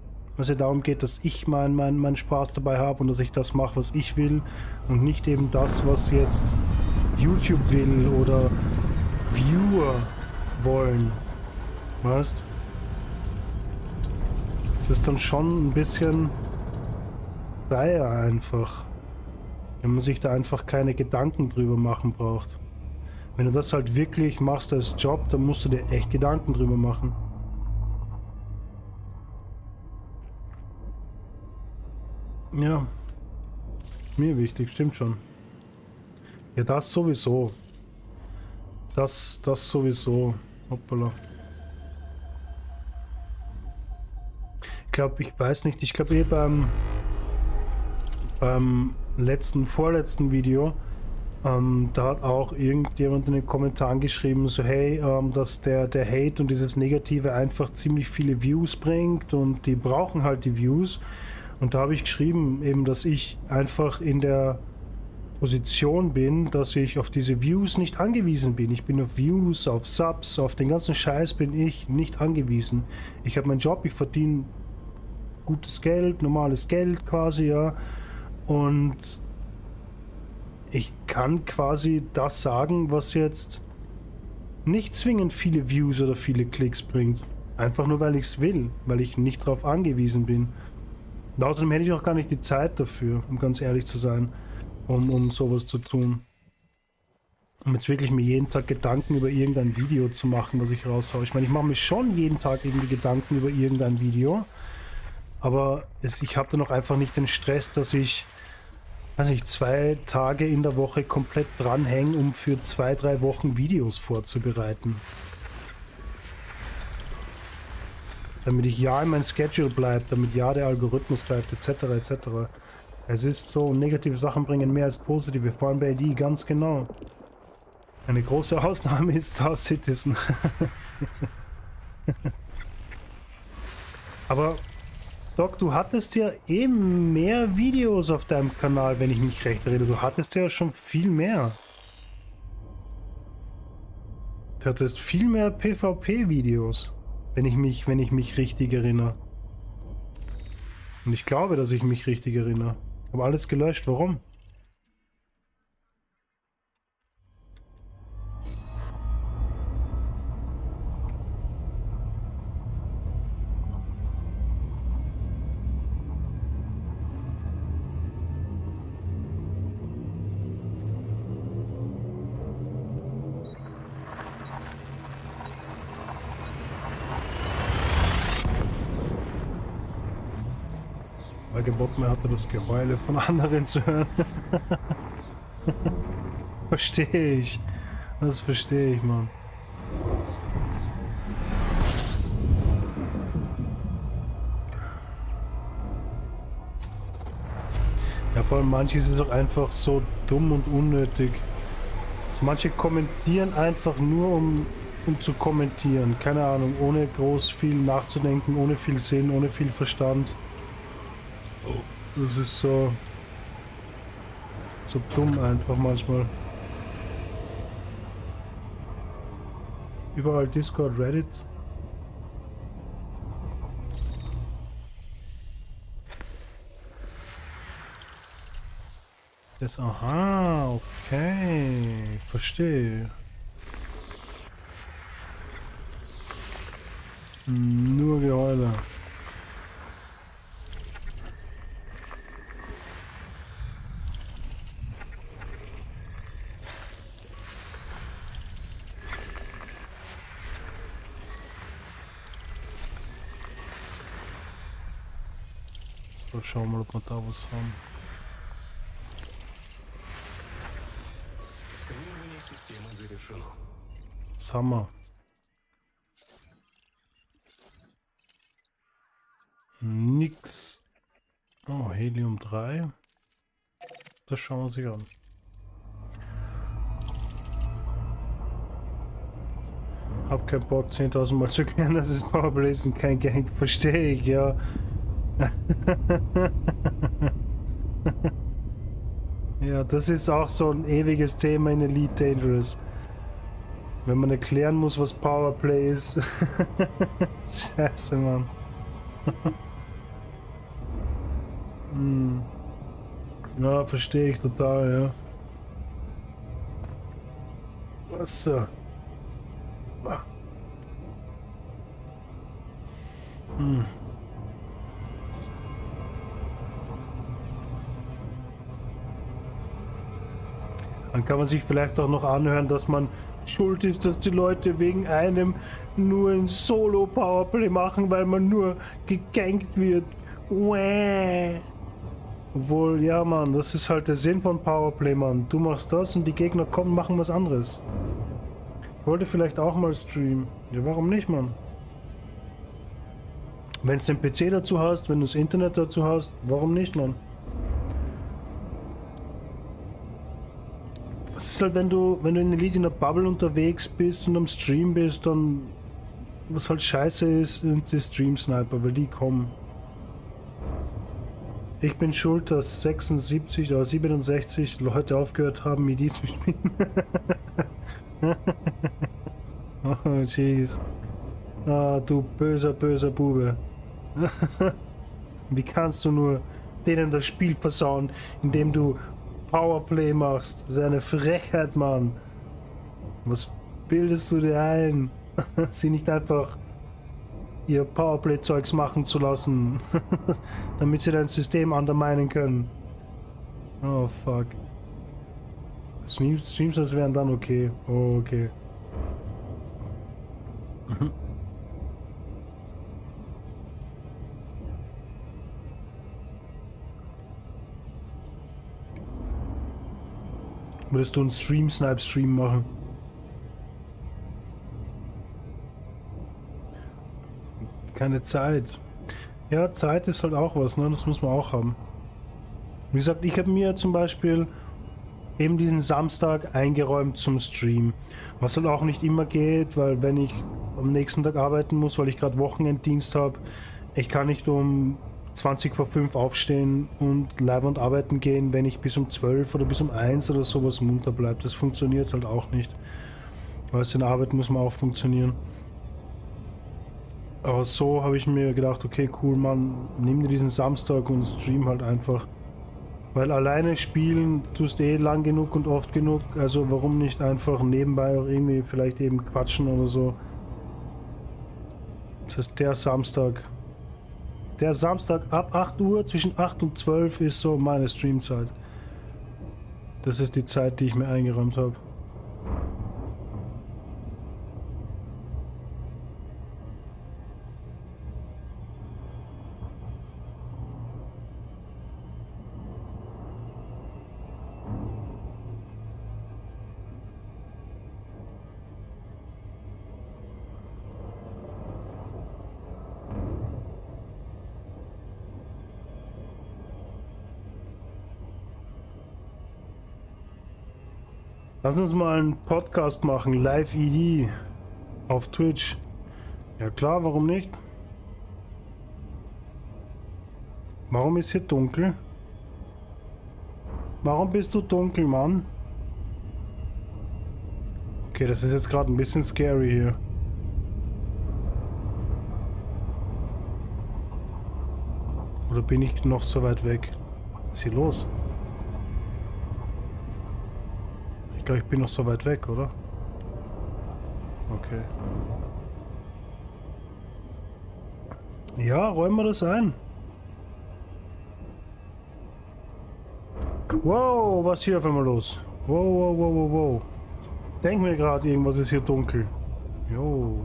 darum geht, dass ich meinen Spaß dabei habe und dass ich das mache, was ich will und nicht eben das, was jetzt YouTube will oder Viewer wollen. Weißt? Es ist dann schon ein bisschen freier einfach. Wenn man sich da einfach keine Gedanken drüber machen braucht. Wenn du das halt wirklich machst als Job, dann musst du dir echt Gedanken drüber machen. Ja, mir wichtig, stimmt schon. Ja, das sowieso. Das sowieso. Hoppala. Ich glaube, ich weiß nicht, ich glaube beim vorletzten Video, da hat auch irgendjemand in den Kommentaren geschrieben, so hey, dass der Hate und dieses Negative einfach ziemlich viele Views bringt und die brauchen halt die Views. Und da habe ich geschrieben, eben, dass ich einfach in der Position bin, dass ich auf diese Views nicht angewiesen bin. Ich bin auf Views, auf Subs, auf den ganzen Scheiß bin ich nicht angewiesen. Ich habe meinen Job, ich verdiene gutes Geld, normales Geld quasi, ja. Und ich kann quasi das sagen, was jetzt nicht zwingend viele Views oder viele Klicks bringt. Einfach nur, weil ich es will, weil ich nicht darauf angewiesen bin. Und außerdem hätte ich auch gar nicht die Zeit dafür, um ganz ehrlich zu sein, um sowas zu tun. Um jetzt wirklich mir jeden Tag Gedanken über irgendein Video zu machen, was ich raushaue. Ich meine, ich mache mir schon jeden Tag irgendwie Gedanken über irgendein Video, aber ich habe dann auch einfach nicht den Stress, dass ich, weiß nicht, 2 Tage in der Woche komplett dranhänge, um für 2, 3 Wochen Videos vorzubereiten. Damit ich ja in mein Schedule bleibe, damit ja der Algorithmus greift, etc. etc. Es ist so, negative Sachen bringen mehr als positive, vor allem bei ID, ganz genau. Eine große Ausnahme ist Star Citizen. Aber Doc, du hattest ja eben mehr Videos auf deinem Kanal, wenn ich mich recht erinnere. Du hattest ja schon viel mehr. Du hattest viel mehr PvP-Videos, wenn ich mich richtig erinnere. Und ich glaube, dass ich mich richtig erinnere. Aber alles gelöscht. Warum? Weil kein Bock mehr hatte, das Geheule von anderen zu hören. Verstehe ich. Das verstehe ich, Mann. Ja, vor allem manche sind doch einfach so dumm und unnötig. Also manche kommentieren einfach nur, um zu kommentieren. Keine Ahnung, ohne groß viel nachzudenken, ohne viel Sinn, ohne viel Verstand. Das ist so dumm einfach manchmal. Überall Discord, Reddit. Das, aha, okay, verstehe. Nur Geheule. So, schauen wir mal, ob wir da was haben. Was haben wir? Nix. Oh, Helium 3. Das schauen wir sich an. Hab keinen Bock, 10.000 Mal zu klären, dass es Powerplay ist und kein Gang. Verstehe ich, ja. Ja, das ist auch so ein ewiges Thema in Elite Dangerous. Wenn man erklären muss, was Powerplay ist. Scheiße, Mann. Ja, verstehe ich total, ja. Was so? Dann kann man sich vielleicht auch noch anhören, dass man schuld ist, dass die Leute wegen einem nur ein Solo-Powerplay machen, weil man nur gegankt wird. Obwohl, ja, Mann, das ist halt der Sinn von Powerplay, Mann. Du machst das und die Gegner kommen und machen was anderes. Ich wollte vielleicht auch mal streamen. Ja, warum nicht, Mann? Wenn du den PC dazu hast, wenn du das Internet dazu hast, warum nicht, Mann? Was ist halt, wenn du in Elite in der Bubble unterwegs bist und am Stream bist, dann was halt scheiße ist, sind die Stream-Sniper, weil die kommen. Ich bin schuld, dass 76 oder 67 Leute aufgehört haben, MIDI zu spielen. Oh, jeez. Ah, du böser, böser Bube. Wie kannst du nur denen das Spiel versauen, indem du Powerplay machst? Das ist eine Frechheit, Mann. Was bildest du dir ein? Sie nicht einfach ihr Powerplay-Zeugs machen zu lassen, damit sie dein System underminen können. Oh, fuck. Streams, das wären dann okay. Oh, okay. Würdest du einen Stream-Snipe-Stream machen? Keine Zeit. Ja, Zeit ist halt auch was, ne? Das muss man auch haben. Wie gesagt, ich habe mir zum Beispiel eben diesen Samstag eingeräumt zum Stream. Was halt auch nicht immer geht, weil wenn ich am nächsten Tag arbeiten muss, weil ich gerade Wochenenddienst habe, ich kann nicht um 20 vor 5 aufstehen und live und arbeiten gehen, wenn ich bis um 12 oder bis um 1 oder sowas munter bleibt. Das funktioniert halt auch nicht. Weil in der Arbeit muss man auch funktionieren. Aber so habe ich mir gedacht, okay, cool, Mann, nimm dir diesen Samstag und stream halt einfach. Weil alleine spielen tust eh lang genug und oft genug, also warum nicht einfach nebenbei auch irgendwie vielleicht eben quatschen oder so. Das heißt, der Samstag ab 8 Uhr, zwischen 8 und 12 ist so meine Streamzeit. Das ist die Zeit, die ich mir eingeräumt habe. Lass uns mal einen Podcast machen, Live-ED auf Twitch. Ja klar, warum nicht? Warum ist hier dunkel? Warum bist du dunkel, Mann? Okay, das ist jetzt gerade ein bisschen scary hier. Oder bin ich noch so weit weg? Was ist hier los? Ich glaube, ich bin noch so weit weg, oder? Okay. Ja, räumen wir das ein. Wow, was ist hier auf einmal los? Wow, wow, wow, wow, wow. Denk mir gerade, irgendwas ist hier dunkel. Jo.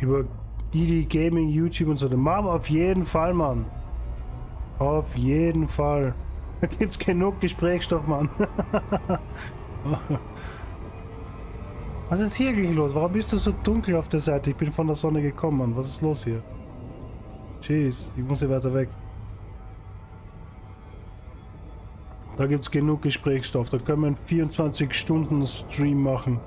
Über ED Gaming, YouTube und so. Den machen wir auf jeden Fall, Mann. Auf jeden Fall. Da gibt's genug Gesprächsstoff, Mann. Was ist hier eigentlich los? Warum bist du so dunkel auf der Seite? Ich bin von der Sonne gekommen, Mann. Was ist los hier? Jeez, ich muss hier weiter weg. Da gibt es genug Gesprächsstoff. Da können wir einen 24-Stunden-Stream machen.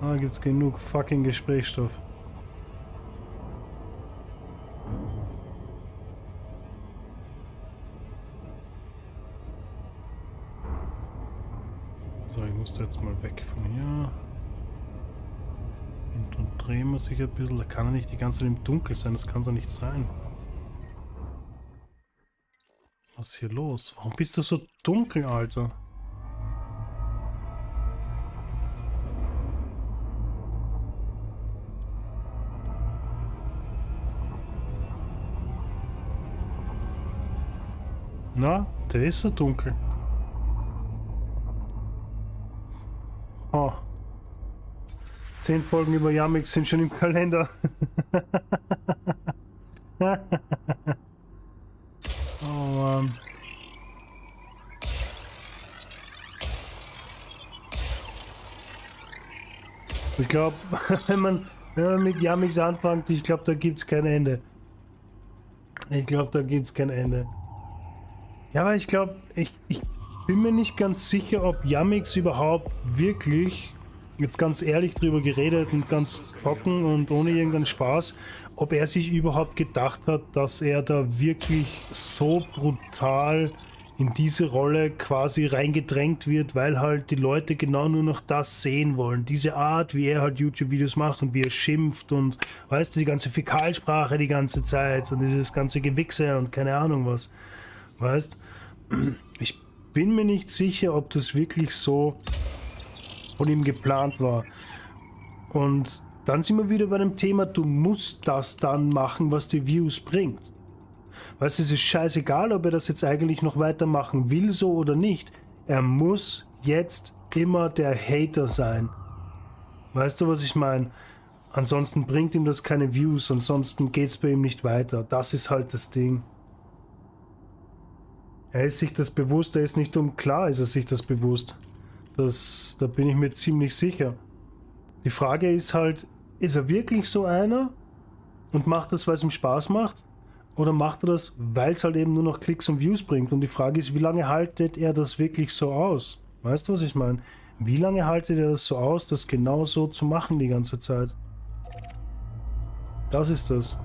Da gibt es genug fucking Gesprächsstoff. So, ich muss da jetzt mal weg von hier. Und dann drehen wir sich ein bisschen. Da kann er nicht die ganze Zeit im Dunkeln sein. Das kann so nicht sein. Was ist hier los? Warum bist du so dunkel, Alter? Na, der ist so dunkel. Oh. 10 Folgen über Yamix sind schon im Kalender. Oh Mann. Ich glaube, wenn man mit Yamix anfängt, ich glaube, da gibt es kein Ende. Ich glaube, da gibt es kein Ende. Ja, aber ich glaube, ich bin mir nicht ganz sicher, ob Yamix überhaupt wirklich, jetzt ganz ehrlich drüber geredet und ganz trocken und ohne irgendeinen Spaß, ob er sich überhaupt gedacht hat, dass er da wirklich so brutal in diese Rolle quasi reingedrängt wird, weil halt die Leute genau nur noch das sehen wollen. Diese Art, wie er halt YouTube-Videos macht und wie er schimpft und, weißt du, die ganze Fäkalsprache die ganze Zeit und dieses ganze Gewichse und keine Ahnung was. Weißt, ich bin mir nicht sicher, ob das wirklich so von ihm geplant war. Und dann sind wir wieder bei dem Thema, du musst das dann machen, was die Views bringt. Weißt du, es ist scheißegal, ob er das jetzt eigentlich noch weitermachen will, so oder nicht. Er muss jetzt immer der Hater sein. Weißt du, was ich meine? Ansonsten bringt ihm das keine Views, ansonsten geht es bei ihm nicht weiter. Das ist halt das Ding. Er ist sich das bewusst, er ist nicht dumm. Klar ist er sich das bewusst. Da bin ich mir ziemlich sicher. Die Frage ist halt, ist er wirklich so einer und macht das, weil es ihm Spaß macht? Oder macht er das, weil es halt eben nur noch Klicks und Views bringt? Und die Frage ist, wie lange haltet er das wirklich so aus? Weißt du, was ich meine? Wie lange haltet er das so aus, das genau so zu machen die ganze Zeit? Das ist das.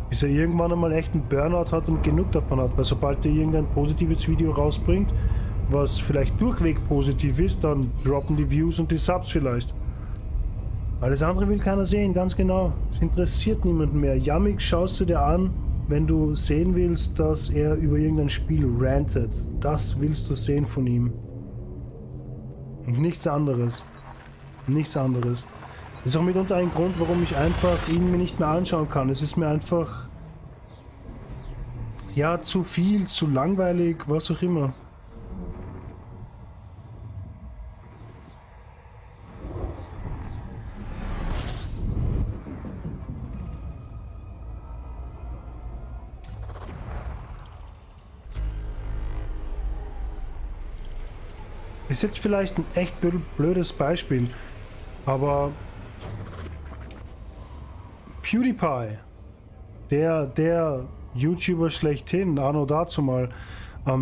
Bis er irgendwann einmal echt einen Burnout hat und genug davon hat, weil sobald er irgendein positives Video rausbringt, was vielleicht durchweg positiv ist, dann droppen die Views und die Subs vielleicht. Alles andere will keiner sehen, ganz genau. Es interessiert niemanden mehr. Yamix schaust du dir an, wenn du sehen willst, dass er über irgendein Spiel rantet. Das willst du sehen von ihm. Und nichts anderes. Nichts anderes. Das ist auch mitunter ein Grund, warum ich einfach ihn mir nicht mehr anschauen kann. Es ist mir einfach, ja, zu viel, zu langweilig, was auch immer. Ist jetzt vielleicht ein echt blödes Beispiel, aber PewDiePie, der YouTuber schlechthin, anno dazu mal,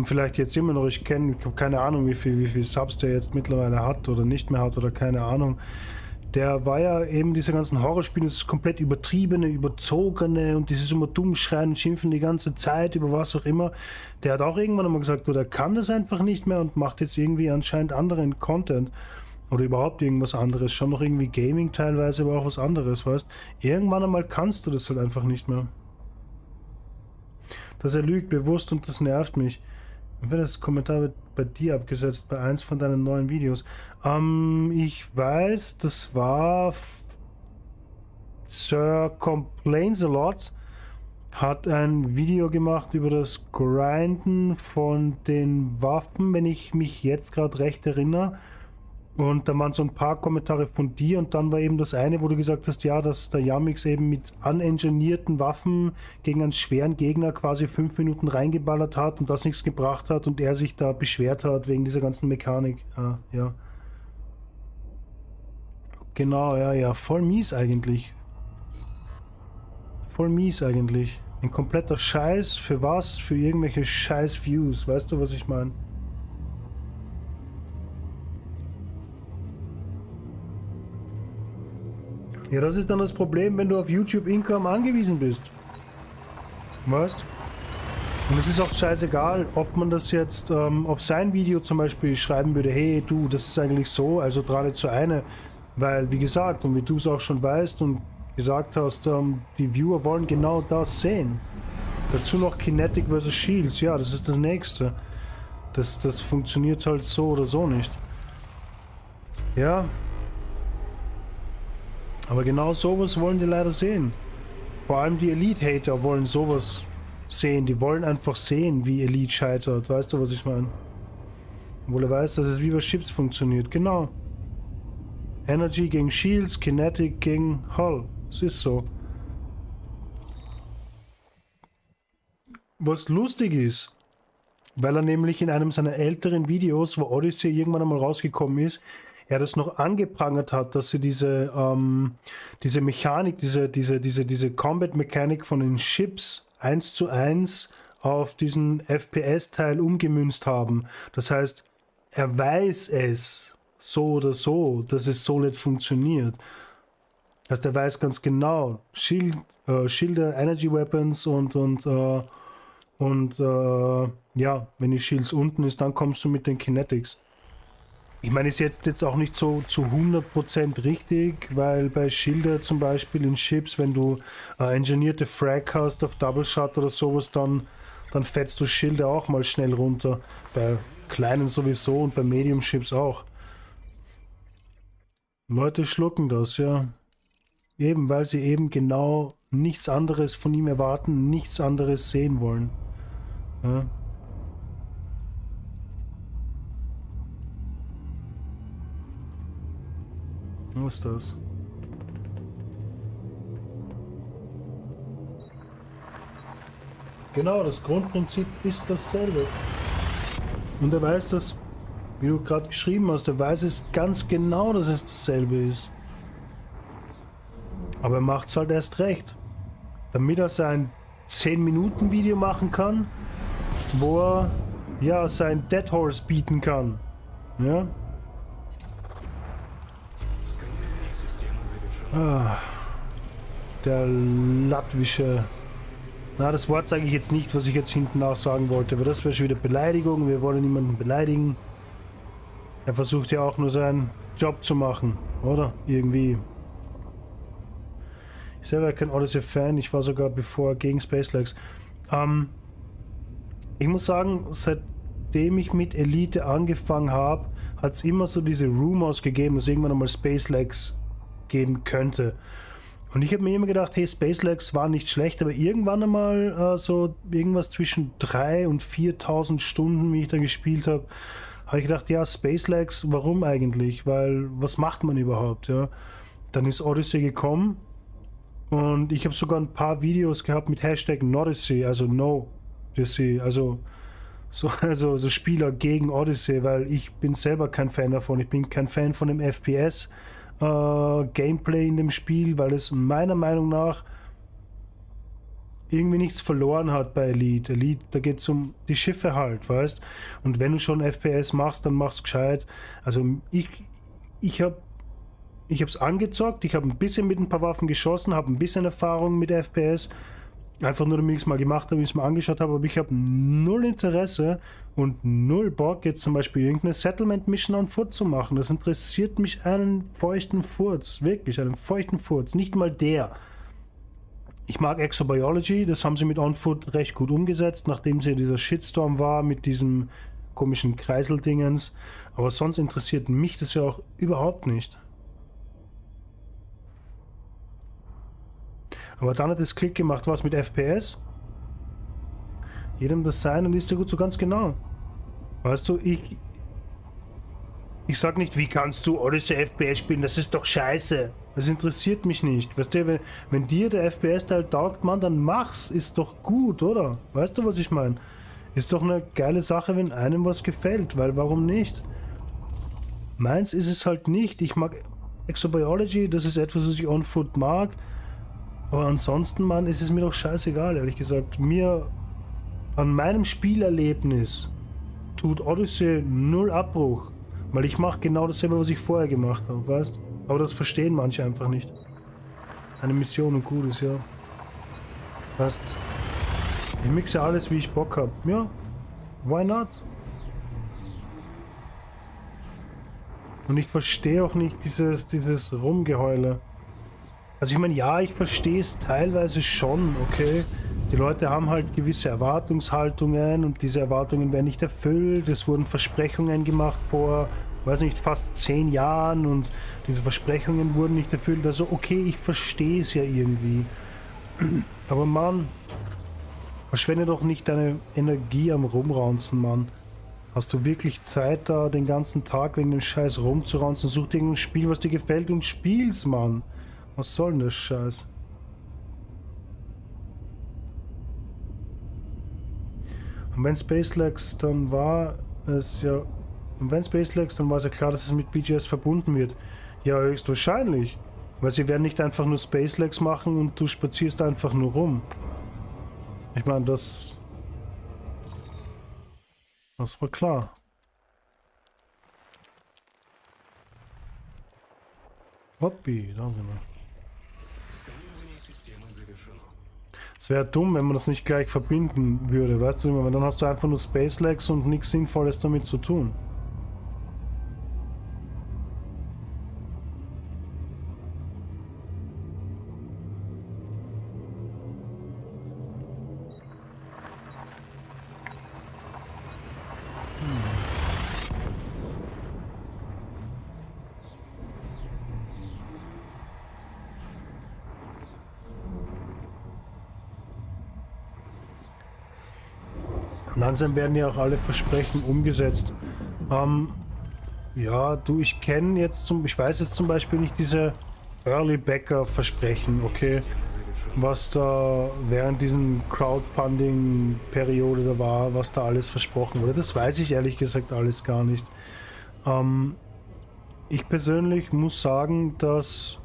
vielleicht jetzt immer noch, ich habe keine Ahnung, wie viel Subs der jetzt mittlerweile hat oder nicht mehr hat oder keine Ahnung. Der war ja eben diese ganzen Horrorspiele, das komplett übertriebene, überzogene und dieses immer dumm schreien und schimpfen die ganze Zeit über was auch immer. Der hat auch irgendwann einmal gesagt, er kann das einfach nicht mehr und macht jetzt irgendwie anscheinend anderen Content. Oder überhaupt irgendwas anderes. Schon noch irgendwie Gaming teilweise, aber auch was anderes, weißt? Irgendwann einmal kannst du das halt einfach nicht mehr. Dass er lügt, bewusst, und das nervt mich. Das Kommentar wird bei dir abgesetzt, bei eins von deinen neuen Videos. Ich weiß, das war Sir Complains a Lot, hat ein Video gemacht über das Grinden von den Waffen, wenn ich mich jetzt gerade recht erinnere. Und da waren so ein paar Kommentare von dir und dann war eben das eine, wo du gesagt hast, ja, dass der Yamix eben mit unengineerten Waffen gegen einen schweren Gegner quasi 5 Minuten reingeballert hat und das nichts gebracht hat und er sich da beschwert hat wegen dieser ganzen Mechanik. Ja. Genau, ja, ja. Voll mies eigentlich. Voll mies eigentlich. Ein kompletter Scheiß. Für was? Für irgendwelche Scheiß-Views. Weißt du, was ich meine? Ja, das ist dann das Problem, wenn du auf YouTube Income angewiesen bist. Weißt? Und es ist auch scheißegal, ob man das jetzt auf sein Video zum Beispiel schreiben würde, hey du, das ist eigentlich so, also dran nicht zu eine. Weil, wie gesagt, und wie du es auch schon weißt und gesagt hast, die Viewer wollen genau das sehen. Dazu noch Kinetic vs. Shields, ja, das ist das nächste. Das funktioniert halt so oder so nicht. Ja. Aber genau sowas wollen die leider sehen. Vor allem die Elite-Hater wollen sowas sehen. Die wollen einfach sehen, wie Elite scheitert. Weißt du, was ich meine? Obwohl er weiß, dass es wie bei Chips funktioniert. Genau. Energy gegen Shields, Kinetic gegen Hull. Es ist so. Was lustig ist, weil er nämlich in einem seiner älteren Videos, wo Odyssey irgendwann einmal rausgekommen ist, er das noch angeprangert hat, dass sie diese Mechanik, diese Combat-Mechanik von den Ships 1:1 auf diesen FPS-Teil umgemünzt haben. Das heißt, er weiß es so oder so, dass es so nicht funktioniert. Das heißt, er weiß ganz genau, Schilder, Energy Weapons ja, wenn die Shields unten ist, dann kommst du mit den Kinetics. Ich meine, ist jetzt auch nicht so zu 100% richtig, weil bei Schilder zum Beispiel in Ships, wenn du engineerte Frag hast auf Double Shot oder sowas, dann fetzt du Schilder auch mal schnell runter. Bei kleinen sowieso und bei Medium Ships auch. Leute schlucken das, ja. Eben, weil sie eben genau nichts anderes von ihm erwarten, nichts anderes sehen wollen. Ja. Was ist das? Genau, das Grundprinzip ist dasselbe. Und er weiß das, wie du gerade geschrieben hast, er weiß es ganz genau, dass es dasselbe ist. Aber er macht es halt erst recht. Damit er sein 10-Minuten-Video machen kann, wo er ja sein Dead Horse bieten kann. Ja? Ah, der latwische. Na, das Wort sage ich jetzt nicht, was ich jetzt hinten nach sagen wollte, aber das wäre schon wieder Beleidigung. Wir wollen niemanden beleidigen. Er versucht ja auch nur seinen Job zu machen, oder? Irgendwie. Ich selber kein Odyssey-Fan, ich war sogar bevor gegen Spacelags. Ich muss sagen, seitdem ich mit Elite angefangen habe, hat es immer so diese Rumors gegeben, dass irgendwann einmal Spacelags geben könnte. Und ich habe mir immer gedacht, hey, Spacelags war nicht schlecht, aber irgendwann einmal so irgendwas zwischen 3.000 und 4.000 Stunden, wie ich dann gespielt habe, habe ich gedacht, ja, Spacelags, warum eigentlich? Weil, was macht man überhaupt? Ja? Dann ist Odyssey gekommen und ich habe sogar ein paar Videos gehabt mit Hashtag Nodyssey, also No-Odyssey, also so Spieler gegen Odyssey, weil ich bin selber kein Fan davon. Ich bin kein Fan von dem FPS Gameplay in dem Spiel, weil es meiner Meinung nach irgendwie nichts verloren hat bei Elite. Elite, da geht es um die Schiffe halt, weißt? Und wenn du schon FPS machst, dann mach's gescheit. Also ich habe es angezockt, ich habe ein bisschen mit ein paar Waffen geschossen, habe ein bisschen Erfahrung mit FPS. Einfach nur, damit ich es mal gemacht habe, wie ich es mal angeschaut habe, aber ich habe null Interesse und null Bock, jetzt zum Beispiel irgendeine Settlement-Mission on Foot zu machen. Das interessiert mich einen feuchten Furz, wirklich, einen feuchten Furz. Nicht mal der. Ich mag Exobiology, das haben sie mit On Foot recht gut umgesetzt, nachdem sie dieser Shitstorm war mit diesem komischen Kreiseldingens. Aber sonst interessiert mich das ja auch überhaupt nicht. Aber dann hat es Klick gemacht, was mit FPS. Jedem das sein und ist ja gut so ganz genau. Weißt du, ich sag nicht, wie kannst du Odyssey FPS spielen, das ist doch scheiße. Das interessiert mich nicht. Weißt du, wenn dir der FPS-Teil taugt, Mann, dann mach's. Ist doch gut, oder? Weißt du, was ich meine? Ist doch eine geile Sache, wenn einem was gefällt, weil warum nicht? Meins ist es halt nicht. Ich mag Exobiology, das ist etwas, was ich on foot mag. Aber ansonsten, Mann, ist es mir doch scheißegal, ehrlich gesagt. Mir, an meinem Spielerlebnis, tut Odyssey null Abbruch. Weil ich mache genau dasselbe, was ich vorher gemacht habe, weißt? Aber das verstehen manche einfach nicht. Eine Mission und gut ist, ja. Weißt, ich mixe alles, wie ich Bock habe. Ja, why not? Und ich verstehe auch nicht dieses Rumgeheule. Also ich meine, ja, ich verstehe es teilweise schon, okay? Die Leute haben halt gewisse Erwartungshaltungen und diese Erwartungen werden nicht erfüllt. Es wurden Versprechungen gemacht vor, weiß nicht, fast 10 Jahren und diese Versprechungen wurden nicht erfüllt. Also okay, ich verstehe es ja irgendwie. Aber Mann, verschwende doch nicht deine Energie am Rumraunzen, Mann. Hast du wirklich Zeit da den ganzen Tag wegen dem Scheiß rumzuraunzen? Such dir ein Spiel, was dir gefällt und spiel's, Mann. Was soll denn das Scheiß? Und wenn Spacelags, dann war es ja... Und wenn Spacelags, dann war es ja klar, dass es mit BGS verbunden wird. Ja, höchstwahrscheinlich. Weil sie werden nicht einfach nur Spacelags machen und du spazierst einfach nur rum. Ich meine, das war klar. Hoppi, da sind wir. Es wäre dumm, wenn man das nicht gleich verbinden würde, weißt du, weil dann hast du einfach nur Spacelags und nichts Sinnvolles damit zu tun. Langsam werden ja auch alle Versprechen umgesetzt. Ja, du, ich weiß jetzt zum Beispiel nicht diese Early Backer Versprechen, okay, was da während diesen Crowdfunding-Periode da war, was da alles versprochen wurde. Das weiß ich ehrlich gesagt alles gar nicht. Ich persönlich muss sagen, dass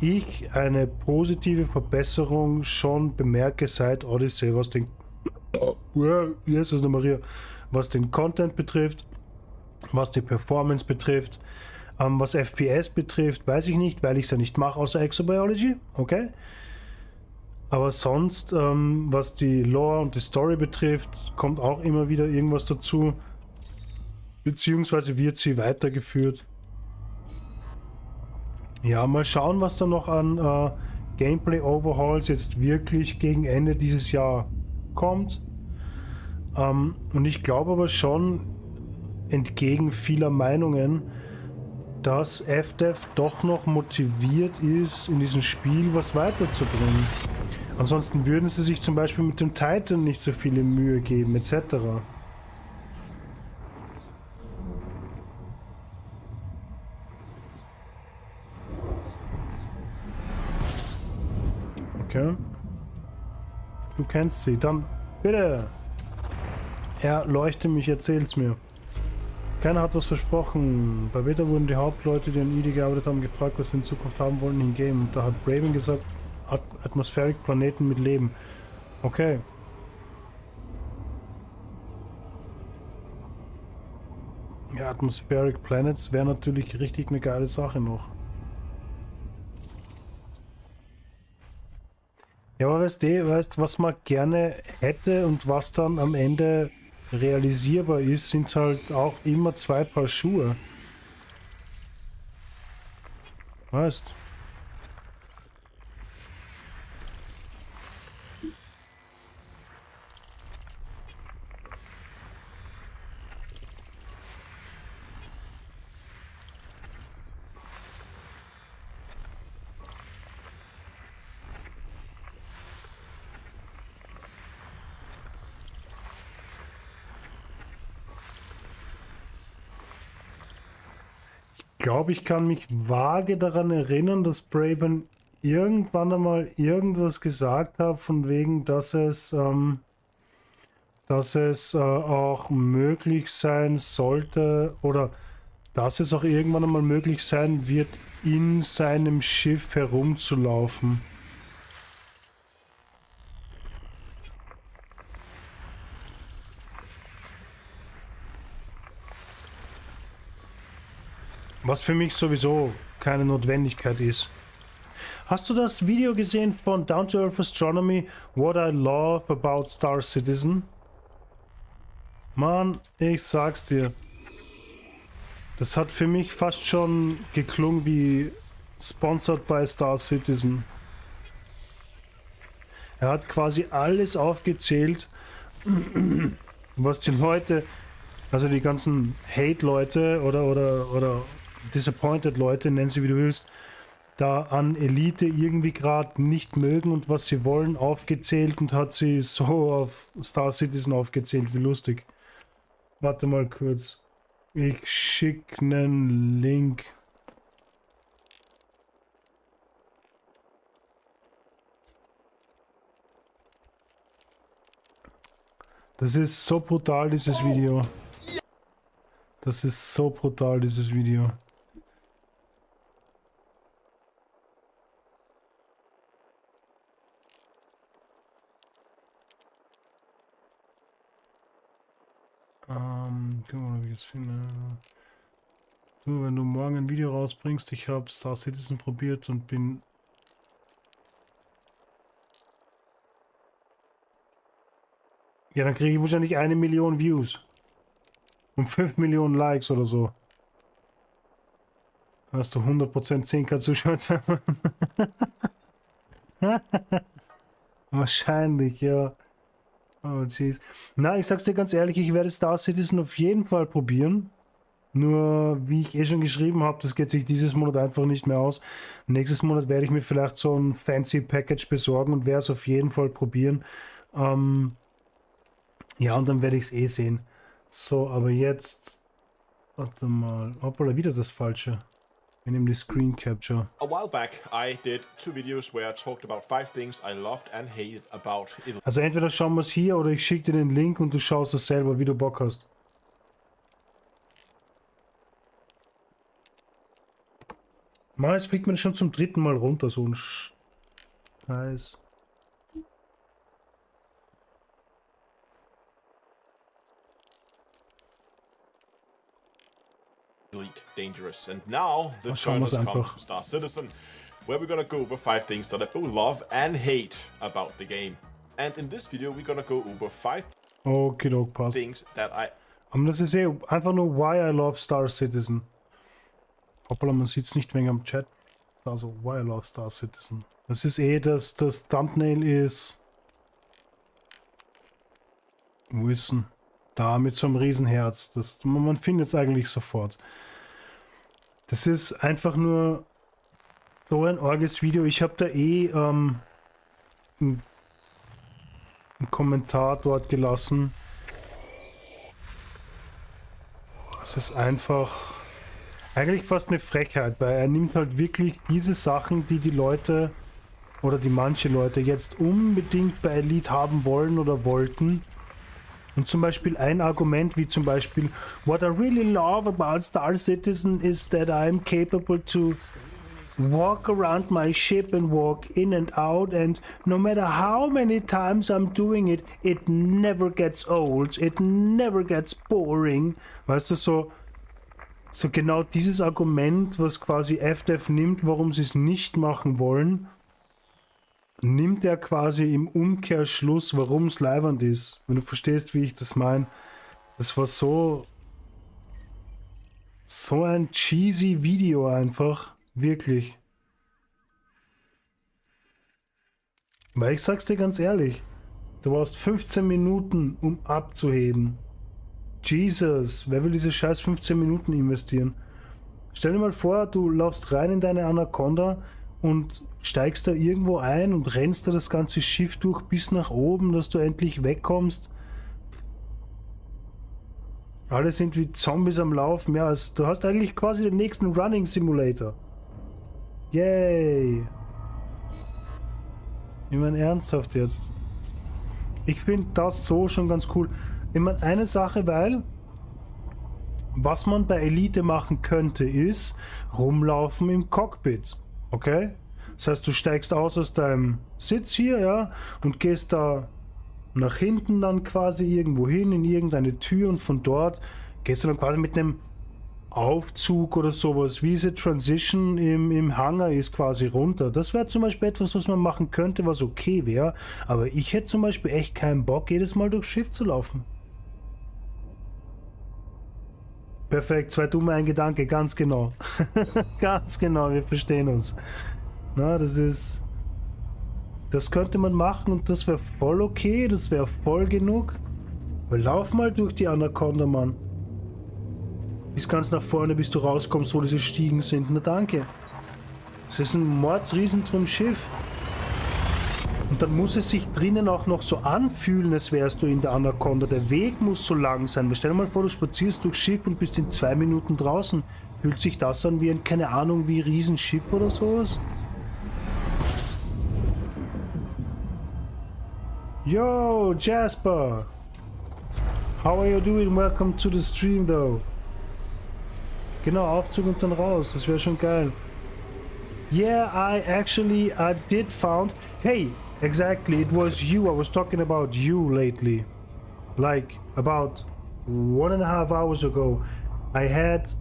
ich eine positive Verbesserung schon bemerke seit Odyssey, was den Jesus Maria, was den Content betrifft, was die Performance betrifft, was FPS betrifft, weiß ich nicht, weil ich es ja nicht mache, außer Exobiology, okay? Aber sonst, was die Lore und die Story betrifft, kommt auch immer wieder irgendwas dazu, beziehungsweise wird sie weitergeführt. Ja, mal schauen, was da noch an Gameplay-Overhauls jetzt wirklich gegen Ende dieses Jahr kommt. Und ich glaube aber schon, entgegen vieler Meinungen, dass FDev doch noch motiviert ist, in diesem Spiel was weiterzubringen. Ansonsten würden sie sich zum Beispiel mit dem Titan nicht so viele Mühe geben, etc. Okay. Du kennst sie, dann bitte! Erleuchte mich, erzähl's mir. Keiner hat was versprochen. Bei Beta wurden die Hauptleute, die an ID gearbeitet haben, gefragt, was sie in Zukunft haben wollen in Game. Und da hat Braven gesagt, Atmospheric Planeten mit Leben. Okay. Ja, Atmospheric Planets wäre natürlich richtig eine geile Sache noch. Ja, aber weißt du, was man gerne hätte und was dann am Ende realisierbar ist, sind halt auch immer 2 Paar Schuhe. Weißt? Ich glaube, ich kann mich vage daran erinnern, dass Braben irgendwann einmal irgendwas gesagt hat, von wegen, dass es auch möglich sein sollte, oder dass es auch irgendwann einmal möglich sein wird, in seinem Schiff herumzulaufen. Was für mich sowieso keine Notwendigkeit ist. Hast du das Video gesehen von Down to Earth Astronomy, What I Love About Star Citizen? Mann, ich sag's dir. Das hat für mich fast schon geklungen wie Sponsored by Star Citizen. Er hat quasi alles aufgezählt, was die Leute, also die ganzen Hate-Leute oder Disappointed-Leute, nenn sie wie du willst, da an Elite irgendwie gerade nicht mögen und was sie wollen, aufgezählt und hat sie so auf Star Citizen aufgezählt. Wie lustig. Warte mal kurz. Ich schicke einen Link. Das ist so brutal, dieses Video. Das ist so brutal, dieses Video. Guck mal, ob ich es finde. Du, wenn du morgen ein Video rausbringst, ich habe Star Citizen probiert und bin... Ja, dann kriege ich wahrscheinlich 1 Million Views. Und 5 Millionen Likes oder so. Hast du 100% 10k Zuschauer? Wahrscheinlich, ja. Oh, jeez. Na, ich sag's dir ganz ehrlich, ich werde Star Citizen auf jeden Fall probieren. Nur, wie ich eh schon geschrieben habe, das geht sich dieses Monat einfach nicht mehr aus. Nächstes Monat werde ich mir vielleicht so ein fancy Package besorgen und werde es auf jeden Fall probieren. Ja, und dann werde ich es eh sehen. So, aber jetzt... Warte mal. Hoppala, wieder das Falsche. Wir nehmen die Screen Capture. A while back, I did 2 videos where I talked about 5 things I loved and hated about it. Also entweder schauen wir es hier oder ich schicke dir den Link und du schaust es selber, wie du Bock hast. Mal, jetzt fliegt man schon zum 3. Mal runter, so ein Scheiß. Elite, dangerous. And now the turn has come to Star Citizen, where we're gonna go over 5 things that I both love and hate about the game. And in this video, we're gonna go over 5 things that I... Aber das ist eh einfach nur Why I Love Star Citizen. Hoppala, man sieht es nicht wegen am Chat. Also Why I Love Star Citizen. Das ist eh, das Thumbnail ist... Wo ist denn? Da, mit so einem Riesenherz. Man findet es eigentlich sofort. Das ist einfach nur so ein orges Video. Ich habe da eh einen Kommentar dort gelassen. Es ist einfach eigentlich fast eine Frechheit, weil er nimmt halt wirklich diese Sachen, die die Leute oder die manche Leute jetzt unbedingt bei Elite haben wollen oder wollten. Und zum Beispiel ein Argument wie zum Beispiel What I really love about Star Citizen is that I'm capable to walk around my ship and walk in and out, and no matter how many times I'm doing it, it never gets old, it never gets boring. Weißt du, so genau dieses Argument, was quasi FDev nimmt, warum sie es nicht machen wollen, nimmt er quasi im Umkehrschluss, warum es leiwand ist. Wenn du verstehst, wie ich das meine. Das war so ein cheesy Video einfach. Wirklich. Weil ich sag's dir ganz ehrlich, du brauchst 15 Minuten, um abzuheben. Jesus, wer will diese scheiß 15 Minuten investieren? Stell dir mal vor, du laufst rein in deine Anaconda und steigst da irgendwo ein und rennst da das ganze Schiff durch bis nach oben, dass du endlich wegkommst. Alle sind wie Zombies am Laufen. Ja, also du hast eigentlich quasi den nächsten Running Simulator. Yay! Ich meine, ernsthaft jetzt. Ich finde das so schon ganz cool. Ich meine, eine Sache, weil Was man bei Elite machen könnte, ist rumlaufen im Cockpit. Okay? Das heißt, du steigst aus deinem Sitz hier, ja, und gehst da nach hinten dann quasi irgendwo hin in irgendeine Tür und von dort gehst du dann quasi mit einem Aufzug oder sowas, wie diese Transition im Hangar ist, quasi runter. Das wäre zum Beispiel etwas, was man machen könnte, was okay wäre, aber ich hätte zum Beispiel echt keinen Bock, jedes Mal durchs Schiff zu laufen. Perfekt, zwei dumme, ein Gedanke, ganz genau. Ganz genau, wir verstehen uns. Na, das könnte man machen und das wäre voll okay, das wäre voll genug. Aber lauf mal durch die Anaconda, Mann. Bis ganz nach vorne, bis du rauskommst, wo diese Stiegen sind. Na danke. Das ist ein mordsriesentrum Schiff. Und dann muss es sich drinnen auch noch so anfühlen, als wärst du in der Anaconda. Der Weg muss so lang sein. Stell dir mal vor, du spazierst durchs Schiff und bist in 2 Minuten draußen. Fühlt sich das an wie ein, keine Ahnung, wie Riesenschiff oder sowas? Yo, Jasper! How are you doing? Welcome to the stream, though. Genau, Aufzug und dann raus. Das wäre schon geil. Yeah, I did found... Hey, exactly, it was you. I was talking about you lately. Like, about 1.5 hours ago. I had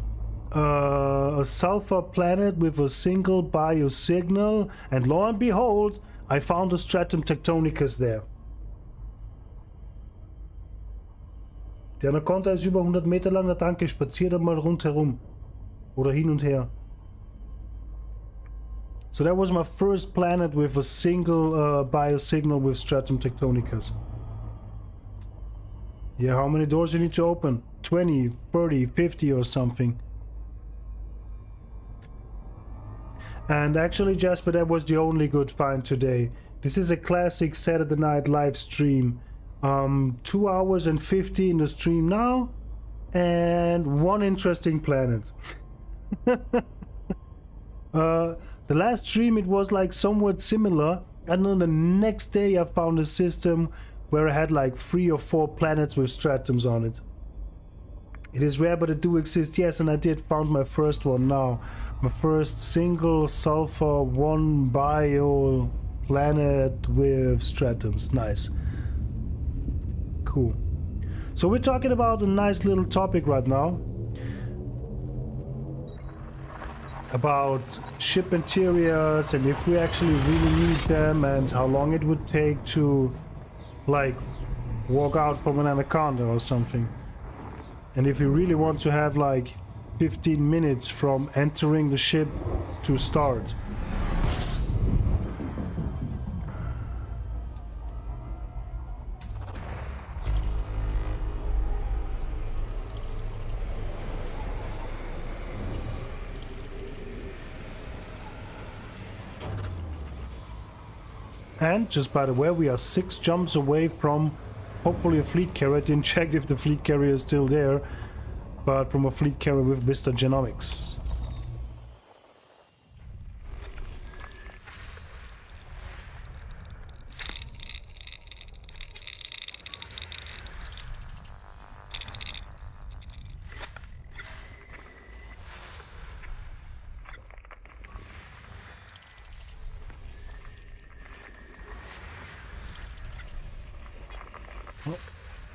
a sulfur planet with a single biosignal, and lo and behold, I found a stratum tectonicus there. Der Anaconda ist über 100 Meter lang, na danke, spazier da mal rundherum. Oder hin und her. So that was my first planet with a single biosignal with stratum tectonicus. Yeah, how many doors you need to open? 20, 30, 50 or something. And actually, Jasper, that was the only good find today. This is a classic Saturday night live stream. 2 hours and 50 in the stream now, and one interesting planet. The last stream it was like somewhat similar, and then the next day I found a system where I had like 3 or 4 planets with stratums on it. It is rare, but it do exist, yes, and I did found my first one now. My first single sulfur 1 bio planet with stratums. Nice. Cool. So we're talking about a nice little topic right now. About ship interiors and if we actually really need them and how long it would take to like walk out from an anaconda or something. And if you really want to have like 15 minutes from entering the ship to start. And just by the way, we are 6 jumps away from hopefully a fleet carrier. I didn't check if the fleet carrier is still there, but from a fleet carrier with Vista Genomics.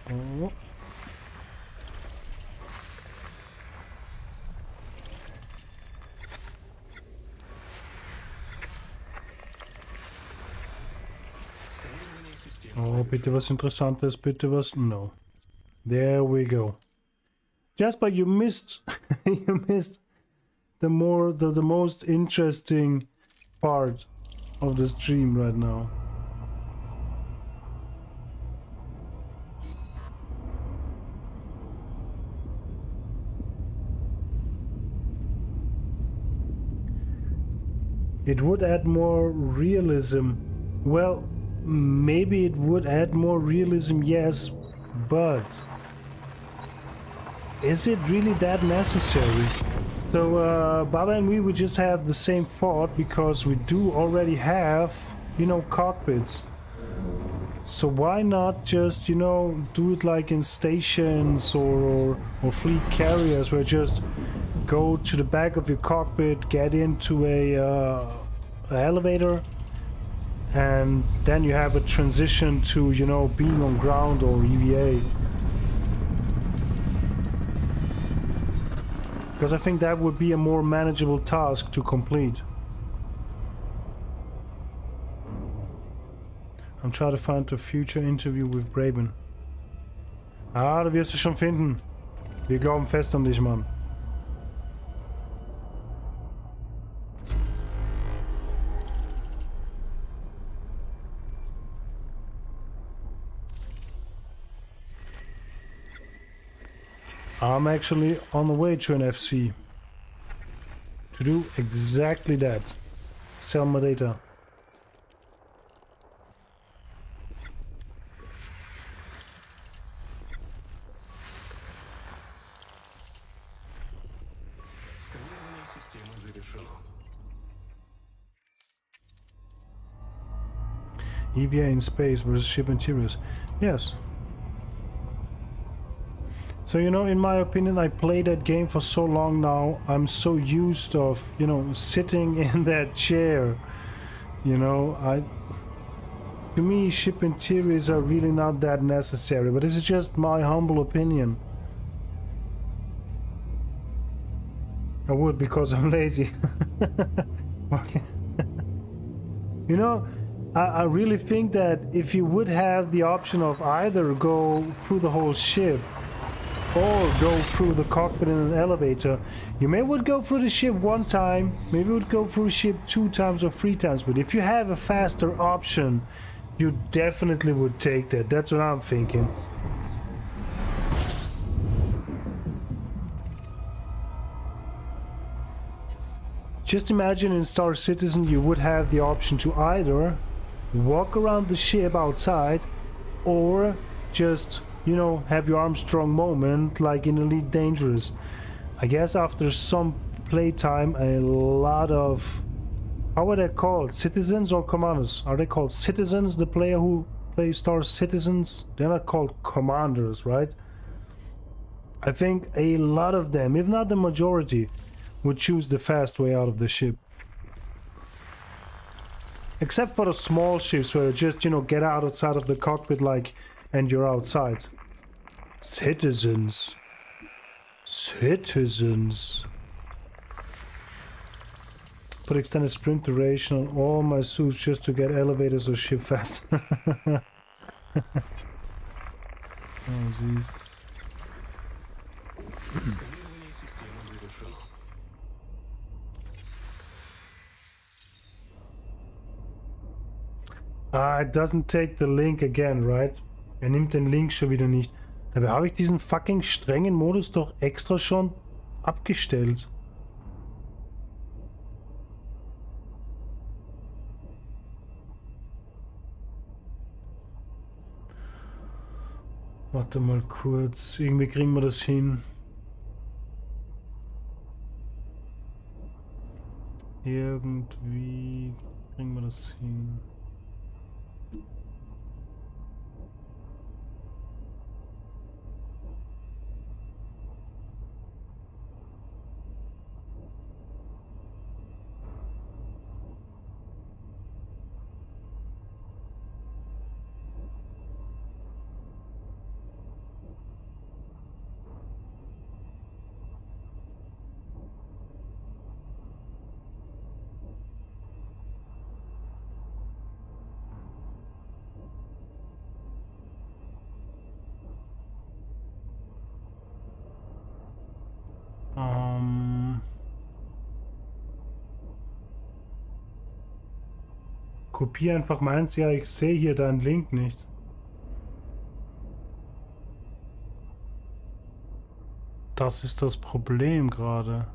Oh. Oh, bitte was Interessantes, bitte was... No. There we go. Jasper, you missed... you missed the most interesting part of the stream right now. It would add more realism. Well, maybe it would add more realism, yes, but is it really that necessary? So Baba and we would just have the same thought because we do already have, you know, cockpits. So why not just, you know, do it like in stations or fleet carriers, where just go to the back of your cockpit, get into a elevator, and then you have a transition to, you know, being on ground or EVA. Because I think that would be a more manageable task to complete. I'm trying to find a future interview with Braben. Ah, du wirst es schon finden. Wir glauben fest an dich, Mann. I'm actually on the way to an FC to do exactly that. Sell my data. EVA in space versus ship interiors. Yes. So, you know, in my opinion, I played that game for so long now. I'm so used of, you know, sitting in that chair. You know, to me, ship interiors are really not that necessary. But this is just my humble opinion. I would, because I'm lazy. Okay. You know, I really think that if you would have the option of either go through the whole ship or go through the cockpit in an elevator, you may would go through the ship one time, maybe would go through the ship 2 times or 3 times, but if you have a faster option, you definitely would take that. That's what I'm thinking. Just imagine in Star Citizen you would have the option to either walk around the ship outside or just, you know, have your Armstrong moment like in Elite Dangerous. I guess after some playtime, a lot of, how are they called? Citizens or commanders? Are they called citizens, the player who plays Star Citizens? They're not called commanders, right? I think a lot of them, if not the majority, would choose the fast way out of the ship. Except for the small ships where you just, you know, get outside of the cockpit like, and you're outside. Citizens. Citizens. Put extended sprint duration on all my suits just to get elevators or ship fast. Oh, jeez. Ah, it doesn't take the link again, right? Nimmt den Link schon wieder nicht. Dabei habe ich diesen fucking strengen Modus doch extra schon abgestellt. Warte mal kurz. Irgendwie kriegen wir das hin. Irgendwie kriegen wir das hin. Kopiere einfach meins. Ja, ich sehe hier deinen Link nicht. Das ist das Problem gerade.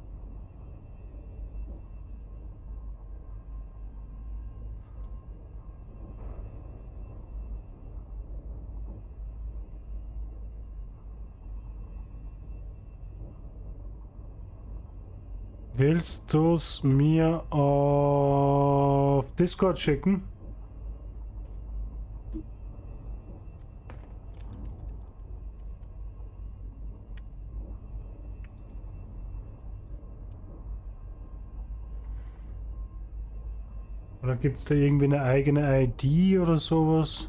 Willst du es mir auf Discord schicken? Oder gibt es da irgendwie eine eigene ID oder sowas?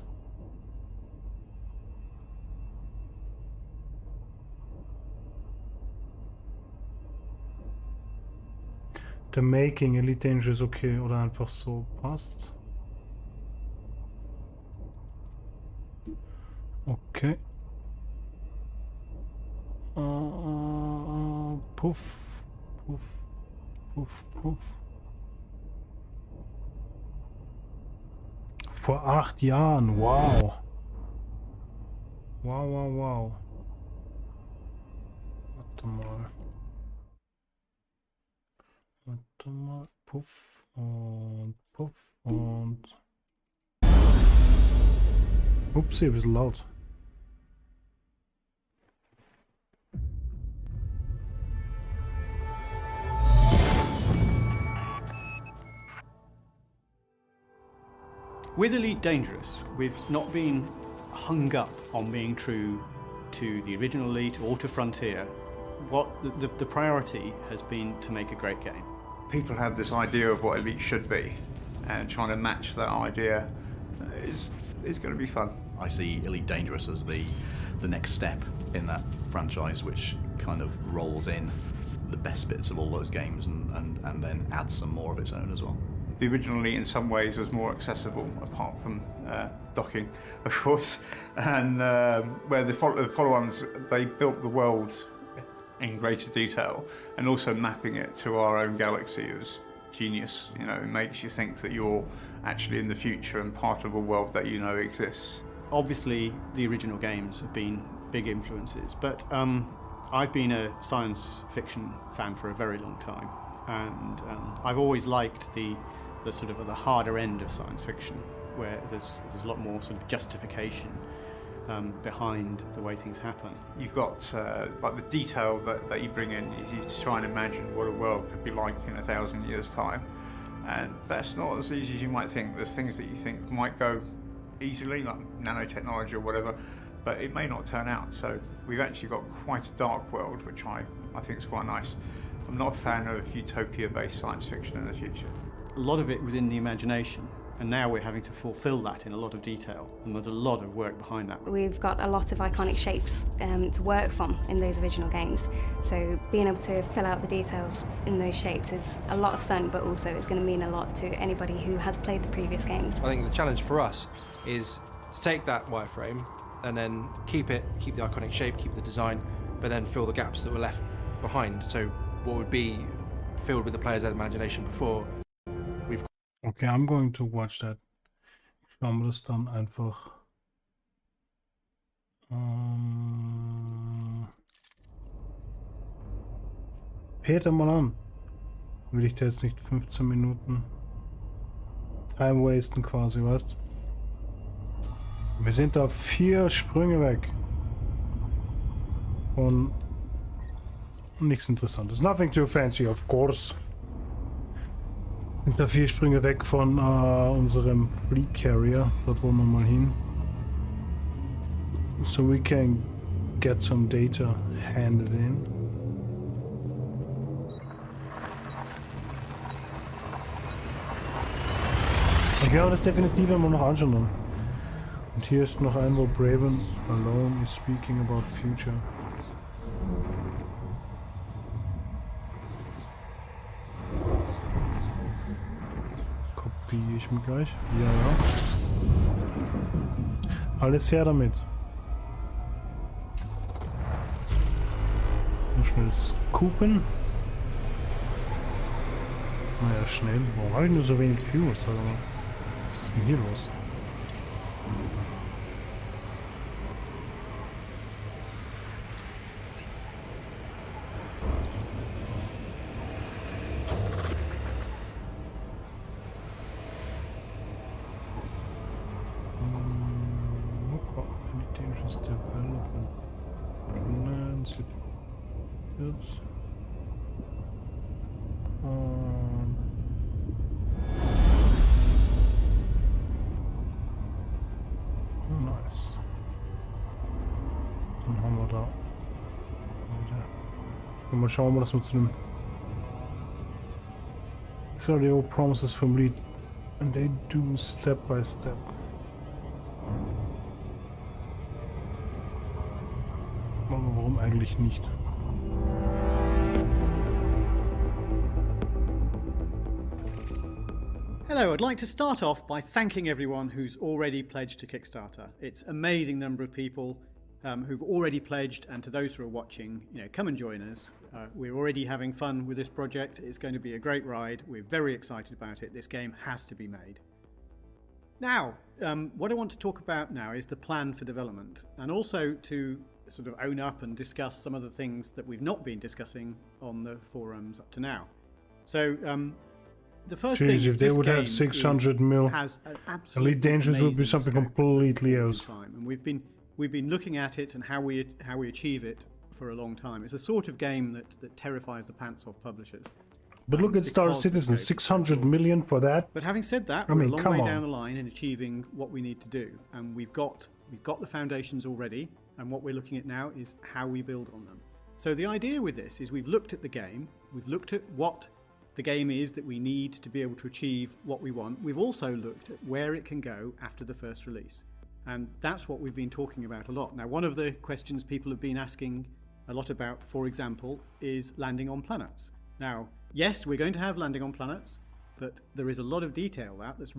The Making, Elite Danger ist okay. Oder einfach so passt. Okay. Puff. Puff. Puff. Puff. Vor 8 Jahren, wow. Wow, wow, wow. Warte mal. Warte mal. Puff und Puff und... Upsi, ein bisschen laut. With Elite Dangerous, we've not been hung up on being true to the original Elite or to Frontier. What the priority has been to make a great game. People have this idea of what Elite should be, and trying to match that idea is going to be fun. I see Elite Dangerous as the next step in that franchise, which kind of rolls in the best bits of all those games and then adds some more of its own as well. The original Elite in some ways was more accessible, apart from docking, of course, and where the follow-ons, they built the world in greater detail, and also mapping it to our own galaxy was genius. You know, it makes you think that you're actually in the future and part of a world that you know exists. Obviously, the original games have been big influences, but I've been a science fiction fan for a very long time, and I've always liked the sort of the harder end of science fiction, where there's a lot more sort of justification behind the way things happen. You've got like the detail that you bring in. You try and imagine what a world could be like in 1,000 years' time, and that's not as easy as you might think. There's things that you think might go easily, like nanotechnology or whatever, but it may not turn out. So we've actually got quite a dark world, which I think is quite nice. I'm not a fan of utopia-based science fiction in the future. A lot of it was in the imagination, and now we're having to fulfill that in a lot of detail, and there's a lot of work behind that. We've got a lot of iconic shapes to work from in those original games, so being able to fill out the details in those shapes is a lot of fun, but also it's going to mean a lot to anybody who has played the previous games. I think the challenge for us is to take that wireframe and then keep the iconic shape, keep the design, but then fill the gaps that were left behind. So what would be filled with the player's imagination before. Okay, I'm going to watch that. Ich schaue mir das dann einfach. Peter mal an. Will ich da jetzt nicht 15 Minuten Time wasten quasi, weißt? Wir sind da 4 Sprünge weg. Und nichts Interessantes. Nothing too fancy, of course. Sind da 4 Sprünge weg von unserem Fleet Carrier. Dort wollen wir mal hin. So we can get some data handed in. Ich werde das definitiv immer noch anschauen. Und hier ist noch ein, wo Braven alone is speaking about future. Kopiere ich mir gleich? Ja, ja. Alles her damit. Nur schnell scoopen. Naja, schnell. Warum habe ich nur so wenig Fuels? Was ist denn hier los? Nice. Dann haben wir da wieder. Mal schauen, was wir zu dem Exobiology Promises vom Lied And they do step by step. Aber warum eigentlich nicht? Hello, I'd like to start off by thanking everyone who's already pledged to Kickstarter. It's an amazing number of people who've already pledged, and to those who are watching, come and join us. We're already having fun with this project. It's going to be a great ride. We're very excited about it. This game has to be made. Now, what I want to talk about now is the plan for development, and also to sort of own up and discuss some of the things that we've not been discussing on the forums up to now. So, the first thing is if they this would have game 600 mil, has an absolutely Elite Dangerous would be amazing something scope completely at else. time. And we've been looking at it and how we achieve it for a long time. It's the sort of game that terrifies the pants off publishers. But look at Star Citizen, 600 million for that. But having said that, we're a long way down the line in achieving what we need to do, and we've got the foundations already. And what we're looking at now is how we build on them. So the idea with this is we've looked at the game, we've looked at what the game is that we need to be able to achieve what we want. We've also looked at where it can go after the first release. And that's what we've been talking about a lot. Now, one of the questions people have been asking a lot about, for example, is landing on planets. Now, yes, we're going to have landing on planets, but there is a lot of detail that's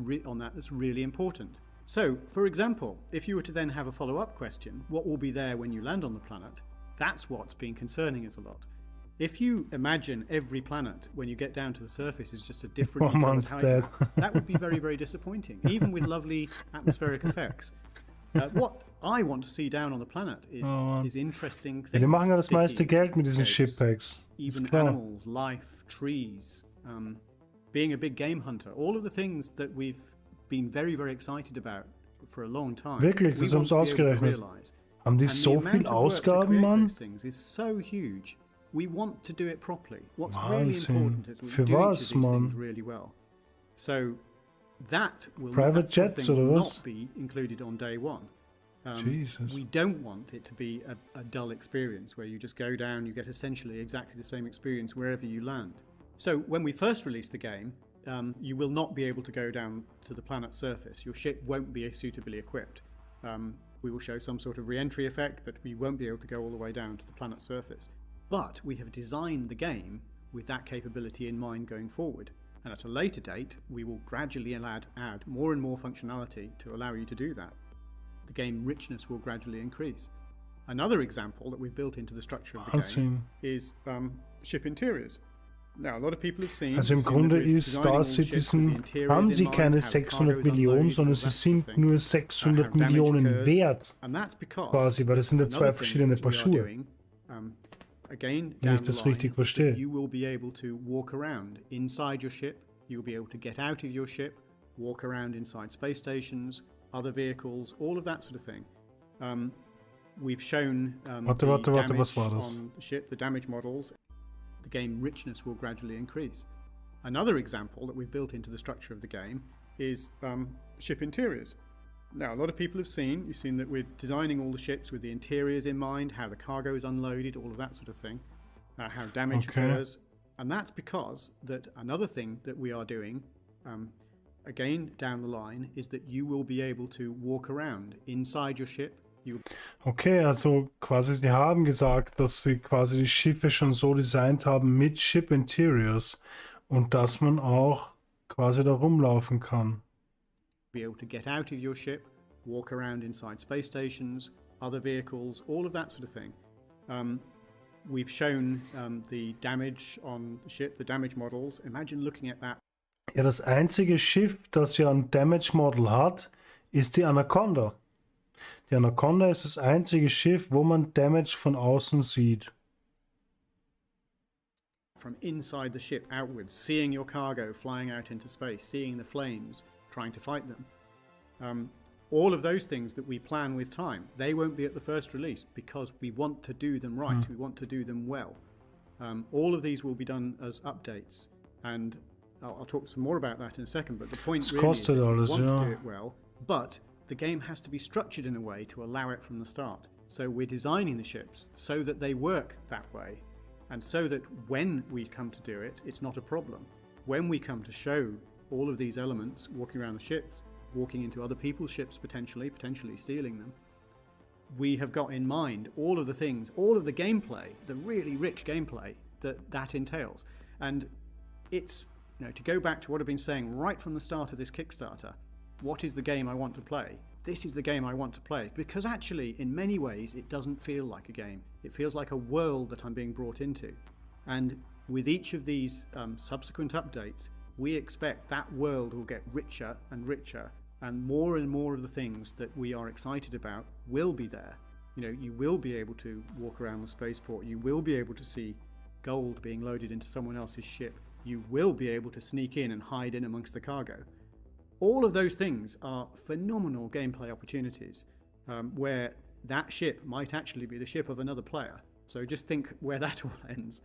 really important. So, for example, if you were to then have a follow-up question, what will be there when you land on the planet? That's what's been concerning us a lot. If you imagine every planet, when you get down to the surface, is just a different coloured height, that would be very, very disappointing, even with lovely atmospheric effects. What I want to see down on the planet is interesting things. Die machen ja das meiste cities, Geld mit diesen scapes, Shippacks. even animals, life, trees, being a big game hunter, all of the things that we've been very, very excited about for a long time. Wirklich, das haben sie ausgerechnet. Haben die so viel Ausgaben, Mann? Things is so huge. We want to do it properly. What's really important is we do each of these things really well. So that will Private jets not be included on day one. Jesus. We don't want it to be a dull experience where you just go down, you get essentially exactly the same experience wherever you land. So when we first release the game, you will not be able to go down to the planet's surface. Your ship won't be suitably equipped. We will show some sort of re-entry effect, but we won't be able to go all the way down to the planet's surface. But we have designed the game with that capability in mind going forward. And at a later date, we will gradually add more and more functionality to allow you to do that. The game richness will gradually increase. Another example that we've built into the structure of the game is ship interiors. Now, a lot of people have seen. Also im Grunde ist Star Citizen, haben sie keine 600 Millionen, sondern sie sind nur 600 Millionen wert. Quasi, weil das sind ja zwei verschiedene Paar Schuhe. Again, Wenn ich das richtig verstehe. You will be able to walk around inside your ship. You'll be able to get out of your ship, walk around inside space stations, other vehicles, all of that sort of thing. We've shown the damage was war das? on the ship, the damage models. The game richness will gradually increase. Another example that we've built into the structure of the game is ship interiors. Now, a lot of people have seen, you've seen that we're designing all the ships with the interiors in mind, how the cargo is unloaded, all of that sort of thing, how damage occurs. And that's because that another thing that we are doing, again, down the line, is that you will be able to walk around inside your ship. Okay, also quasi sie haben gesagt, dass sie quasi die Schiffe schon so designt haben mit Ship Interiors und dass man auch quasi da rumlaufen kann. Be able to get out of your ship, walk around inside space stations, other vehicles, all of that sort of thing. We've shown the damage on the ship, the damage models. Imagine looking at that. Ja, das einzige Schiff, das ja ein Damage Model hat, ist die Anaconda. Die Anaconda ist das einzige Schiff, wo man Damage von außen sieht. From inside the ship outwards, seeing your cargo flying out into space, seeing the flames, trying to fight them. All of those things that we plan with time, they won't be at the first release because we want to do them right, we want to do them well. All of these will be done as updates, and I'll talk some more about that in a second, but the point really is that we want to do it well, but the game has to be structured in a way to allow it from the start. So we're designing the ships so that they work that way, and so that when we come to do it, it's not a problem. When we come to show all of these elements, walking around the ships, walking into other people's ships potentially stealing them. We have got in mind all of the things, all of the gameplay, the really rich gameplay that entails. And it's, to go back to what I've been saying right from the start of this Kickstarter, what is the game I want to play? This is the game I want to play. Because actually, in many ways, it doesn't feel like a game. It feels like a world that I'm being brought into. And with each of these subsequent updates, we expect that world will get richer and richer, and more of the things that we are excited about will be there. You will be able to walk around the spaceport. You will be able to see gold being loaded into someone else's ship. You will be able to sneak in and hide in amongst the cargo. All of those things are phenomenal gameplay opportunities where that ship might actually be the ship of another player. So just think where that all ends.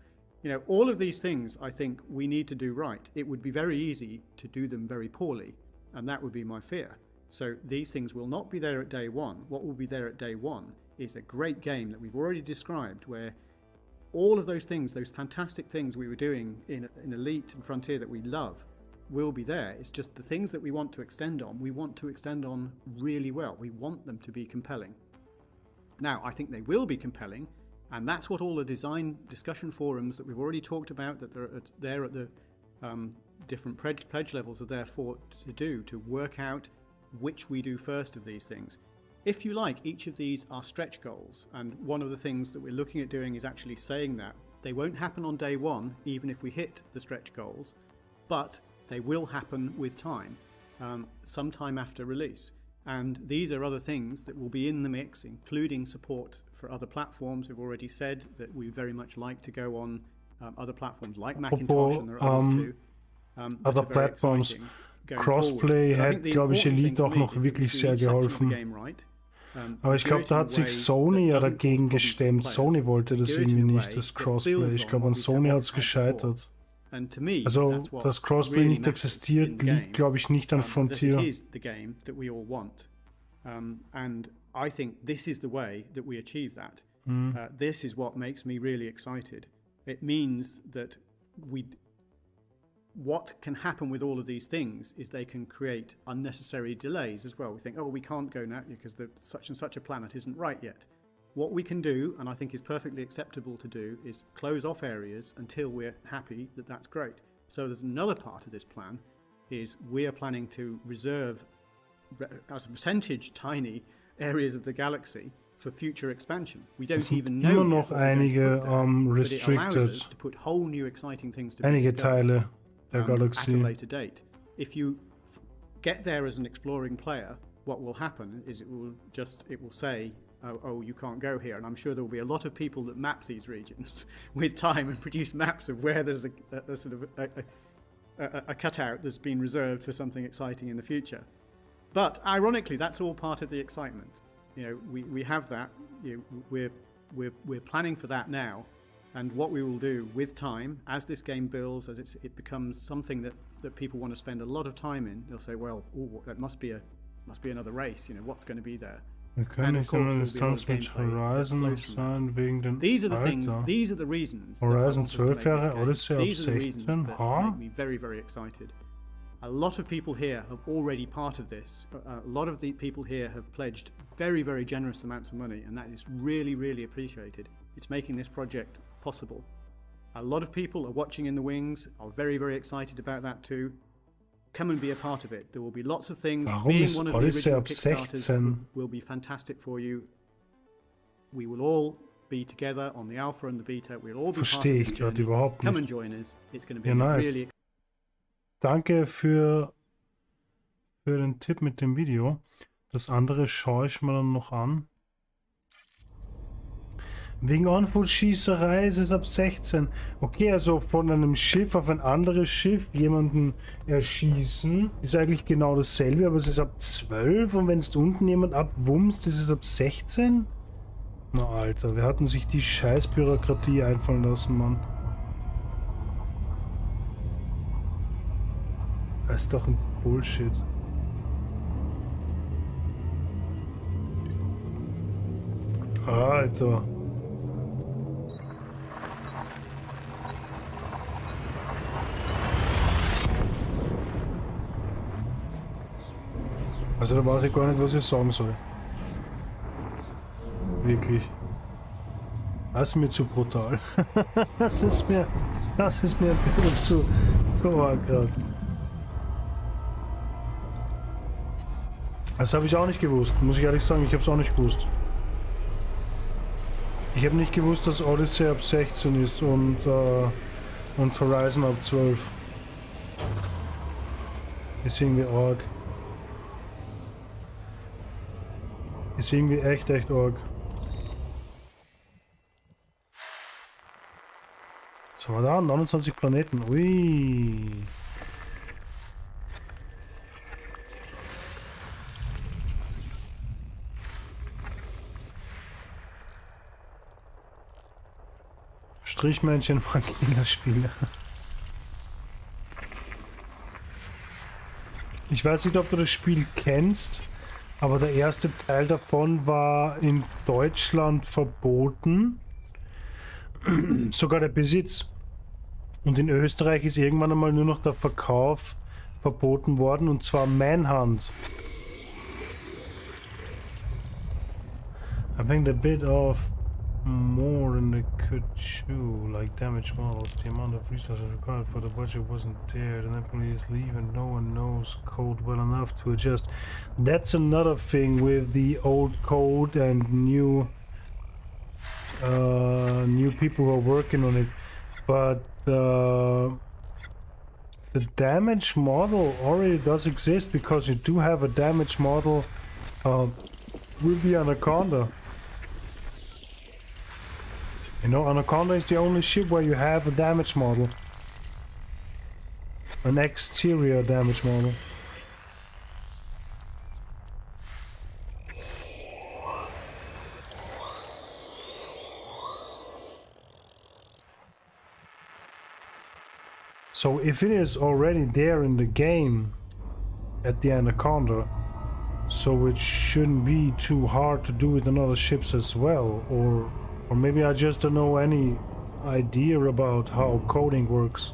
All of these things I think we need to do right. It would be very easy to do them very poorly, and that would be my fear. So these things will not be there at day one. What will be there at day one is a great game that we've already described, where all of those things, those fantastic things we were doing in Elite and Frontier that we love, will be there. It's just the things that we want to extend on, we want to extend on really well. We want them to be compelling. Now, I think they will be compelling, and that's what all the design discussion forums that we've already talked about, that are there at the different pledge levels are there for to do, to work out which we do first of these things. If you like, each of these are stretch goals, and one of the things that we're looking at doing is actually saying that they won't happen on day one, even if we hit the stretch goals, but they will happen with time, sometime after release. And these are other things that will be in the mix, including support for other platforms. We've already said that we very much like to go on other platforms like Macintosh, and there are others too. Other platforms. Crossplay hat, glaube ich, Elite auch noch wirklich sehr geholfen. Aber ich glaube, da hat sich Sony ja dagegen gestemmt. Sony wollte das irgendwie nicht, das Crossplay. Ich glaube, an Sony hat es gescheitert. Also, dass Crossplay nicht existiert, liegt, glaube ich, nicht an Frontier. And I think this is the way that we achieve that. This is what makes me really excited. It means that what can happen with all of these things is they can create unnecessary delays as well. We think, we can't go now because such and such a planet isn't right yet. What we can do, and I think is perfectly acceptable to do, is close off areas until we're happy that that's great. So there's another part of this plan, is we are planning to reserve, as a percentage, tiny areas of the galaxy for future expansion. We don't even know immer noch einige but it allows us to put whole new exciting things to einige Teile der at a Galaxie. later date. If you get there as an exploring player, what will happen is it will say, oh, you can't go here. And I'm sure there will be a lot of people that map these regions with time and produce maps of where there's a sort of a cutout that's been reserved for something exciting in the future. But ironically, that's all part of the excitement. We have that. We're planning for that now. And what we will do with time, as this game builds, as it becomes something that people want to spend a lot of time in, they'll say, well, that must be another race. What's going to be there? Wir können nicht in der Distanz mit Horizon sein wegen den These are the things. These are the reasons. Horizon 12 Jahre, Odyssey ab These are the reasons 16, that make me very, very excited. A lot of people here have already part of this. A lot of the people here have pledged very, very generous amounts of money, and that is really, really appreciated. It's making this project possible. A lot of people are watching in the wings, are very, very excited about that too. Come and be a part of it. There will be lots of things. Warum Being ist one of the Odyssey original ab Kickstarters 16? will be fantastic for you. We will all be together on the alpha and the beta. We'll all be part of Verstehe the ich gerade journey. überhaupt Come nicht. and join us. It's going to be Ja, nice. really Danke für den Tipp mit dem Video. Das andere schaue ich mir dann noch an. Wegen On-Foot-Schießerei ist es ab 16. Okay, also von einem Schiff auf ein anderes Schiff jemanden erschießen, ist eigentlich genau dasselbe, aber es ist ab 12 und wenn es unten jemand abwumst, ist es ab 16? Na Alter, wir hatten sich die scheiß Bürokratie einfallen lassen, Mann. Das ist doch ein Bullshit. Alter. Also da weiß ich gar nicht, was ich sagen soll. Wirklich. Das ist mir zu brutal. Das ist mir ein bisschen zu arg gerade. Das habe ich auch nicht gewusst, muss ich ehrlich sagen, ich habe es auch nicht gewusst. Ich habe nicht gewusst, dass Odyssey ab 16 ist und Horizon ab 12. Ist irgendwie arg. Ist irgendwie echt arg. Was haben wir da? 29 Planeten. Ui. Strichmännchen Vanilla-Spiele. Ich weiß nicht, ob du das Spiel kennst, aber der erste Teil davon war in Deutschland verboten. Sogar der Besitz. Und in Österreich ist irgendwann einmal nur noch der Verkauf verboten worden, und zwar Manhunt. I think the bit of more than they could chew, like damaged models. The amount of resources required for the budget wasn't there. The employees leave and no one knows code well enough to adjust. That's another thing with the old code and new people who are working on it. But the damage model already does exist, because you do have a damage model with the Anaconda. You know, Anaconda is the only ship where you have a damage model. An exterior damage model. So if it is already there in the game at the Anaconda, so it shouldn't be too hard to do with on other ships as well, or maybe I just don't know any idea about how coding works.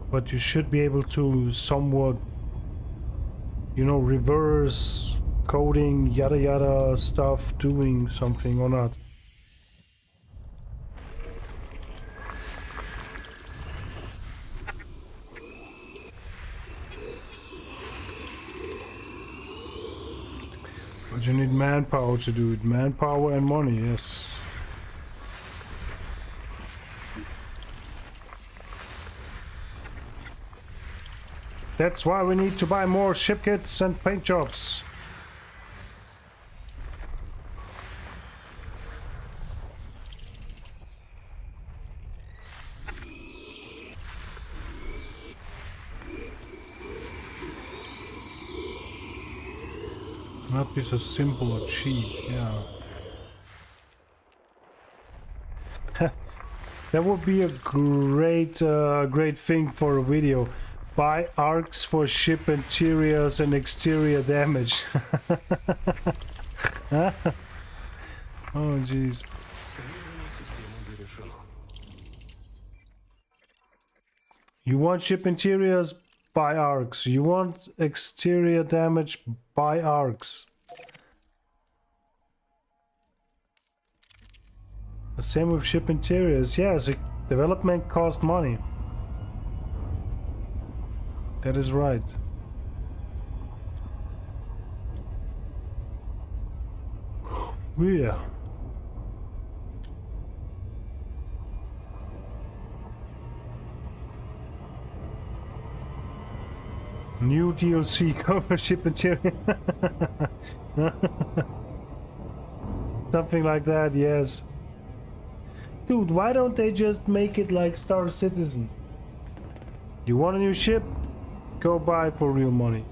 But you should be able to somewhat, you know, reverse coding, yada yada stuff, doing something or not. But you need manpower to do it. Manpower and money, yes. That's why we need to buy more ship kits and paint jobs. Not be so simple or cheap, yeah. That would be a great thing for a video. Buy arcs for ship interiors and exterior damage. Oh jeez. You want ship interiors? Buy arcs. You want exterior damage? Buy arcs. The same with ship interiors. Yes, development costs money. That is right. Yeah. New DLC cover ship interior. Something like that, yes. Dude, why don't they just make it like Star Citizen? You want a new ship? Go buy for real money.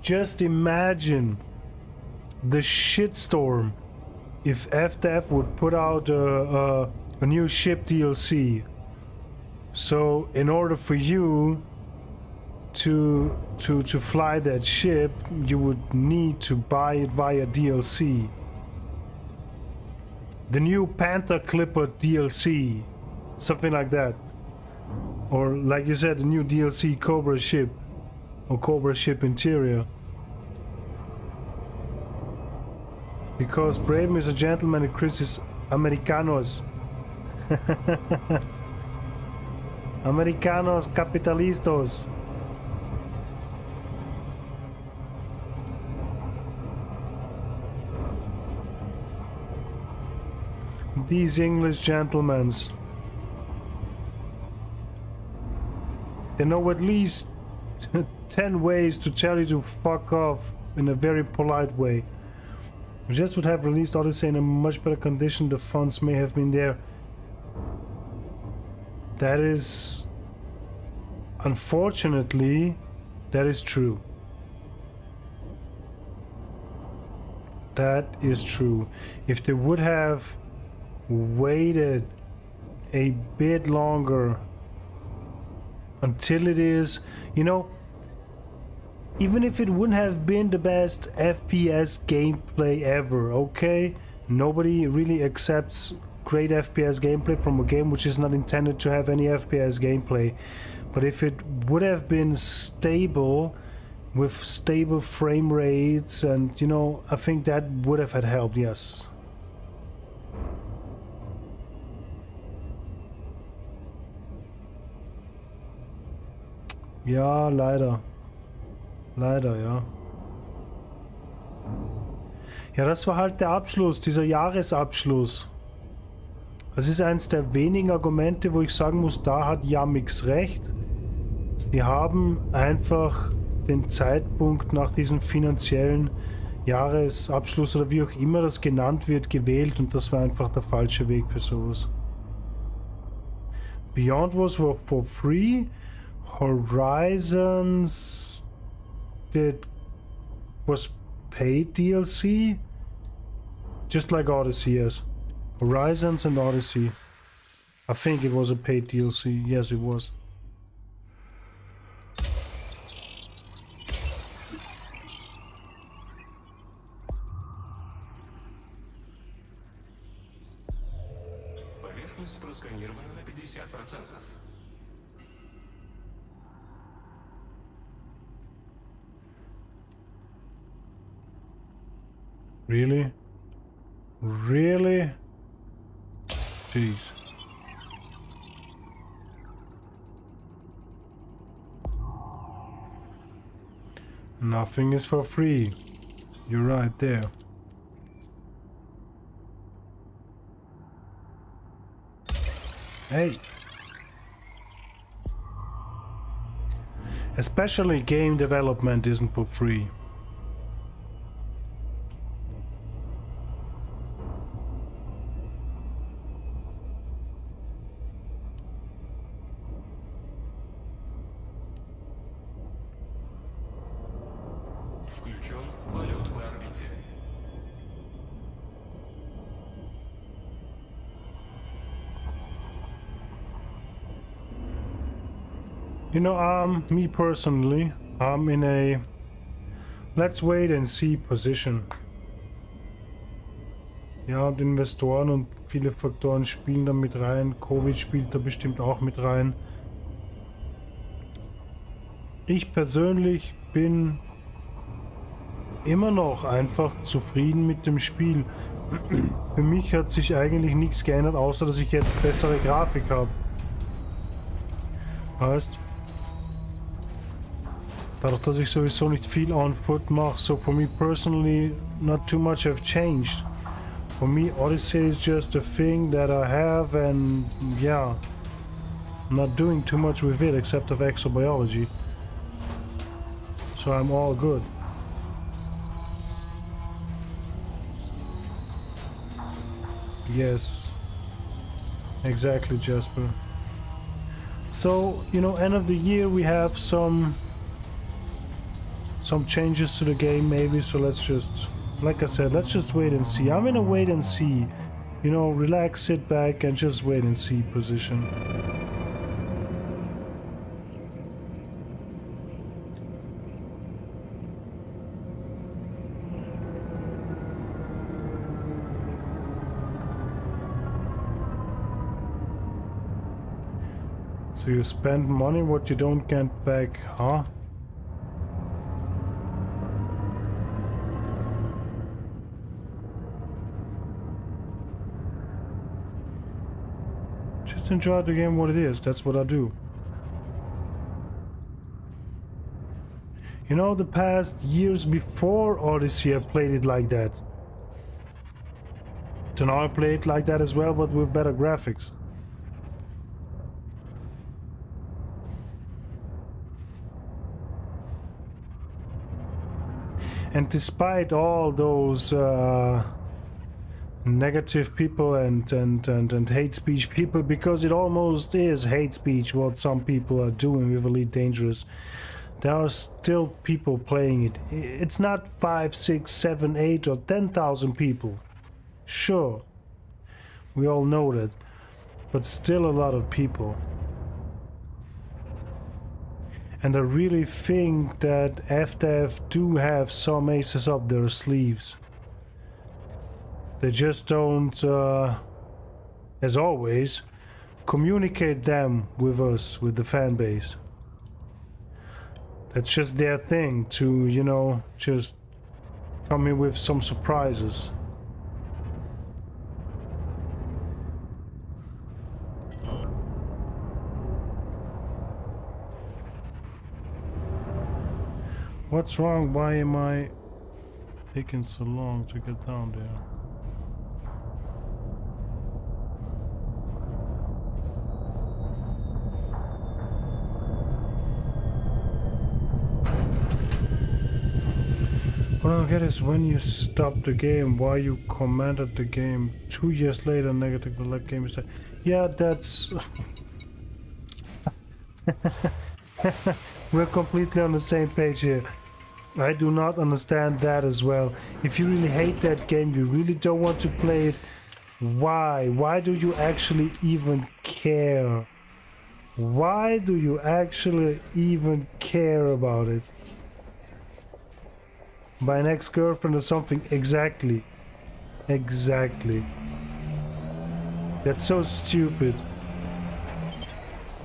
Just imagine the shitstorm if FDF would put out a new ship DLC. So in order for you to fly that ship, you would need to buy it via DLC. The new Panther Clipper DLC. Something like that. Or like you said, the new DLC Cobra ship. Or Cobra ship interior. Because Braven is a gentleman and Chris is Americanos. Americanos capitalistas. These English gentlemen. They know at least 10 ways to tell you to fuck off in a very polite way. We just would have released Odyssey in a much better condition. The funds may have been there. That is... Unfortunately, that is true. That is true. If they would have waited a bit longer until it is, you know, even if it wouldn't have been the best FPS gameplay ever, okay? Nobody really accepts great FPS gameplay from a game which is not intended to have any FPS gameplay. But if it would have been stable, with stable frame rates and, you know, I think that would have had help, yes. Ja, leider. Leider, ja. Ja, das war halt der Abschluss, dieser Jahresabschluss. Das ist eines der wenigen Argumente, wo ich sagen muss, da hat Yamix recht. Sie haben einfach den Zeitpunkt nach diesem finanziellen Jahresabschluss oder wie auch immer das genannt wird, gewählt und das war einfach der falsche Weg für sowas. Beyond was for free. Horizons was paid DLC, just like Odyssey, yes. Horizons and Odyssey. I think it was a paid DLC. Yes, it was. Поверхность просканирована на 50%. Really? Really? Jeez. Nothing is for free. You're right there. Hey. Especially game development isn't for free. Включен полет по орбите. You know, me personally, I'm in a let's wait and see position. Ja, und Investoren und viele Faktoren spielen da mit rein. Covid spielt da bestimmt auch mit rein. Ich persönlich bin immer noch einfach zufrieden mit dem Spiel. Für mich hat sich eigentlich nichts geändert, außer dass ich jetzt bessere Grafik habe. Heißt, dadurch, dass ich sowieso nicht viel on foot mache, so for me personally, not too much have changed. For me, Odyssey is just a thing that I have, and yeah, not doing too much with it except of Exobiology. So I'm all good. Yes, exactly, Jasper. So, you know, end of the year we have some changes to the game maybe, so let's just, like I said, let's just wait and see. I'm in a wait and see, you know, relax, sit back and just wait and see position. So you spend money what you don't get back, huh? Just enjoy the game what it is, that's what I do. You know, the past years before Odyssey I played it like that. So now I play it like that as well, but with better graphics. And despite all those negative people and hate speech people, because it almost is hate speech what some people are doing with Elite Dangerous, there are still people playing it. It's not 5, 6, 7, 8 or 10,000 people. Sure, we all know that, but still a lot of people. And I really think that FDev do have some aces up their sleeves. They just don't, as always, communicate them with us, with the fan base. That's just their thing to, you know, just come in with some surprises. What's wrong? Why am I taking so long to get down there? What I don't get is when you stop the game, why you commented the game 2 years later negatively like game is. Yeah, that's... We're completely on the same page here. I do not understand that as well. If you really hate that game, you really don't want to play it, why? Why do you actually even care? Why do you actually even care about it? By an ex-girlfriend or something? Exactly. Exactly. That's so stupid.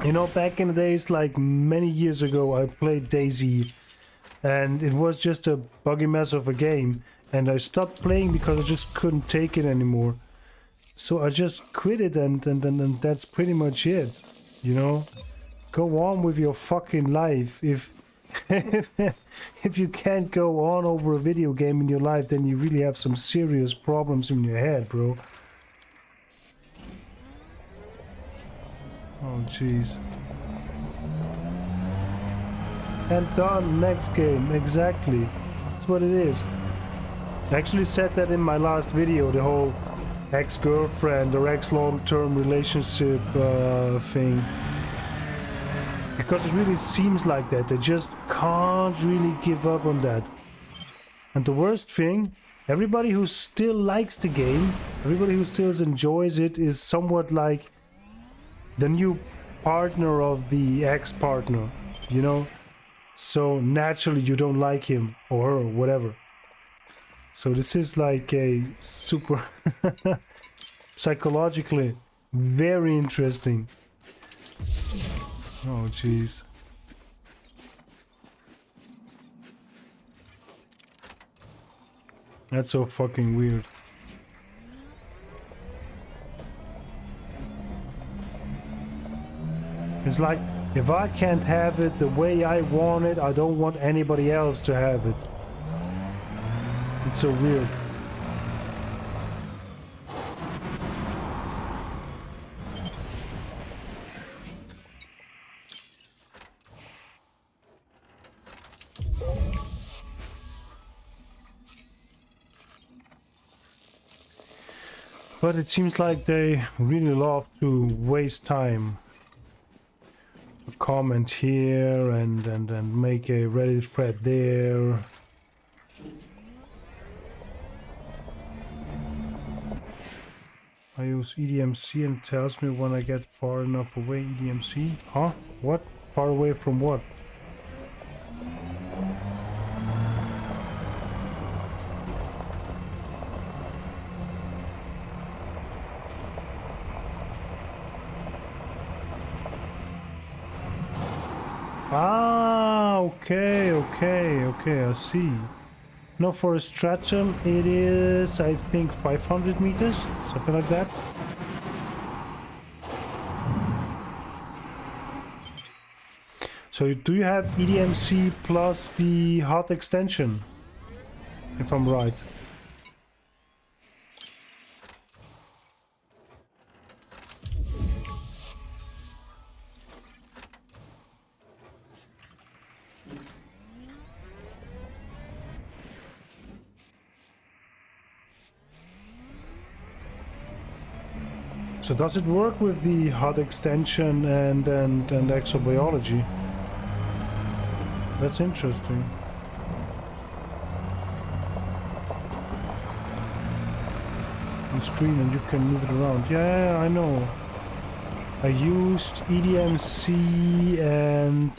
You know, back in the days, like many years ago, I played DayZ, and it was just a buggy mess of a game, and I stopped playing because I just couldn't take it anymore. So I just quit it, and that's pretty much it. You know, go on with your fucking life. If if you can't go on over a video game in your life, then you really have some serious problems in your head, bro. Oh jeez. And done, next game, exactly. That's what it is. I actually said that in my last video, the whole ex-girlfriend or ex-long-term relationship thing. Because it really seems like that. They just can't really give up on that. And the worst thing, everybody who still likes the game, everybody who still enjoys it, is somewhat like the new partner of the ex-partner, you know? So naturally you don't like him or her or whatever. So this is like a super psychologically very interesting. Oh jeez. That's so fucking weird. It's like, if I can't have it the way I want it, I don't want anybody else to have it. It's so weird. But it seems like they really love to waste time. Comment here and make a Reddit thread there. I use EDMC and it tells me when I get far enough away. EDMC? Huh? What? Far away from what? okay, I see. No, for a stratum it is, I think, 500 meters, something like that. So do you have EDMC plus the hot extension, if I'm right? So does it work with the hot extension and exobiology? That's interesting. On screen, and you can move it around. Yeah, I know. I used EDMC and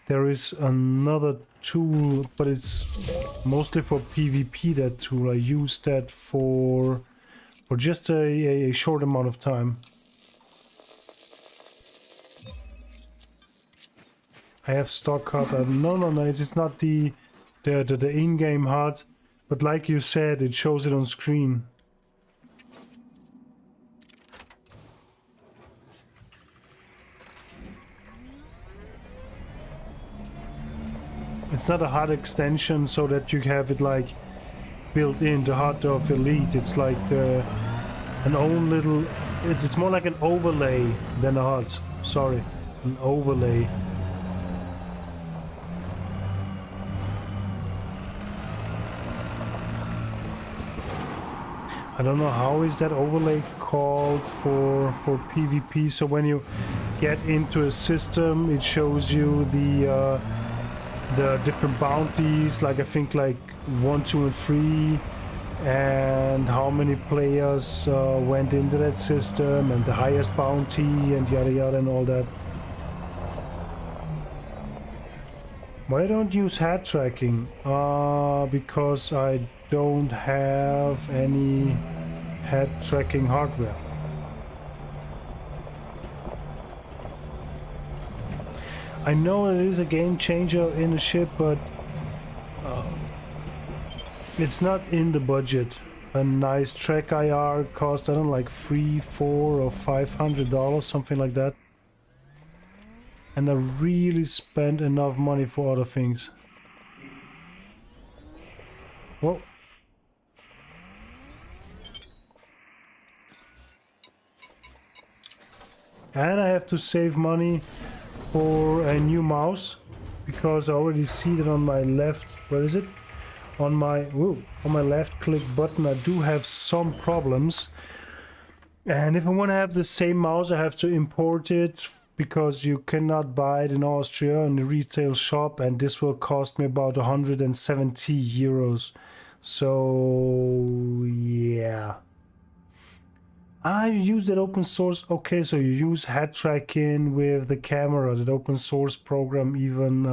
there is another tool, but it's mostly for PvP, that tool. I used that for just a short amount of time. I have stock HUD. No, it's not the in-game HUD, but like you said, it shows it on screen. It's not a HUD extension so that you have it like built in the HUD of Elite. It's like an own little. It's more like an overlay than a HUD. Sorry, an overlay. I don't know how is that overlay called for PvP. So when you get into a system, it shows you the different bounties, like I think like 1, 2, and 3, and how many players went into that system, and the highest bounty, and yada yada, and all that. Why don't use head tracking? Because I don't have any head tracking hardware. I know it is a game changer in a ship, but it's not in the budget. A nice track IR costs, I don't know, like $300, $400 or $500, something like that. And I really spent enough money for other things. Well, and I have to save money for a new mouse, because I already see that on my left, where is it? On my left click button I do have some problems, and if I want to have the same mouse I have to import it, because you cannot buy it in Austria in the retail shop, and this will cost me about 170 euros. So yeah, I use that open source. Okay, so you use head tracking with the camera, that open source program, even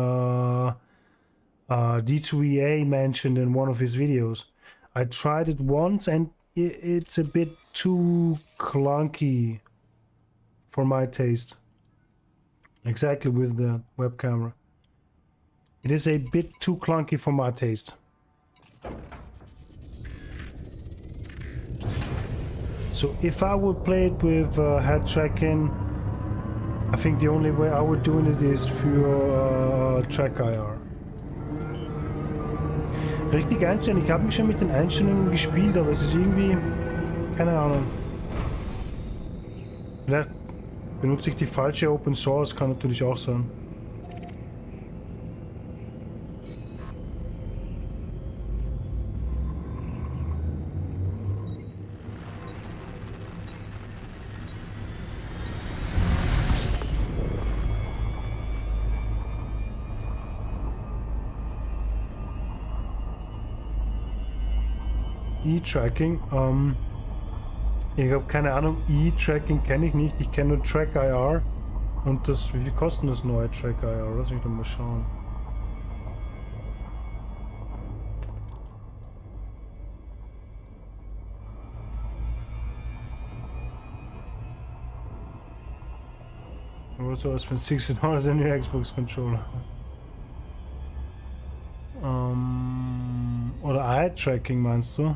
D2EA mentioned in one of his videos. I tried it once and it's a bit too clunky for my taste. Exactly, with the web camera. It is a bit too clunky for my taste. So if I would play it with head tracking, I think the only way I would do it is für Track IR. Richtig einstellen. Ich habe mich schon mit den Einstellungen gespielt, aber es ist irgendwie, keine Ahnung. Vielleicht benutze ich die falsche Open Source, kann natürlich auch sein. E-Tracking, ich habe keine Ahnung, E-Tracking kenne ich nicht, ich kenne nur Track IR und das, wie viel kostet das neue Track IR? Lass mich doch mal schauen. so I spent $60 on your Xbox controller. Oder Eye-Tracking meinst du?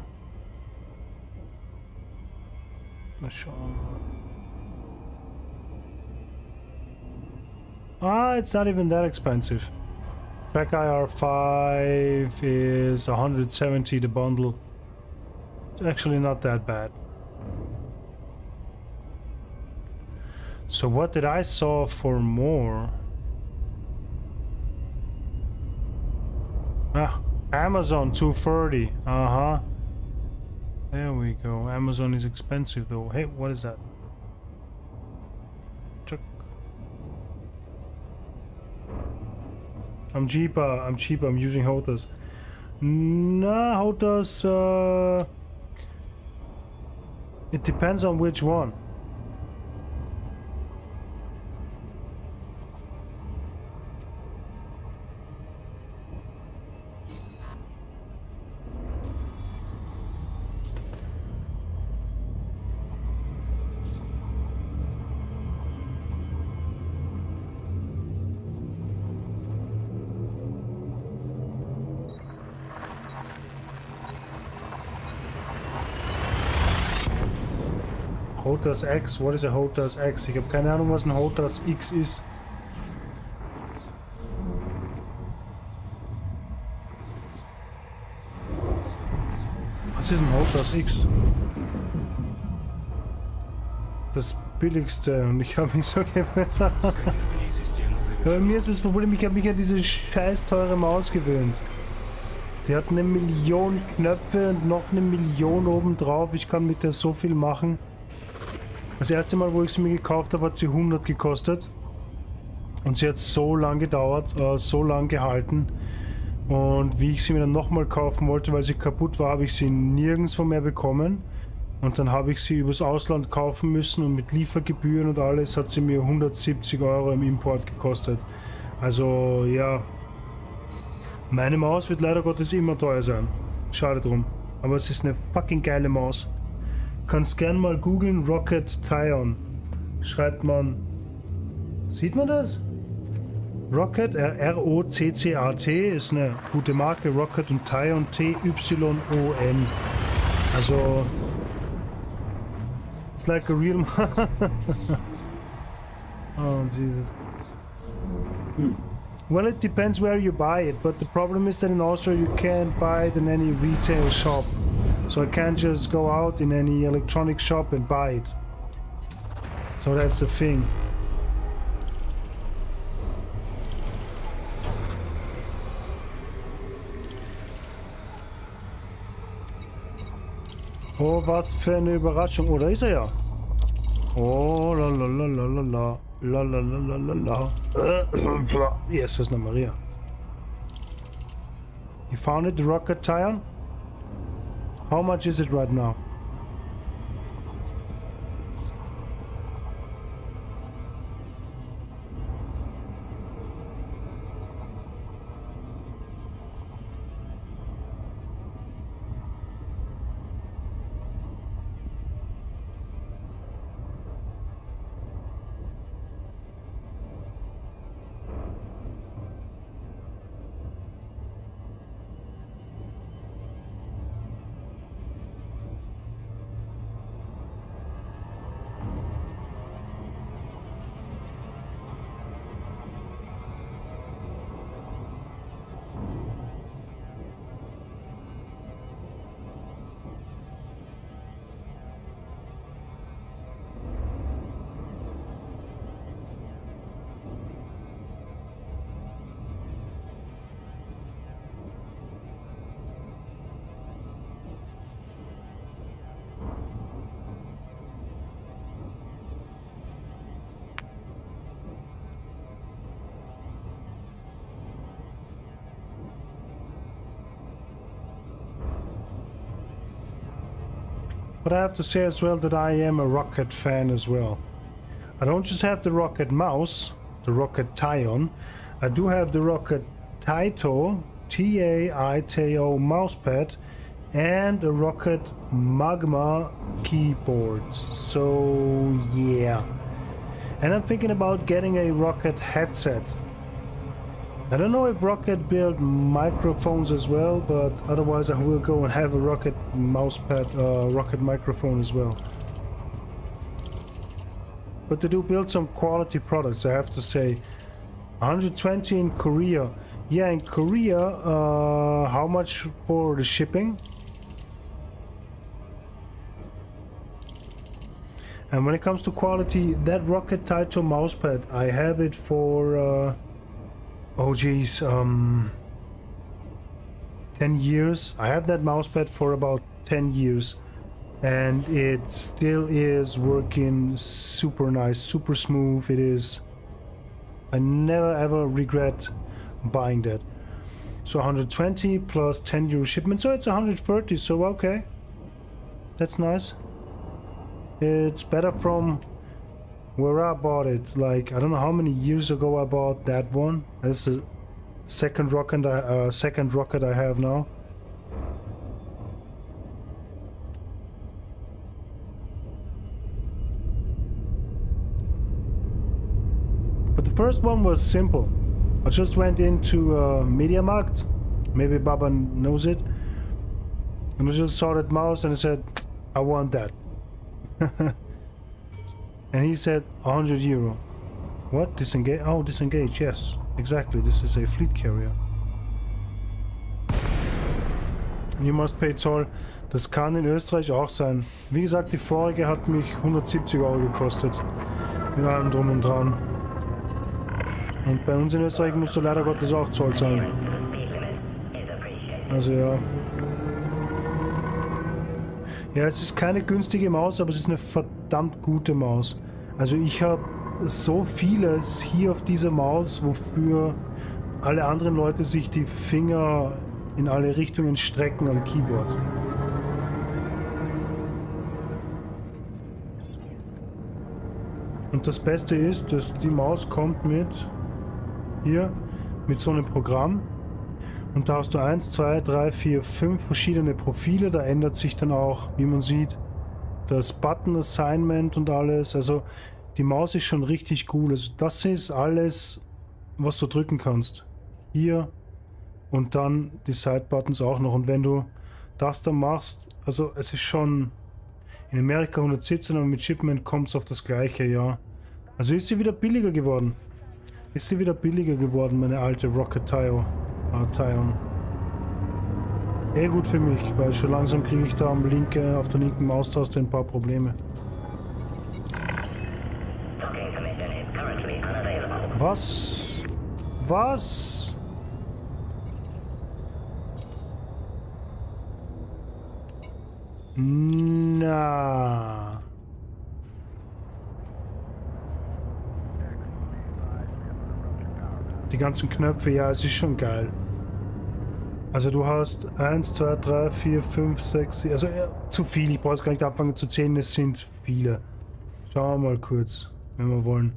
Mal schauen. Ah, it's not even that expensive. Track IR5 is 170 the bundle. It's actually not that bad. So what did I saw for more? Ah, Amazon 230. Uh-huh. There we go. Amazon is expensive though. Hey, what is that? Check. I'm cheaper. I'm using hotas. Nah, hotas. It depends on which one. Hotas X, what is a Hotas X? Ich habe keine Ahnung, was ein Hotas X ist. Was ist ein Hotas X? Das billigste und ich habe mich so gewöhnt. Bei mir ist das Problem, ich habe mich an diese scheiß teure Maus gewöhnt. Die hat 1 Million Knöpfe und noch 1 Million oben drauf. Ich kann mit der so viel machen. Das erste Mal, wo ich sie mir gekauft habe, hat sie 100 gekostet. Und sie hat so lang gedauert, so lang gehalten. Und wie ich sie mir dann nochmal kaufen wollte, weil sie kaputt war, habe ich sie nirgendwo mehr bekommen. Und dann habe ich sie übers Ausland kaufen müssen und mit Liefergebühren und alles hat sie mir 170 € im Import gekostet. Also ja, meine Maus wird leider Gottes immer teuer sein. Schade drum. Aber es ist eine fucking geile Maus. Kannst gern mal googeln, Roccat Tyon. Schreibt man. Sieht man das? Roccat, R-O-C-C-A-T, ist eine gute Marke. Roccat und Tyon, T-Y-O-N. Also. It's like a real. Oh, Jesus. Well, it depends where you buy it, but the problem is that in Austria you can't buy it in any retail shop. So I can't just go out in any electronic shop and buy it. So that's the thing. Oh, was für eine Überraschung. Oh, da ist er ja. Oh, la la la la la la. La la la la la la. Yes, that's not Maria. You found it, the Roccat Tyon? How much is it right now? But I have to say as well that I am a Roccat fan as well. I don't just have the Roccat mouse, the Roccat Tyon. I do have the Roccat Taito, T-A-I-T-O mousepad, and a Roccat Magma keyboard. So yeah. And I'm thinking about getting a Roccat headset. I don't know if Roccat build microphones as well, but otherwise I will go and have a Roccat mousepad, Roccat microphone as well. But they do build some quality products, I have to say. 120 in Korea. Yeah, in Korea, how much for the shipping? And when it comes to quality, that Roccat Taito mousepad, I have it for, oh geez, 10 years. I have that mousepad for about 10 years. And it still is working super nice, super smooth. It is. I never ever regret buying that. So 120 plus 10 euro shipment, so it's 130, so okay. That's nice. It's better from where I bought it. Like, I don't know how many years ago I bought that one. That's the second Roccat I have now. But the first one was simple. I just went into MediaMarkt. Maybe Baba knows it. And I just saw that mouse and I said, I want that. And he said 100 euro. What? Disengage? Oh, disengage, yes. Exactly, this is a fleet carrier. You must pay Zoll. Das kann in Österreich auch sein. Wie gesagt, die vorige hat mich 170 Euro gekostet. Mit allem drum und dran. Und bei uns in Österreich musst du leider Gottes auch Zoll zahlen. Also ja. Ja, es ist keine günstige Maus, aber es ist eine verdammt gute Maus. Also ich habe so vieles hier auf dieser Maus, wofür alle anderen Leute sich die Finger in alle Richtungen strecken am Keyboard. Und das Beste ist, dass die Maus kommt mit so einem Programm. Und da hast du 1, 2, 3, 4, 5 verschiedene Profile. Da ändert sich dann auch, wie man sieht, das Button-Assignment und alles. Also die Maus ist schon richtig cool. Also das ist alles, was du drücken kannst. Hier und dann die Side-Buttons auch noch. Und wenn du das dann machst, also es ist schon in Amerika 117 und mit Shipment kommt es auf das gleiche, ja. Also ist sie wieder billiger geworden. Ist sie wieder billiger geworden, meine alte Roccat Tyon. Gut für mich, weil schon langsam kriege ich da auf der linken Maustaste ein paar Probleme. Was? Was? Na. Die ganzen Knöpfe, ja, es ist schon geil. Also du hast 1, 2, 3, 4, 5, 6, also zu viel, ich brauche es gar nicht anfangen zu zählen, es sind viele. Schauen wir mal kurz, wenn wir wollen.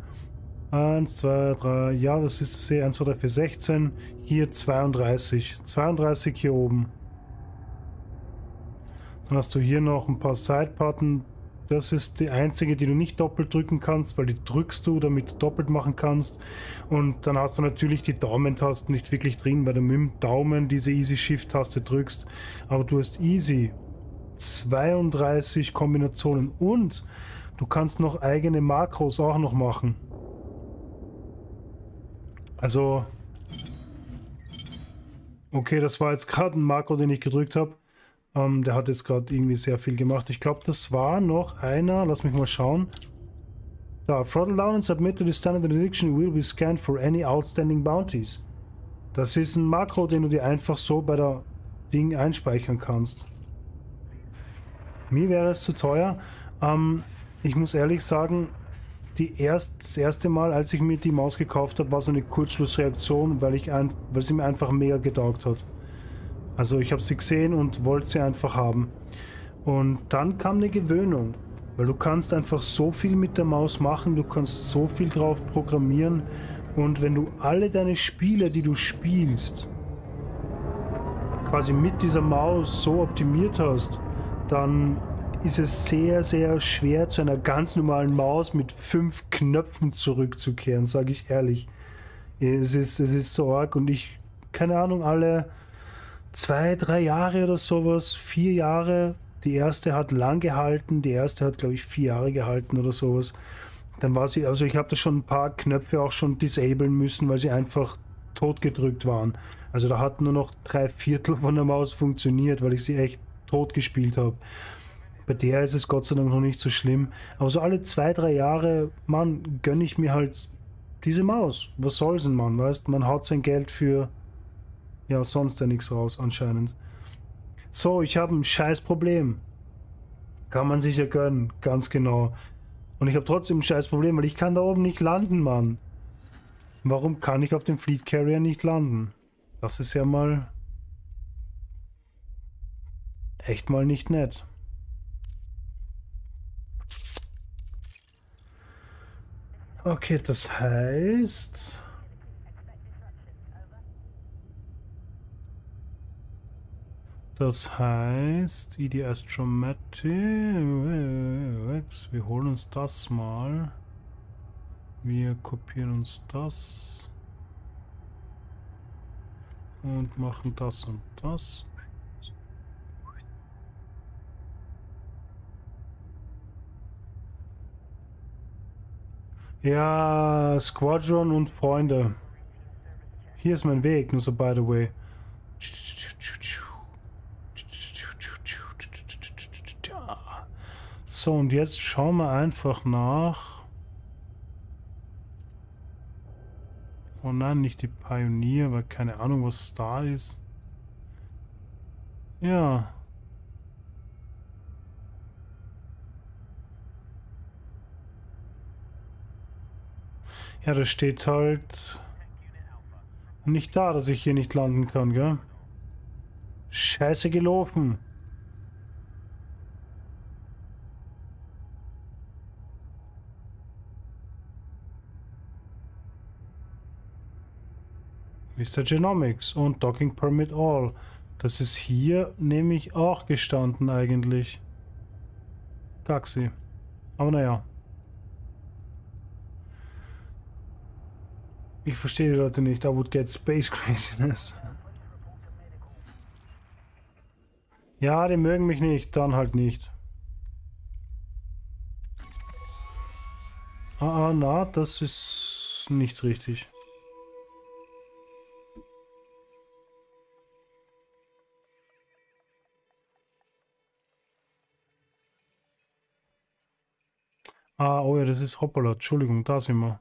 1, 2, 3, ja, das ist das 1, 2, 3, 4, 16, hier 32. 32 hier oben. Dann hast du hier noch ein paar Side-Button. Das ist die einzige, die du nicht doppelt drücken kannst, weil die drückst du, damit du doppelt machen kannst. Und dann hast du natürlich die Daumentasten nicht wirklich drin, weil du mit dem Daumen diese Easy-Shift-Taste drückst. Aber du hast easy 32 Kombinationen und du kannst noch eigene Makros auch noch machen. Also, okay, das war jetzt gerade ein Makro, den ich gedrückt habe. Der hat jetzt gerade irgendwie sehr viel gemacht. Ich glaube, das war noch einer. Lass mich mal schauen. Da, throttle down and submit to the standard addiction will be scanned for any outstanding bounties. Das ist ein Makro, den du dir einfach so bei der Ding einspeichern kannst. Mir wäre es zu teuer. Ich muss ehrlich sagen, das erste Mal, als ich mir die Maus gekauft habe, war so eine Kurzschlussreaktion, weil sie mir einfach mega getaugt hat. Also ich habe sie gesehen und wollte sie einfach haben. Und dann kam eine Gewöhnung, weil du kannst einfach so viel mit der Maus machen, du kannst so viel drauf programmieren und wenn du alle deine Spiele, die du spielst, quasi mit dieser Maus so optimiert hast, dann ist es sehr, sehr schwer, zu einer ganz normalen Maus mit 5 Knöpfen zurückzukehren, sage ich ehrlich. Es ist so arg und ich, keine Ahnung, alle 2, 3 Jahre oder sowas, 4 Jahre, die erste hat lang gehalten, die erste hat, glaube ich, 4 Jahre gehalten oder sowas. Dann war sie, also ich habe da schon ein paar Knöpfe auch schon disablen müssen, weil sie einfach totgedrückt waren. Also da hat nur noch 3/4 von der Maus funktioniert, weil ich sie echt tot gespielt habe. Bei der ist es Gott sei Dank noch nicht so schlimm. Aber so alle 2, 3 Jahre, Mann, gönne ich mir halt diese Maus. Was soll's denn, Mann? Weißt, man hat sein Geld für, ja, sonst ja nichts raus anscheinend. So, ich habe ein scheiß Problem. Kann man sich ja gönnen, ganz genau. Und ich habe trotzdem ein scheiß Problem, weil ich kann da oben nicht landen, Mann. Warum kann ich auf dem Fleet Carrier nicht landen? Das ist ja mal echt mal nicht nett. Okay, das heißt... ID Astromatic, wir holen uns das mal. Wir kopieren uns das. Und machen das und das. Ja, Squadron und Freunde. Hier ist mein Weg, nur so by the way. So, und jetzt schauen wir einfach nach. Oh nein, nicht die Pionier, weil keine Ahnung, was da ist. Ja. Ja, da steht halt nicht da, dass ich hier nicht landen kann, gell? Scheiße gelaufen. Mr. Genomics und Docking Permit All. Das ist hier nämlich auch gestanden eigentlich. Gaxi. Aber naja. Ich verstehe die Leute nicht. I would get space craziness. Ja, die mögen mich nicht. Dann halt nicht. Na, das ist nicht richtig. Oh ja, das ist hoppala. Entschuldigung, da sind wir.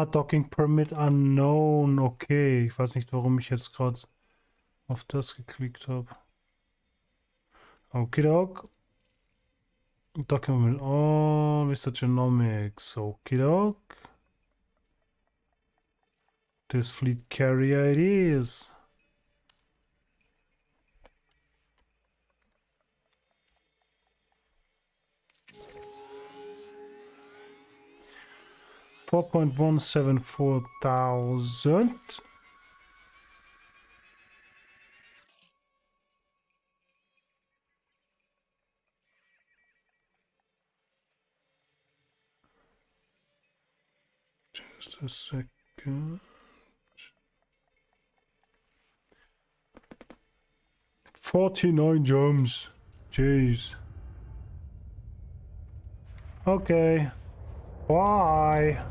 Docking Permit Unknown. Okay, ich weiß nicht, warum ich jetzt gerade auf das geklickt habe. Okidok. Docking Permit All. Mr. Genomics. Okidok. This Fleet Carrier it is. $4.174,000. Just a second. 49 jumps. Jeez. Okay. Bye.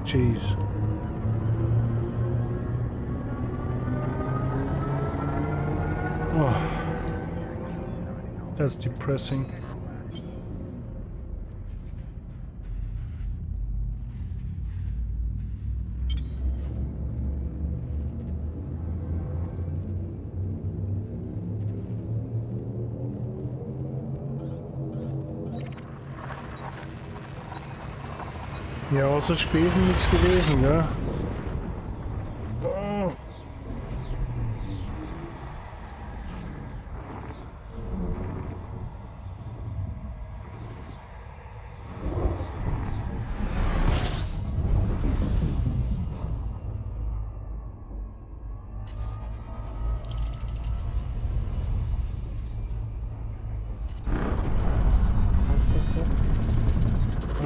Jeez. Oh. That's depressing. Ja, außer Spesen nichts gewesen, gell? Oh.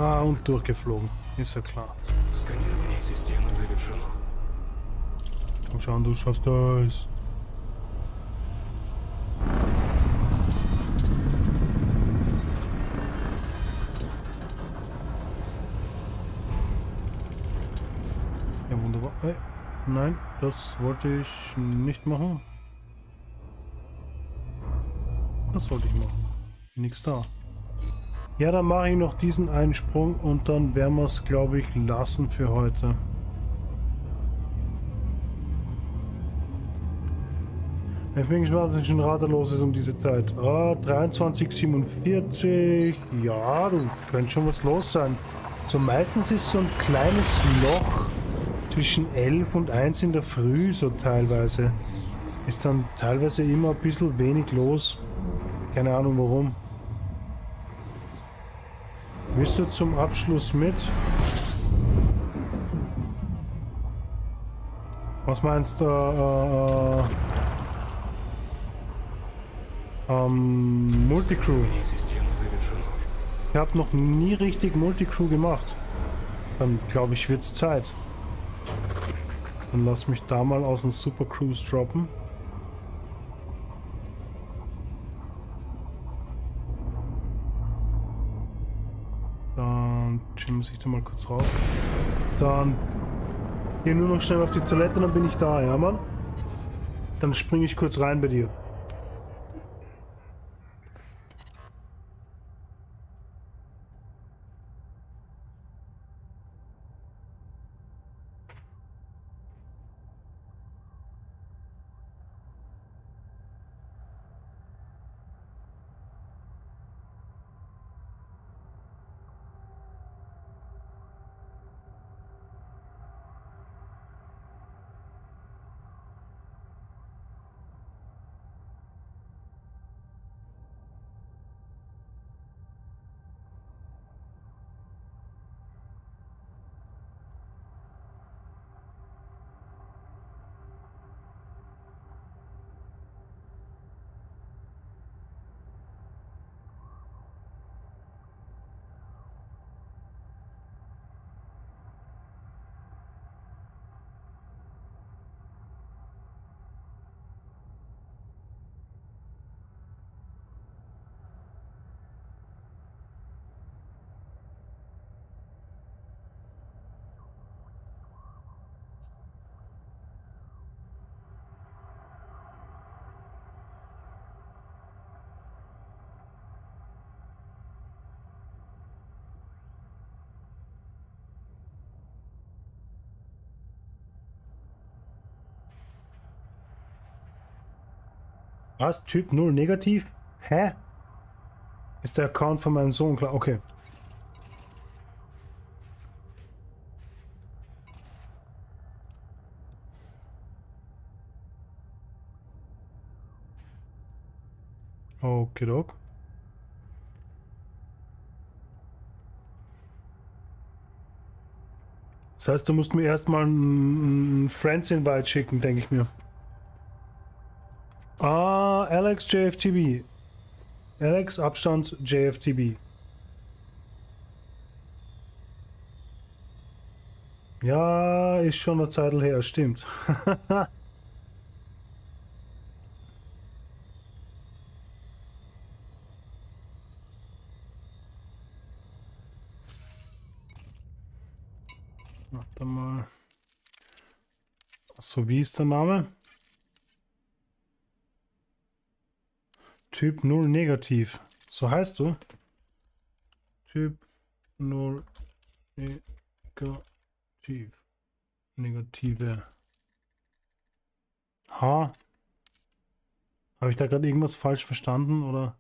Ah, und durchgeflogen. Ist ja klar. Сканирование системы завершено. Komm schon, du schaffst das. Ja, wunderbar. Hey. Nein, das wollte ich nicht machen. Das wollte ich machen. Nix da. Ja, dann mache ich noch diesen einen Sprung und dann werden wir es, glaube ich, lassen für heute. Ich bin gespannt, was schon radarlos ist um diese Zeit. Ah, 23:47. Ja, du könnte schon was los sein. So meistens ist so ein kleines Loch zwischen 11 und 1 in der Früh, so teilweise. Ist dann teilweise immer ein bisschen wenig los. Keine Ahnung warum. Willst du zum Abschluss mit? Was meinst du? Multicrew. Ich habe noch nie richtig Multicrew gemacht. Dann glaube ich, wird's Zeit. Dann lass mich da mal aus dem Supercruise droppen. Dann chillen sich da mal kurz raus. Dann geh nur noch schnell auf die Toilette, dann bin ich da, ja Mann? Dann springe ich kurz rein bei dir. Was? Typ 0 negativ? Hä? Ist der Account von meinem Sohn klar? Okay. Okay, Doc. Das heißt, du musst mir erstmal einen Friends-Invite schicken, denke ich mir. Ah, Alex JFTB. Alex Abstand JFTB. Ja, ist schon eine Zeit her, stimmt. Warte mal. So, wie ist der Name? Typ 0 negativ. So heißt du? Typ 0 negativ. Negative. Ha. Habe ich da gerade irgendwas falsch verstanden oder?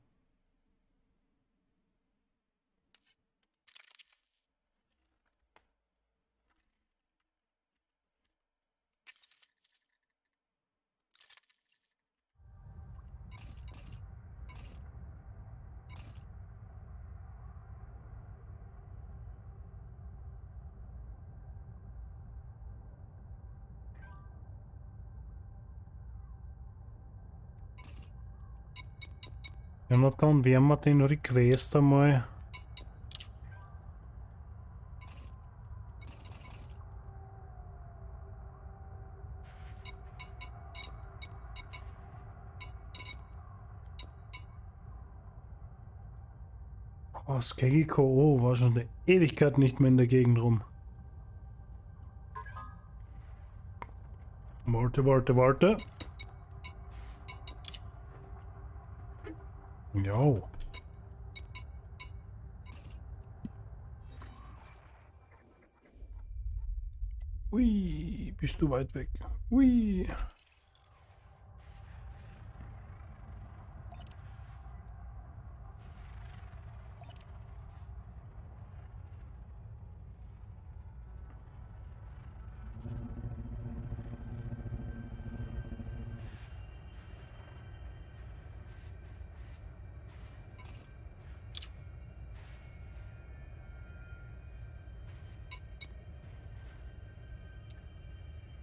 Ja, na dann werden wir den Request einmal Oh, Skegiko, oh, war schon eine Ewigkeit nicht mehr in der Gegend rum. Warte. Jo. Ui, bist du weit weg. Ui.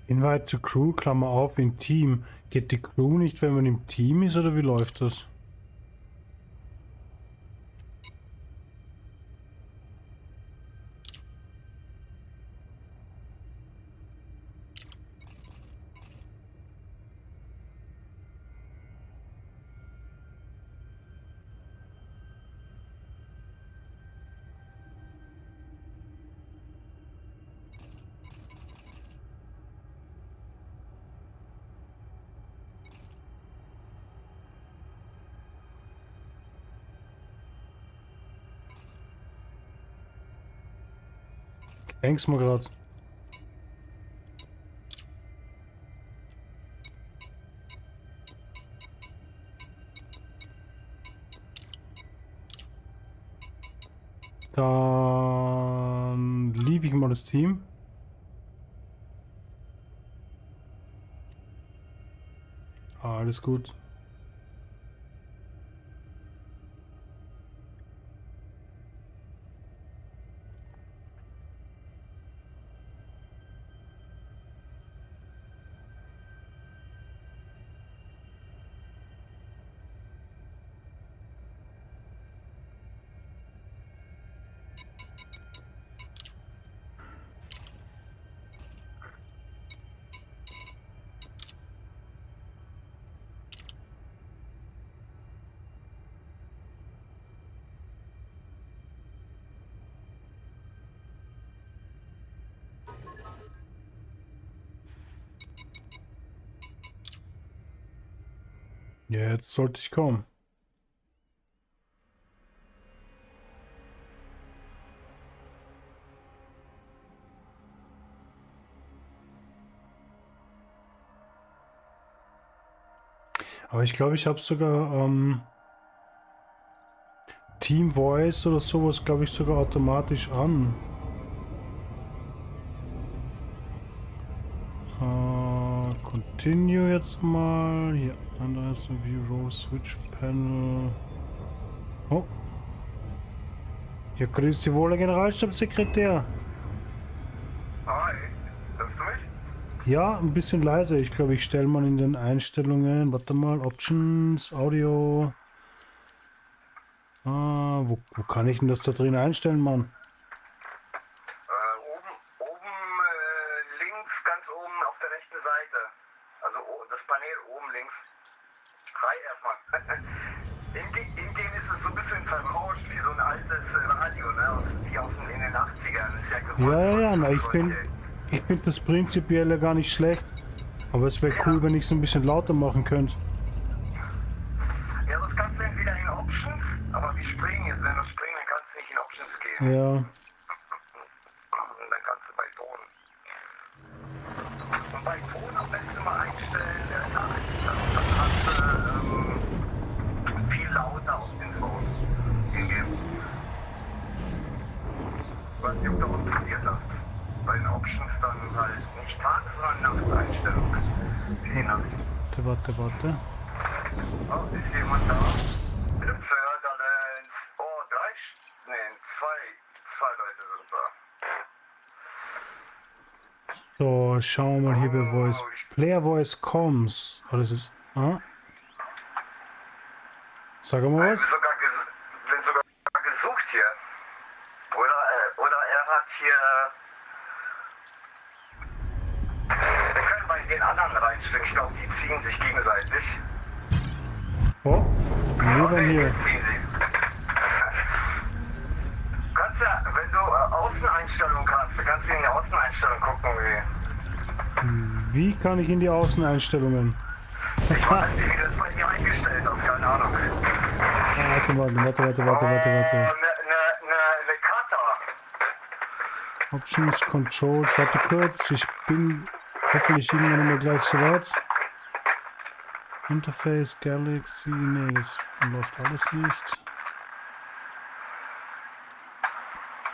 Invite to Crew, Klammer auf, im Team. Geht die Crew nicht, wenn man im Team ist, oder wie läuft das? Denk's mal grad. Dann liebe ich mal das Team. Alles gut. Ja, jetzt sollte ich kommen. Aber ich glaube, ich habe sogar Team Voice oder sowas, glaube ich, sogar automatisch an. Continue jetzt mal. Hier, anders View Row Switch Panel. Oh. Ja, grüß Sie wohl, Herr Generalstabssekretär. Hi, hörst du mich? Ja, ein bisschen leise. Ich glaube, ich stelle mal in den Einstellungen. Warte mal, Options, Audio. Wo kann ich denn das da drin einstellen, Mann? Oben links, ganz oben auf der rechten Seite. Also das Panel oben links. Frei erstmal. In dem ist es so ein bisschen verrauscht, wie so ein altes Radio, ne? Wie in den 80ern. Ist ja gewollt. Ja, na, ich find das prinzipiell ja gar nicht schlecht. Aber es wäre cool, wenn ich es ein bisschen lauter machen könnte. Ja, das kannst du entweder in Options, aber wir springen jetzt. Wenn du springen, dann kannst du nicht in Options gehen. Ja. Und dann kannst du bei Ton. Und bei Ton am besten mal einstellen, das hast du viel lauter auf den Ton hingeben. Was du da unten probiert hast. Bei den Options dann halt nicht Tages-, sondern Nachteinstellung. Je nach. Warte. Oh, ist jemand da? Förderland. Oh, zwei Leute sind da. So, schauen wir mal hier bei Voice. Player Voice Comms. Oh, das ist. Sag mal was. Sind sogar gesucht hier. Oder er hat hier. Wir können bei den anderen reinspringen. Ich glaube, die ziehen sich gegenseitig. Oh, wir waren hier. Jetzt ziehen sie. Wie kann ich in die Außeneinstellungen? Ich weiß nicht, wie das bei dir eingestellt ist, keine Ahnung. Warte. Eine Kata. Options, Controls, warte kurz. Ich bin hoffentlich irgendwann mal gleich soweit. Interface, Galaxy, nee, das läuft alles nicht.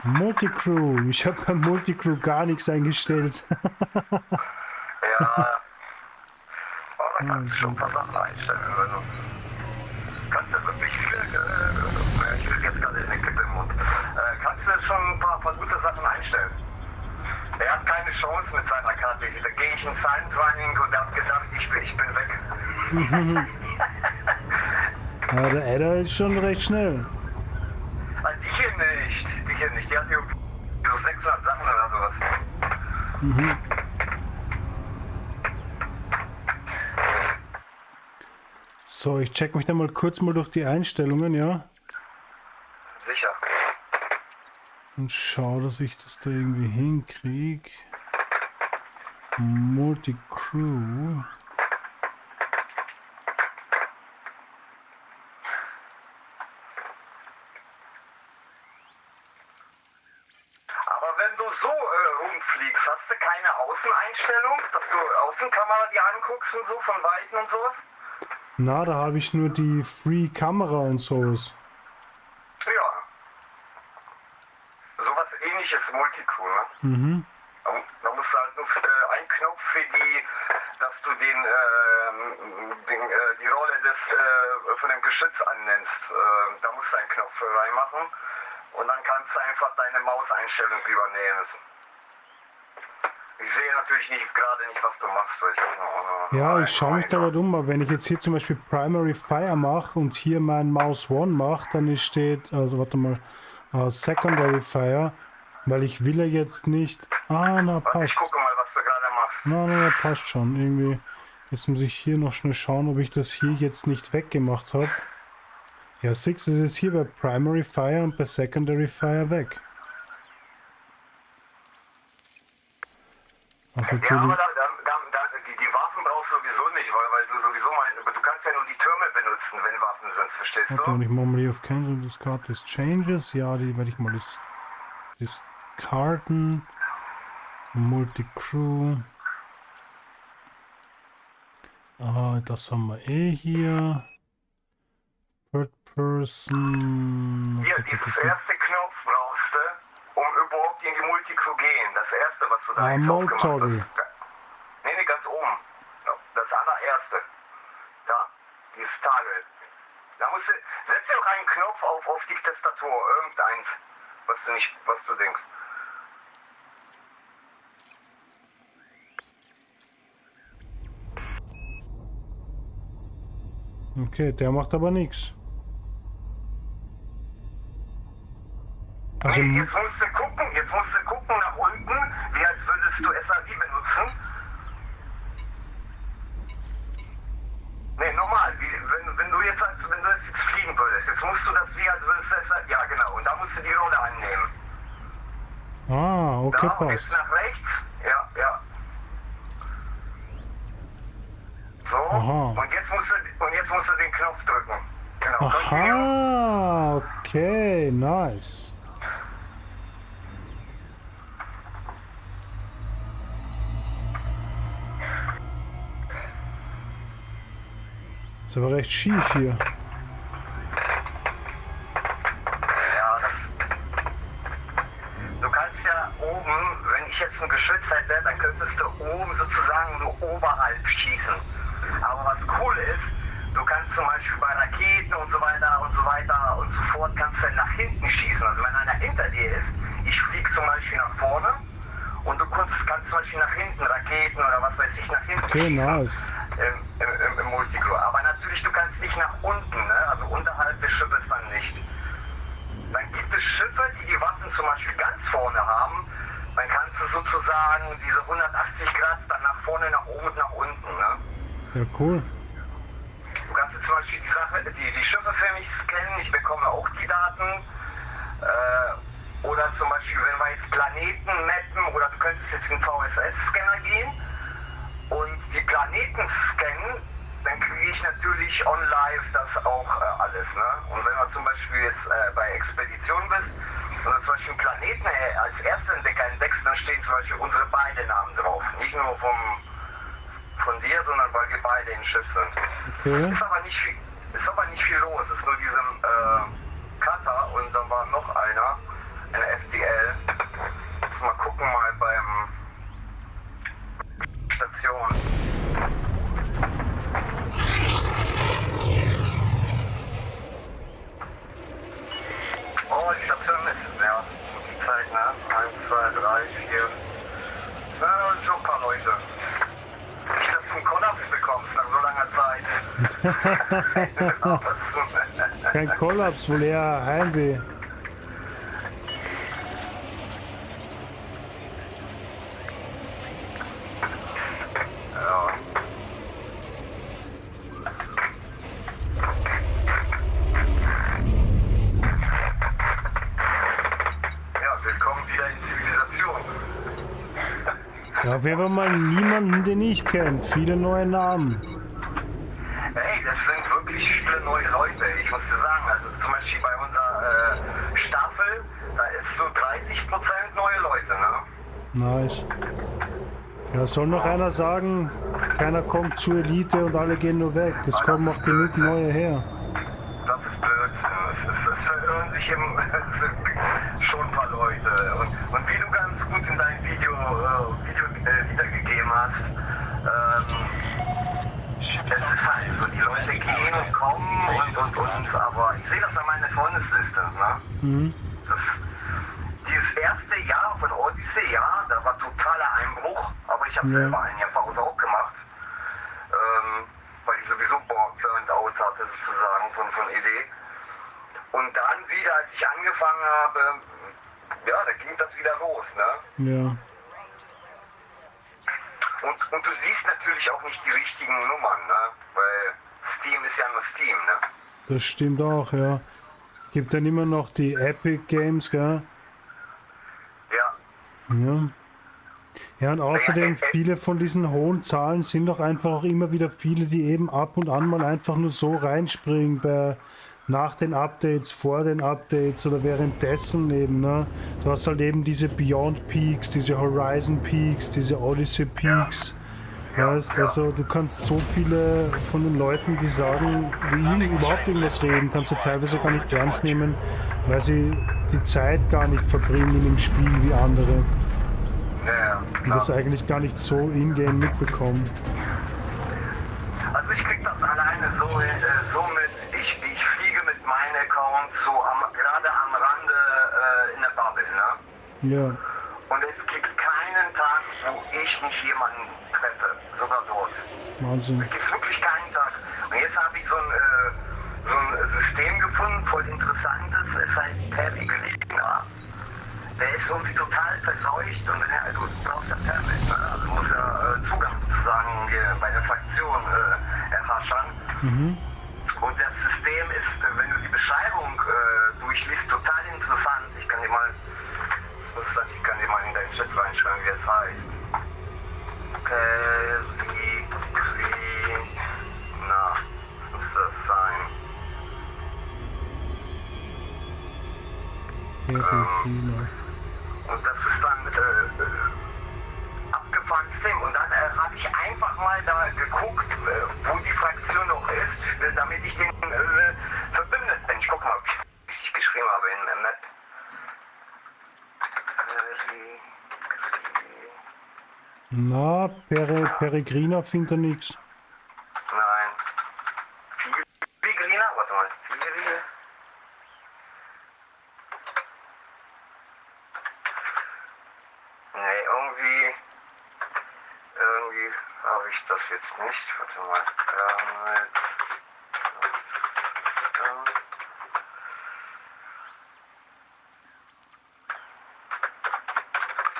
Multicrew, ich habe beim Multicrew gar nichts eingestellt. Ja. Oh, da kannst du schon ein paar Sachen einstellen. Also, kannst du wirklich viele, ich will jetzt gerade in den Kippe im Mund. Kannst du schon ein paar gute Sachen einstellen. Er hat keine Chance mit seiner Karte. Da gehe ich in Silent-Running und er hat gesagt, ich bin weg. Ja, der Adder ist schon recht schnell. Also die hier nicht. Die hat hier so 600 Sachen oder sowas. So, ich check mich dann mal kurz durch die Einstellungen, ja? Sicher. Und schau, dass ich das da irgendwie hinkriege. Multicrew. Aber wenn du so rumfliegst, hast du keine Außeneinstellung, dass du Außenkamera dir anguckst und so von Weitem und sowas? Na, da habe ich nur die Free-Kamera und sowas. Ja. Sowas ähnliches Multicrew, ne? Da musst du halt nur einen Knopf für dass du die Rolle von dem Geschütz annennst. Da musst du einen Knopf reinmachen und dann kannst du einfach deine Mauseinstellung übernehmen. Ich sehe natürlich gerade nicht, was du machst. Ja, ich schaue mich da gerade um, aber wenn ich jetzt hier zum Beispiel Primary Fire mache und hier mein Mouse One mache, dann steht, also warte mal, Secondary Fire, weil ich will ja jetzt nicht, na passt. Ich gucke mal, was du gerade machst. Na, passt schon, irgendwie. Jetzt muss ich hier noch schnell schauen, ob ich das hier jetzt nicht weggemacht habe. Ja, 6 ist jetzt hier bei Primary Fire und bei Secondary Fire weg. Also Ja, aber die Waffen brauchst du sowieso nicht, weil du sowieso du kannst ja nur die Türme benutzen, wenn Waffen sind, verstehst warte, du? und ich mache mal hier auf Cancel Discard des Changes. Ja, die werde ich mal discarden. Multicrew. Das haben wir hier. Third Person. Hier, dieses erste Knopf brauchst du, um überhaupt in die Multicrew gehen. Das erste, was du da jetzt Mode aufgemacht Toggle. hast. Nee, ganz oben. Das allererste. Da, dieses Toggle. Da musst du, setz dir auch einen Knopf auf die Tastatur, irgendeins, was du denkst. Okay, der macht aber nichts. Also, Jetzt musst du gucken nach unten, wie als würdest du SAV benutzen. Nee, normal, wenn du jetzt fliegen würdest. Jetzt musst du das wie als würdest du SAV, ja genau, und da musst du die Rolle annehmen. Okay, da, und passt. jetzt nach rechts, ja. So, und jetzt musst du den Knopf drücken. Genau, Aha, okay, nice. Ist aber recht schief hier. Ja, du kannst ja oben, wenn ich jetzt ein Geschütz hätte, dann könntest du oben sozusagen nur oberhalb schießen. Aber was cool ist, du kannst zum Beispiel bei Raketen und so weiter und so fort, kannst du nach hinten schießen. Also wenn einer hinter dir ist, ich fliege zum Beispiel nach vorne und du kannst zum Beispiel nach hinten Raketen oder was weiß ich nach hinten schießen. Nice. Im Multicrew. Aber natürlich, du kannst nicht nach unten, ne? Also unterhalb des Schiffes dann nicht. Dann gibt es Schiffe, die Waffen zum Beispiel ganz vorne haben. Dann kannst du sozusagen diese 180 Grad dann nach vorne, nach oben und nach unten, ne? Ja, cool. Du kannst jetzt zum Beispiel die Schiffe für mich scannen, ich bekomme auch die Daten. Oder zum Beispiel, wenn wir jetzt Planeten mappen, oder du könntest jetzt in den VSS-Scanner gehen und die Planeten scannen, dann kriege ich natürlich on live das auch alles. Ne? Und wenn du zum Beispiel jetzt bei Expedition bist und du zum Beispiel einen Planeten als erster Entdecker entdeckst, dann stehen zum Beispiel unsere beiden Namen drauf. Nicht nur von dir, sondern weil wir beide im Schiff sind. Okay. Ist aber nicht viel los. Es ist nur diesem Cutter und dann war noch einer, eine FDL. Mal gucken mal beim Station. Oh, die Station ist, ja, die Zeit, ne? 1, 2, 3, 4. So ein paar Leute. Nicht, dass du einen Kollaps bekommst nach so langer Zeit. Kein Kollaps, wohl eher Heimweh. Ja, wir haben mal niemanden, den ich kenne. Viele neue Namen. Hey, das sind wirklich viele neue Leute. Ich muss dir sagen, also zum Beispiel bei unserer Staffel, da ist so 30% neue Leute, ne? Nice. Ja, soll noch einer sagen, keiner kommt zur Elite und alle gehen nur weg. Es kommen auch genug neue her. Das ist Blödsinn. Es verirren sich schon ein paar Leute. Und wie du ganz gut in deinem Video wiedergegeben hast, es ist halt so, die Leute gehen und kommen und aber ich sehe das an meiner Freundesliste, ne? Mhm. Dieses erste Jahr von Odyssey, ja, da war totaler Einbruch, aber ich habe selber ein Jahr Pause auch gemacht, weil ich sowieso burnt out hatte sozusagen von Idee. Und dann wieder, als ich angefangen habe, ja, da ging das wieder los, ne? Ja. Und du siehst natürlich auch nicht die richtigen Nummern, ne? Weil Steam ist ja nur Steam, ne? Das stimmt auch, ja. Gibt dann immer noch die Epic Games, gell? Ja. Ja. Ja, und außerdem viele von diesen hohen Zahlen sind doch einfach auch immer wieder viele, die eben ab und an mal einfach nur so reinspringen nach den Updates, vor den Updates oder währenddessen eben, ne? Du hast halt eben diese Beyond Peaks, diese Horizon Peaks, diese Odyssey Peaks. Weißt, also du kannst so viele von den Leuten, die sagen, die überhaupt irgendwas reden, kannst du teilweise gar nicht ernst nehmen, weil sie die Zeit gar nicht verbringen im Spiel wie andere. Und das eigentlich gar nicht so in-game mitbekommen. Also ich krieg das alleine so mit, ich fliege mit meinen Accounts so gerade am Rande in der Bubble, ne? Ja. Und es gibt keinen Tag, wo ich nicht jemanden treffe, sogar dort. Wahnsinn. Es gibt wirklich keinen Tag. Und jetzt habe ich so ein System gefunden, voll interessantes, es heißt PERIPHERALS. Der ist irgendwie total verseucht und also du brauchst ja Permit, ne? Also du musst ja Zugang sozusagen bei der Fraktion erhaschen. Mhm. Und das System ist, wenn du die Beschreibung durchliest, total interessant. Ich kann dir mal in deinen Chat reinschreiben, wie es heißt. Was muss das sein? Und das ist dann abgefahren Sim. Und dann habe ich einfach mal da geguckt, wo die Fraktion noch ist, damit ich den verbündet bin. Ich guck mal, ob ich richtig geschrieben habe in der Map. Na, Peregrina findet er nichts. Nein. Peregrina? Warte mal. Nee, irgendwie habe ich das jetzt nicht. Warte mal.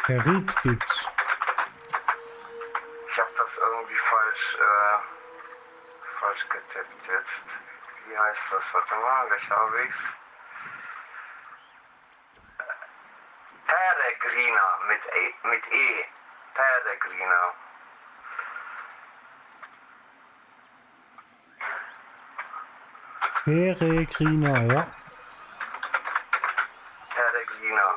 Perit gibt's. Ich habe das irgendwie falsch getippt jetzt. Wie heißt das? Warte mal, gleich habe ich's. Peregrina mit E. Peregrina. Peregrina, ja. Peregrina.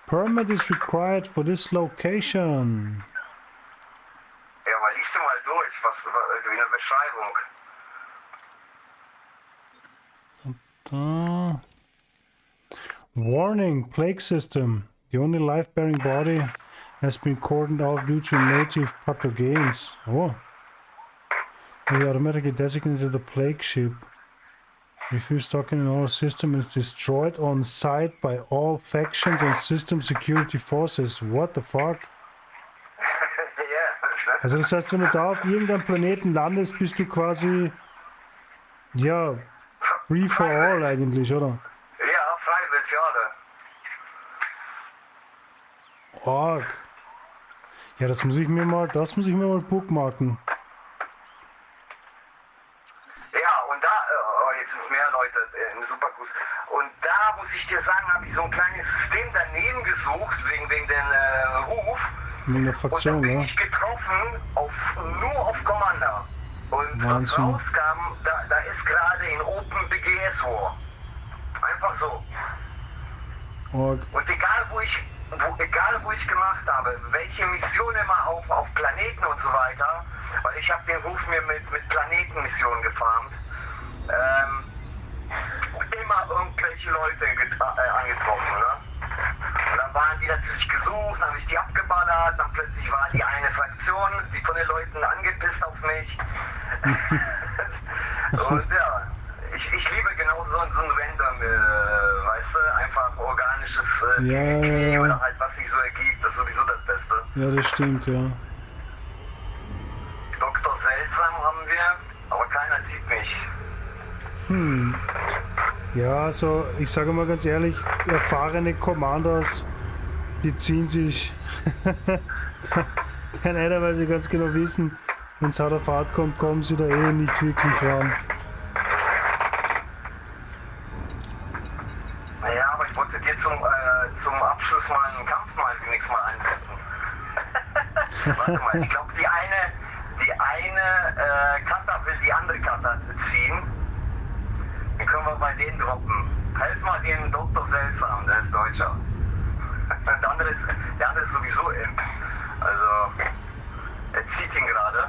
Permit is required for this location. Ja, aber liest du mal durch, was in der Beschreibung. Warning, plague system. The only life-bearing body has been cordoned off due to native pathogens. Oh. They automatically designated the plague ship. Refuse stocking in our system is destroyed on site by all factions and system security forces. What the fuck? Also das heißt, wenn du da auf irgendeinem Planeten landest, bist du quasi, ja, free for all eigentlich, oder? Ja, freiwillig, ja. Org. Ja, das muss ich mir mal bookmarken. Ich dir sagen, habe ich so ein kleines System daneben gesucht, wegen den Ruf. Wegen der Fraktion, und dann bin ich getroffen nur auf Commander. Und was rauskam, da ist gerade in Open BGS War. Einfach so. Org. Und egal wo ich gemacht habe, welche Mission immer auf Planeten und so weiter, weil ich habe den Ruf mir mit Planetenmissionen gefarmt, immer irgendwelche Leute angetroffen, ne? Und dann waren die natürlich gesucht, dann habe ich die abgeballert, dann plötzlich war die eine Fraktion, die von den Leuten angepisst auf mich. Und ja, ich liebe genau so ein Random, weißt du, einfach organisches PvP oder halt was sich so ergibt, das ist sowieso das Beste. Ja, das stimmt, ja. Dr. Seltsam haben wir, aber keiner sieht mich. Ja, also ich sage mal ganz ehrlich, erfahrene Commandos, die ziehen sich, kann einer, weil sie ganz genau wissen, wenn es hart auf hart kommt, kommen sie da eh nicht wirklich ran. Naja, aber ich wollte dir zum Abschluss mal einen Kampf mal zunächst mal einsetzen. Warte mal, ich glaube die eine Kata will die andere Kata ziehen. Den können wir bei denen droppen. Helf mal den Dr. Seltsam, der ist Deutscher. Der andere ist sowieso Imp. Also, er zieht ihn gerade.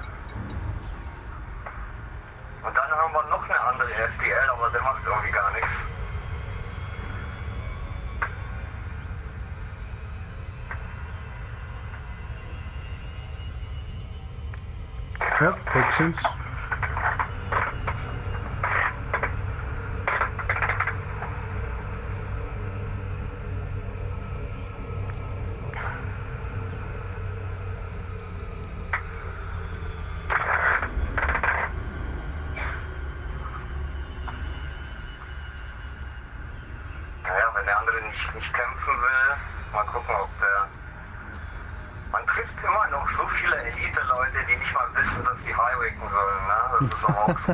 Und dann haben wir noch eine andere FPL, aber der macht irgendwie gar nichts. Ja, Texans.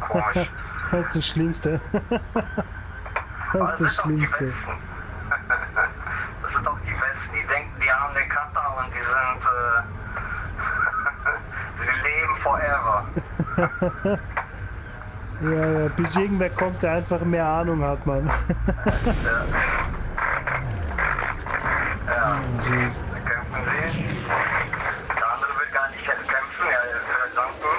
Komisch. Das ist das Schlimmste. Das ist das Schlimmste. Das sind doch die Besten. Die denken, die haben den Kata und die sind, sie leben forever. Ja, bis irgendwer kommt, der einfach mehr Ahnung hat, man. Ja. Oh, jeez. Da kämpfen sie. Der andere will gar nicht kämpfen, er ist versunken.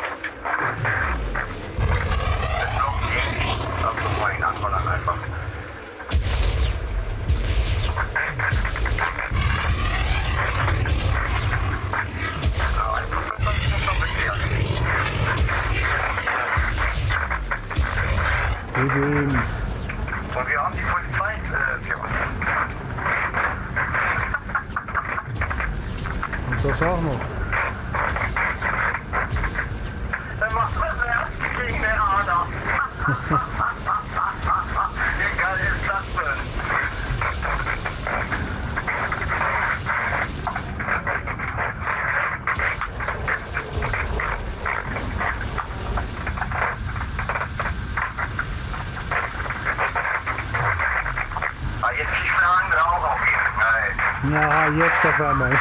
Anfallern einfach. Und wir haben die Polizei für uns. Und das auch noch. Dann macht man erst gegen den Ader. Wie geil ist das denn? Ah, jetzt die Flagen drauf auf ihn. Geil. Ja, jetzt auf einmal.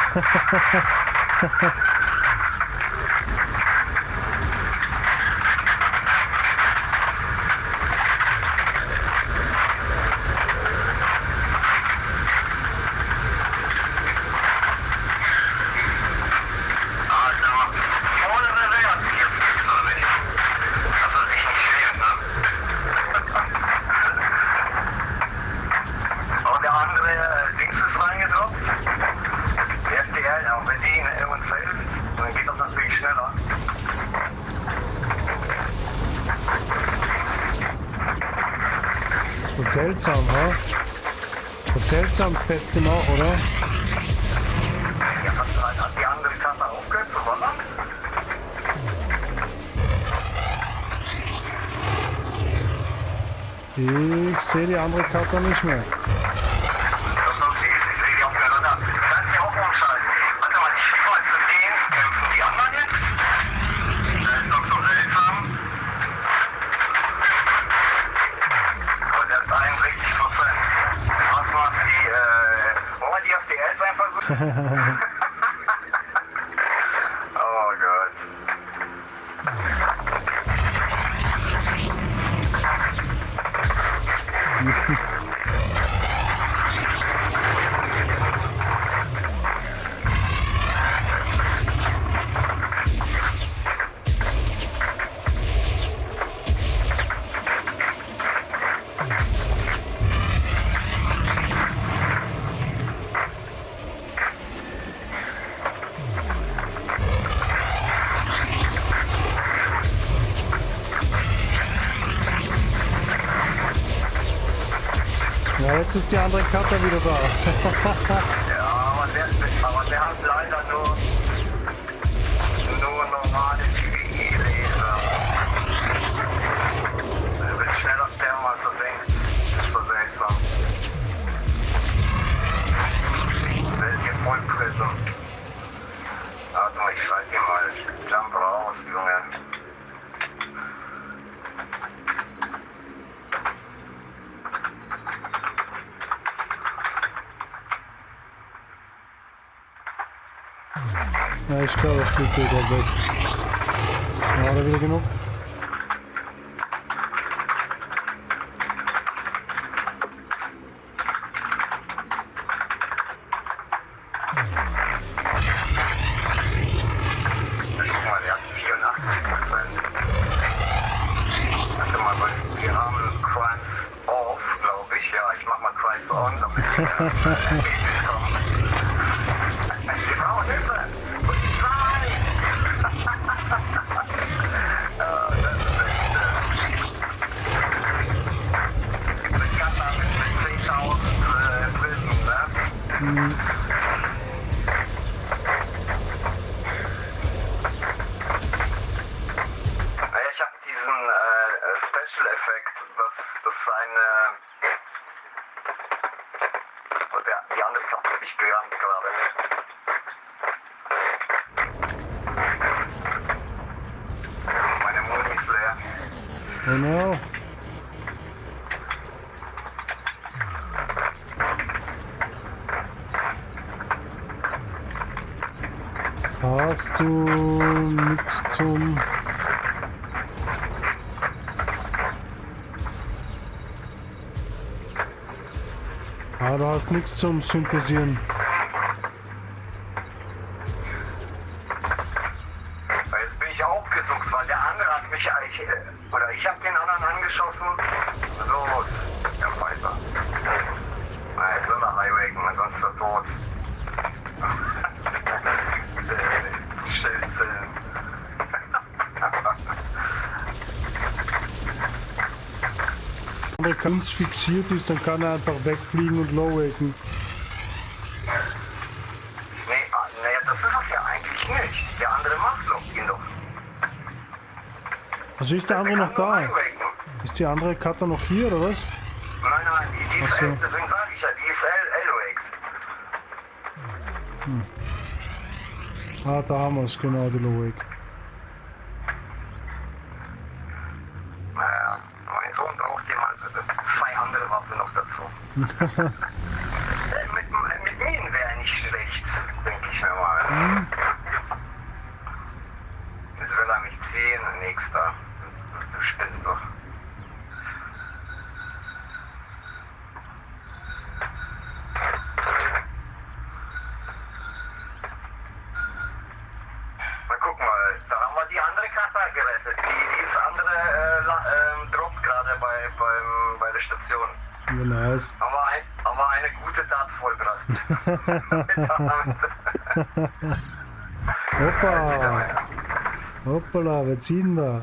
Seltsam, ha? Das seltsam fetzt ihn auch, oder? Ja, hat die andere Karte aufgehört zu wandern? Ich sehe die andere Karte nicht mehr. Oh Gott. Ja, jetzt ist die andere Karte wieder da. Ja, aber der hat leider nur normale PE-Laser. Er wird schneller sterben, als er denkt. Das ist so seltsam. Der ist hier voll Prism. Warte mal, ich schalte hier mal Jump raus, Junge. Ja, ich glaube, das fliegt wieder weg. Ja, hat er wieder genug? Guck mal, der hat 84%. Warte mal, wir haben Crimes off, glaube ich. Ja, ich mach mal Crimes on, damit wir kommen. Wir brauchen Hilfe! Ich habe diesen Special-Effekt, dass die andere Karte mich gerannt gerade. Meine Muni ist leer. Oh no. Hast du nichts zum... Ah, du hast nichts zum Synthesieren. Jetzt bin ich aufgesucht, weil der andere hat mich eigentlich... Oder ich habe den anderen angeschossen. So, ja, weiter. Na, jetzt sind wir Highwaken, ansonsten ist er tot. Wenn der ganz fixiert ist, dann kann er einfach wegfliegen und low-waken. Naja, das ist es ja eigentlich nicht. Der andere macht ihn doch. Also ist der andere noch da? Highwaken. Ist die andere Cutter noch hier, oder was? Nein, die ist Ach so. deswegen sage ich ja, die ist L-Wakes. Ah, da haben wir es, genau, die low-wake. Naja, mein Sohn braucht jemand 2 andere Waffen noch dazu. mit Minen wäre nicht schlecht, denke ich mir mal. Jetzt will er mich ziehen, nächster. Du spinnst doch. Na guck mal, da haben wir die andere Karte gerettet. Die andere droppt gerade bei der Station. Ja, nice. Haben wir eine gute Tat vollbracht. Hoppa! Hoppala, wer zieht denn da?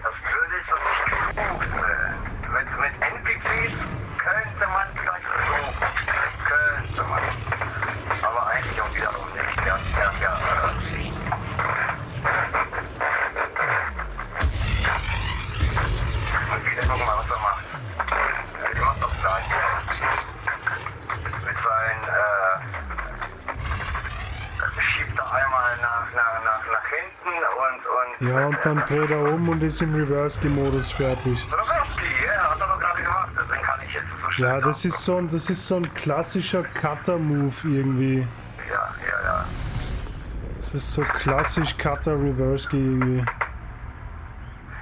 Das Blöde ist, dass ich gebucht bin. Ja, und dann dreht er um und ist im Reverse-Modus fertig. Reverse-Key, ja, hat er doch gerade gemacht, deswegen kann ich jetzt so schnell. Ja, das ist so ein klassischer Cutter-Move irgendwie. Ja. Das ist so klassisch Cutter-Reverse-Key irgendwie.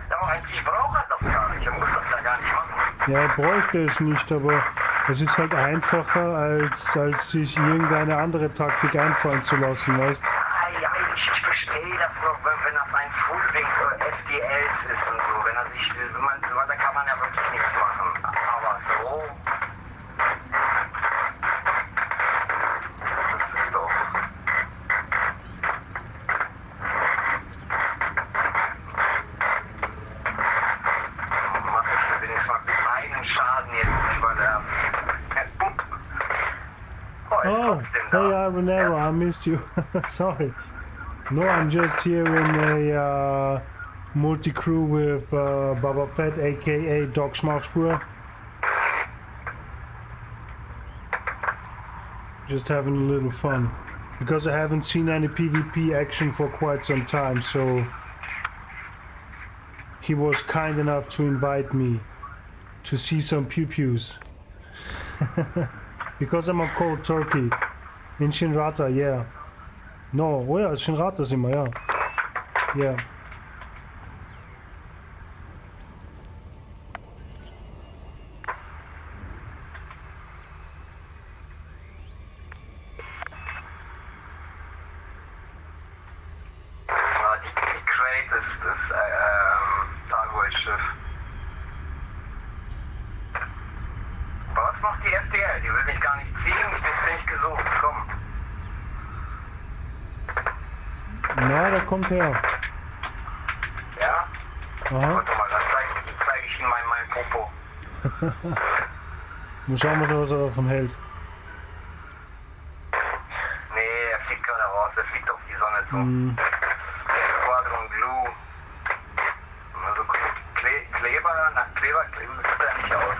Ja, aber eigentlich braucht er das gar nicht, er muss das ja gar nicht machen. Ja, er bräuchte es nicht, aber es ist halt einfacher, als sich irgendeine andere Taktik einfallen zu lassen, weißt? Ja, ich verstehe das, wenn das ein Fullwing für FDLs ist und so, wenn er sich, da kann man ja wirklich nichts machen. Aber so, das ist doch... Mach ich wenigstens mal einen Schaden jetzt über der... Oh, hey Ironero, I missed you. Sorry. No, I'm just here in a multi-crew with Baba Fett, aka Doc Schmachspur. Just having a little fun. Because I haven't seen any PvP action for quite some time, so he was kind enough to invite me to see some pew-pews. Because I'm a cold turkey. In Shinrata, yeah. No, oh ja, Shinrata sind wir, ja. Yeah. Die Krait ist das Targoid-Schiff. Was macht die FDL? Die will mich gar nicht ziehen, ich bin nicht gesucht. Komm. Na, der kommt her. Ja? Aha. Warte mal, dann zeig ich ihm mein Popo. Mal schauen, was er davon hält. Nee, er fliegt gerade raus, er fliegt auf die Sonne zu. Squadron Glue. Also Kleber, nach Kleber sieht er nicht aus.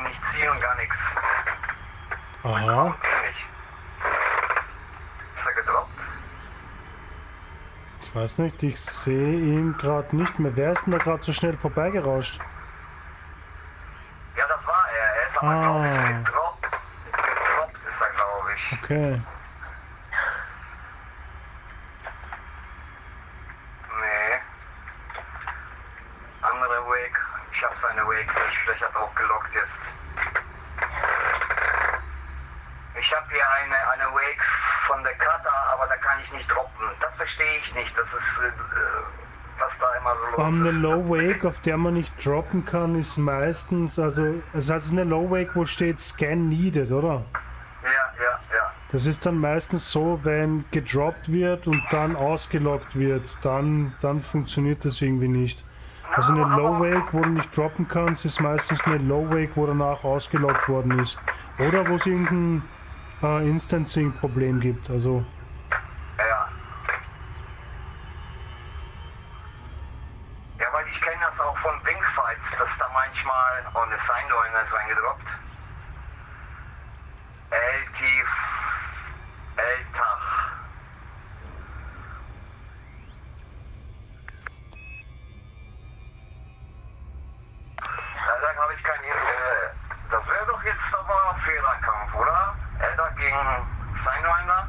Nicht ziehen und gar nichts. Aha. Ist er gedroppt? Ich weiß nicht, ich sehe ihn gerade nicht mehr. Wer ist denn da gerade so schnell vorbeigerauscht? Ja, das war er. Er ist aber, glaube ich, gedroppt. Gedroppt ist er, glaube ich. Okay. Nee. Andere Wake. Ich habe seine Wake nicht. Vielleicht hat er auch gelockt jetzt. Ich habe hier eine Wake von der Kata, aber da kann ich nicht droppen. Das verstehe ich nicht. Das ist, was da immer so los Eine ist. Low Wake, auf der man nicht droppen kann, ist meistens, also es heißt eine Low Wake, wo steht Scan Needed, oder? Ja. Das ist dann meistens so, wenn gedroppt wird und dann ausgeloggt wird, dann funktioniert das irgendwie nicht. Also eine Low Wake, wo du nicht droppen kannst, ist meistens eine Low Wake, wo danach ausgeloggt worden ist. Oder wo es irgendein Instancing-Problem gibt, also... Ja. Ja, weil ich kenne das auch von Wingfights, dass da manchmal, oh ne Sign-Doiner ist reingedroppt. L-Tach. Da habe ich kein das wäre doch jetzt aber fairer Kampf, oder? Elder gegen Sign-Doiner?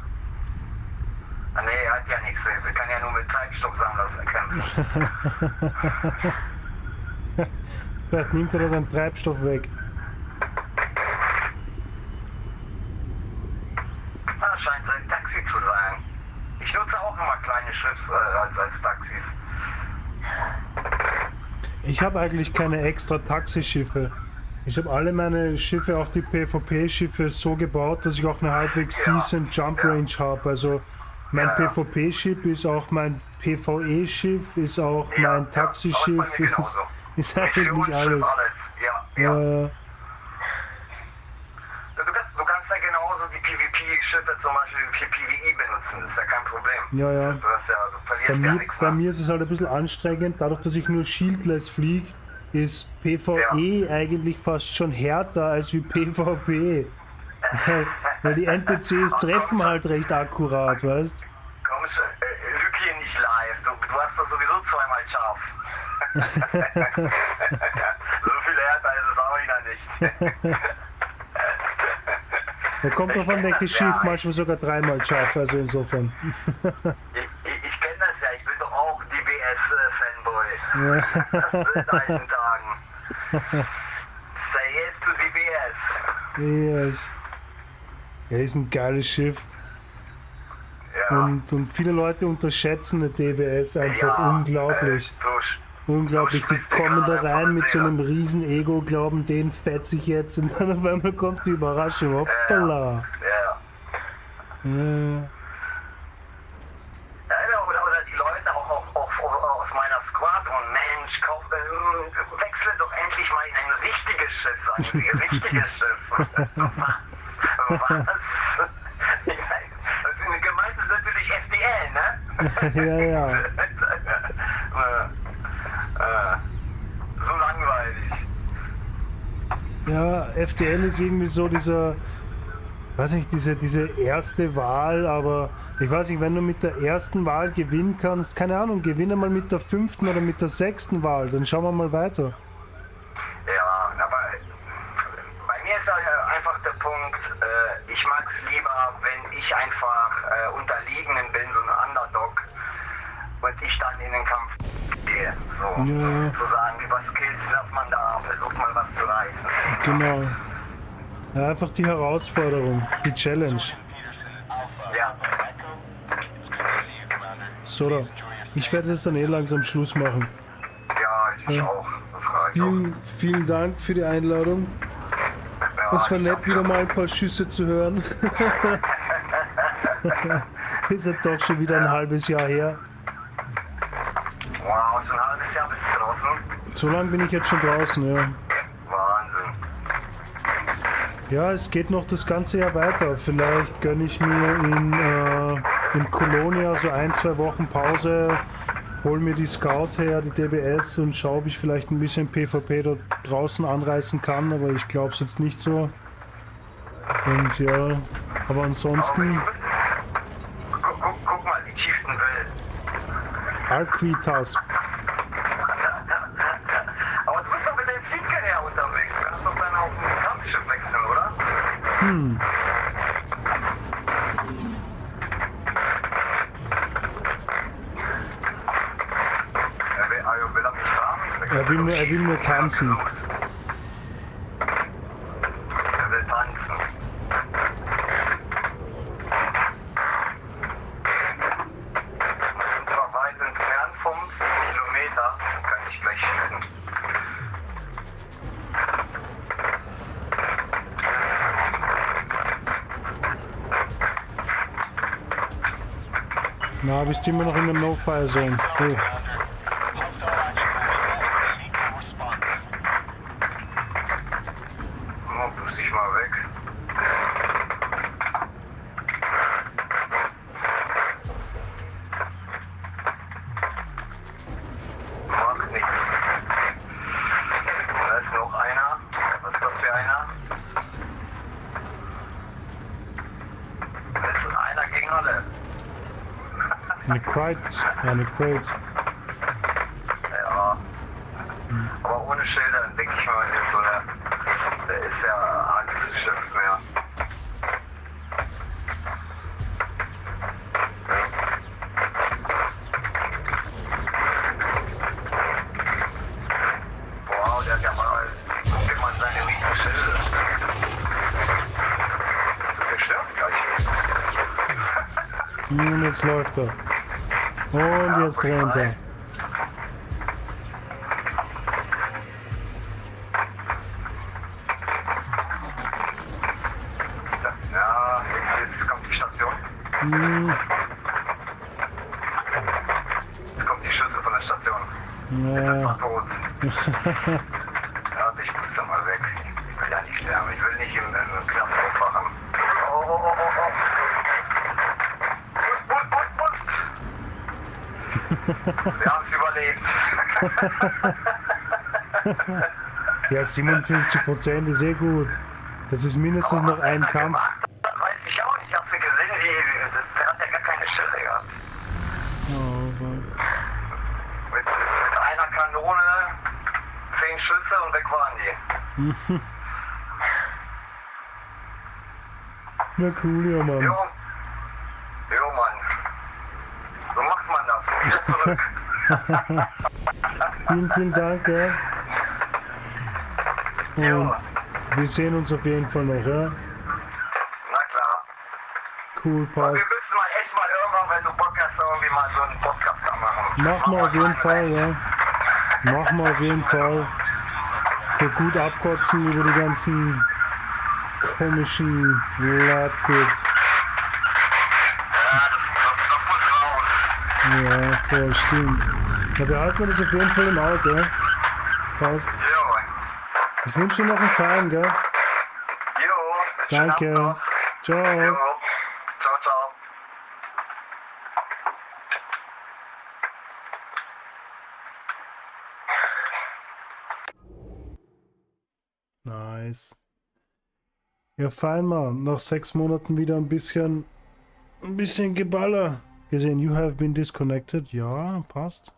Ah ne, er hat ja nichts. Wir können ja nur mit Treibstoffsammlern kämpfen. Vielleicht nimmt er den Treibstoff weg. Das scheint ein Taxi zu sein. Ich nutze auch immer kleine Schiffe als Taxis. Ich habe eigentlich keine extra Taxischiffe. Ich habe alle meine Schiffe, auch die PvP-Schiffe, so gebaut, dass ich auch eine halbwegs decent Jump Range habe. Also mein PvP-Schiff ist auch mein PvE-Schiff, ist auch mein Taxischiff, ist eigentlich alles. Ja. Du kannst ja genauso die PvP-Schiffe zum Beispiel für PvE benutzen, das ist ja kein Problem. Ja, ja. Du verlierst ja nichts. Bei mir ist es halt ein bisschen anstrengend, dadurch, dass ich nur Shieldless fliege, ist PvE eigentlich fast schon härter als wie PvP. Weil die NPCs treffen halt recht akkurat, weißt? Komm, lüg hier nicht live. Du hast doch sowieso zweimal scharf. So viel härter ist es auch wieder nicht. Da kommt drauf an, welches Schiff, manchmal sogar 3-mal scharf, also insofern. Ich kenne das ja, ich bin doch auch DBS-Fanboy. Ja. Seit alten Tagen. Say yes to DBS. Yes. Ja, ist ein geiles Schiff. Ja. Und viele Leute unterschätzen eine DBS einfach unglaublich. Unglaublich, die kommen da rein mit so einem riesen Ego, glauben, den fetze ich jetzt und dann auf einmal kommt die Überraschung. Hoppala. Ja. Oder die Leute auch aus meiner Squadron, Mensch, wechsle doch endlich mal in ein richtiges Schiff. Ein richtiges Schiff. Was? Gemeint ist natürlich FDL, ne? Ja. So langweilig. Ja, FDL ist irgendwie so dieser, weiß nicht, diese erste Wahl, aber ich weiß nicht, wenn du mit der ersten Wahl gewinnen kannst, keine Ahnung, gewinne mal mit der 5. oder mit der 6. Wahl, dann schauen wir mal weiter. Ja, aber bei mir ist einfach der Punkt, ich mag es lieber, wenn ich einfach Unterlegenen bin, so ein Underdog, und ich dann in den Kampf gehe. So, sozusagen über Skills, dass man da versucht mal was zu reißen. Genau. Ja, einfach die Herausforderung, die Challenge. Ja. So, da. Ich werde jetzt dann langsam Schluss machen. Ja, ich auch. Das reicht auch. Vielen Dank für die Einladung. Es war nett, wieder mal ein paar Schüsse zu hören. Ist ja doch schon wieder ein halbes Jahr her. Wow, so ein halbes Jahr bist du draußen? So lange bin ich jetzt schon draußen, ja. Wahnsinn. Ja, es geht noch das ganze Jahr weiter. Vielleicht gönne ich mir in Colonia so 1-2 Wochen Pause, hol mir die Scout her, die DBS und schaue, ob ich vielleicht ein bisschen PvP dort draußen anreißen kann, aber ich glaube es jetzt nicht so. Und ja, aber ansonsten... Guck mal, die Chieftain will. Arquitas. Aber du bist doch mit dem Flieger unterwegs. Du kannst doch dann auf ein Kampfschiff wechseln, oder? Will er mich fahren? Er will nur tanzen. Er will tanzen. Und zwar weit entfernt 50 Kilometer. Kann ich gleich schießen. Na, bist du immer noch in der No-Fire-Zone. Oh. Push dich mal weg. Macht nichts. Da ist noch einer. Was ist das für einer? Das ist einer gegen alle. Eine Krait. Ja, eine Krait. Ja. Aber ohne Schilder, dann denke ich mal, ist so eine. Der ist ja arges Schiff mehr. Wow, der hat ja mal. Guck dir mal seine riesen Schilde. Der stirbt gleich. Und jetzt läuft er. Und jetzt rennt er. Ja, jetzt kommt die Station. Jetzt kommt die Schüsse von der Station. Ja. Tot. Ja, ich muss da mal weg. Ich will ja nicht sterben. Ich will nicht im Knast aufwachen. Oh. Pust. Wir haben es überlebt. Ja, 57% ist eh gut. Das ist mindestens noch ein Kampf. Weiß ich auch nicht. Ich hab's gesehen, der hat ja gar keine Schilde gehabt. Oh, Mit einer Kanone, 10 Schüsse und weg waren die. Na cool, ja, Mann. Jo, Mann. So macht man das. Wieder zurück. Vielen Dank, ja. Und wir sehen uns auf jeden Fall noch, ja? Na klar. Cool, Wir passt. müssen mal echt mal irgendwann, wenn du Bock hast, irgendwie mal so einen Podcast da machen. Machen wir auf jeden Fall, ja. Machen wir auf jeden Fall. Es wird gut abkotzen über die ganzen komischen Laptops. Ja, voll, stimmt. Na, behalten wir das auf jeden Fall im Auge, ja? Passt. Jo. Ich wünsche dir noch einen Fein, gell? Jo. Danke. Jo. Ciao. Ciao, ciao. Nice. Ja, fein, Mann. Nach 6 Monaten wieder ein bisschen Geballer. Gesehen, you have been disconnected. Ja, passt.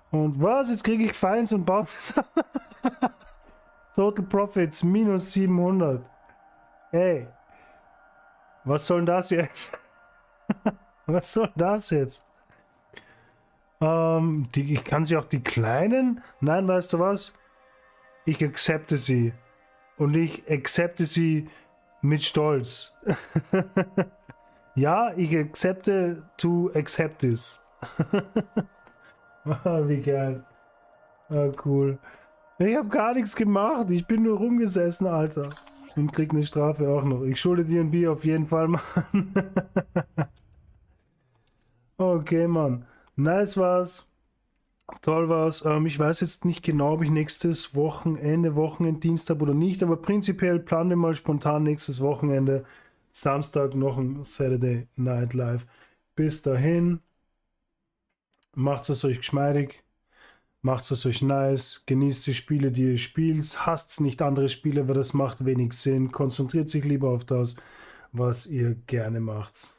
Und was? Jetzt kriege ich Feins und Bounties. Total Profits minus 700. Ey. Was soll das jetzt? Was soll das jetzt? Ich kann sie auch die kleinen? Nein, weißt du was? Ich akzepte sie. Und ich akzepte sie mit Stolz. Ja, ich accepte to accept this. Wie geil. Ah, cool. Ich habe gar nichts gemacht. Ich bin nur rumgesessen, Alter. Und krieg eine Strafe auch noch. Ich schulde dir ein Bier auf jeden Fall, Mann. Okay, Mann. Nice war's. Toll war's. Ich weiß jetzt nicht genau, ob ich nächstes Wochenenddienst habe oder nicht, aber prinzipiell planen wir mal spontan nächstes Wochenende. Samstag noch ein Saturday Night Live. Bis dahin. Macht es euch geschmeidig. Macht es euch nice. Genießt die Spiele, die ihr spielt. Hasst nicht andere Spiele, weil das macht wenig Sinn. Konzentriert sich lieber auf das, was ihr gerne macht.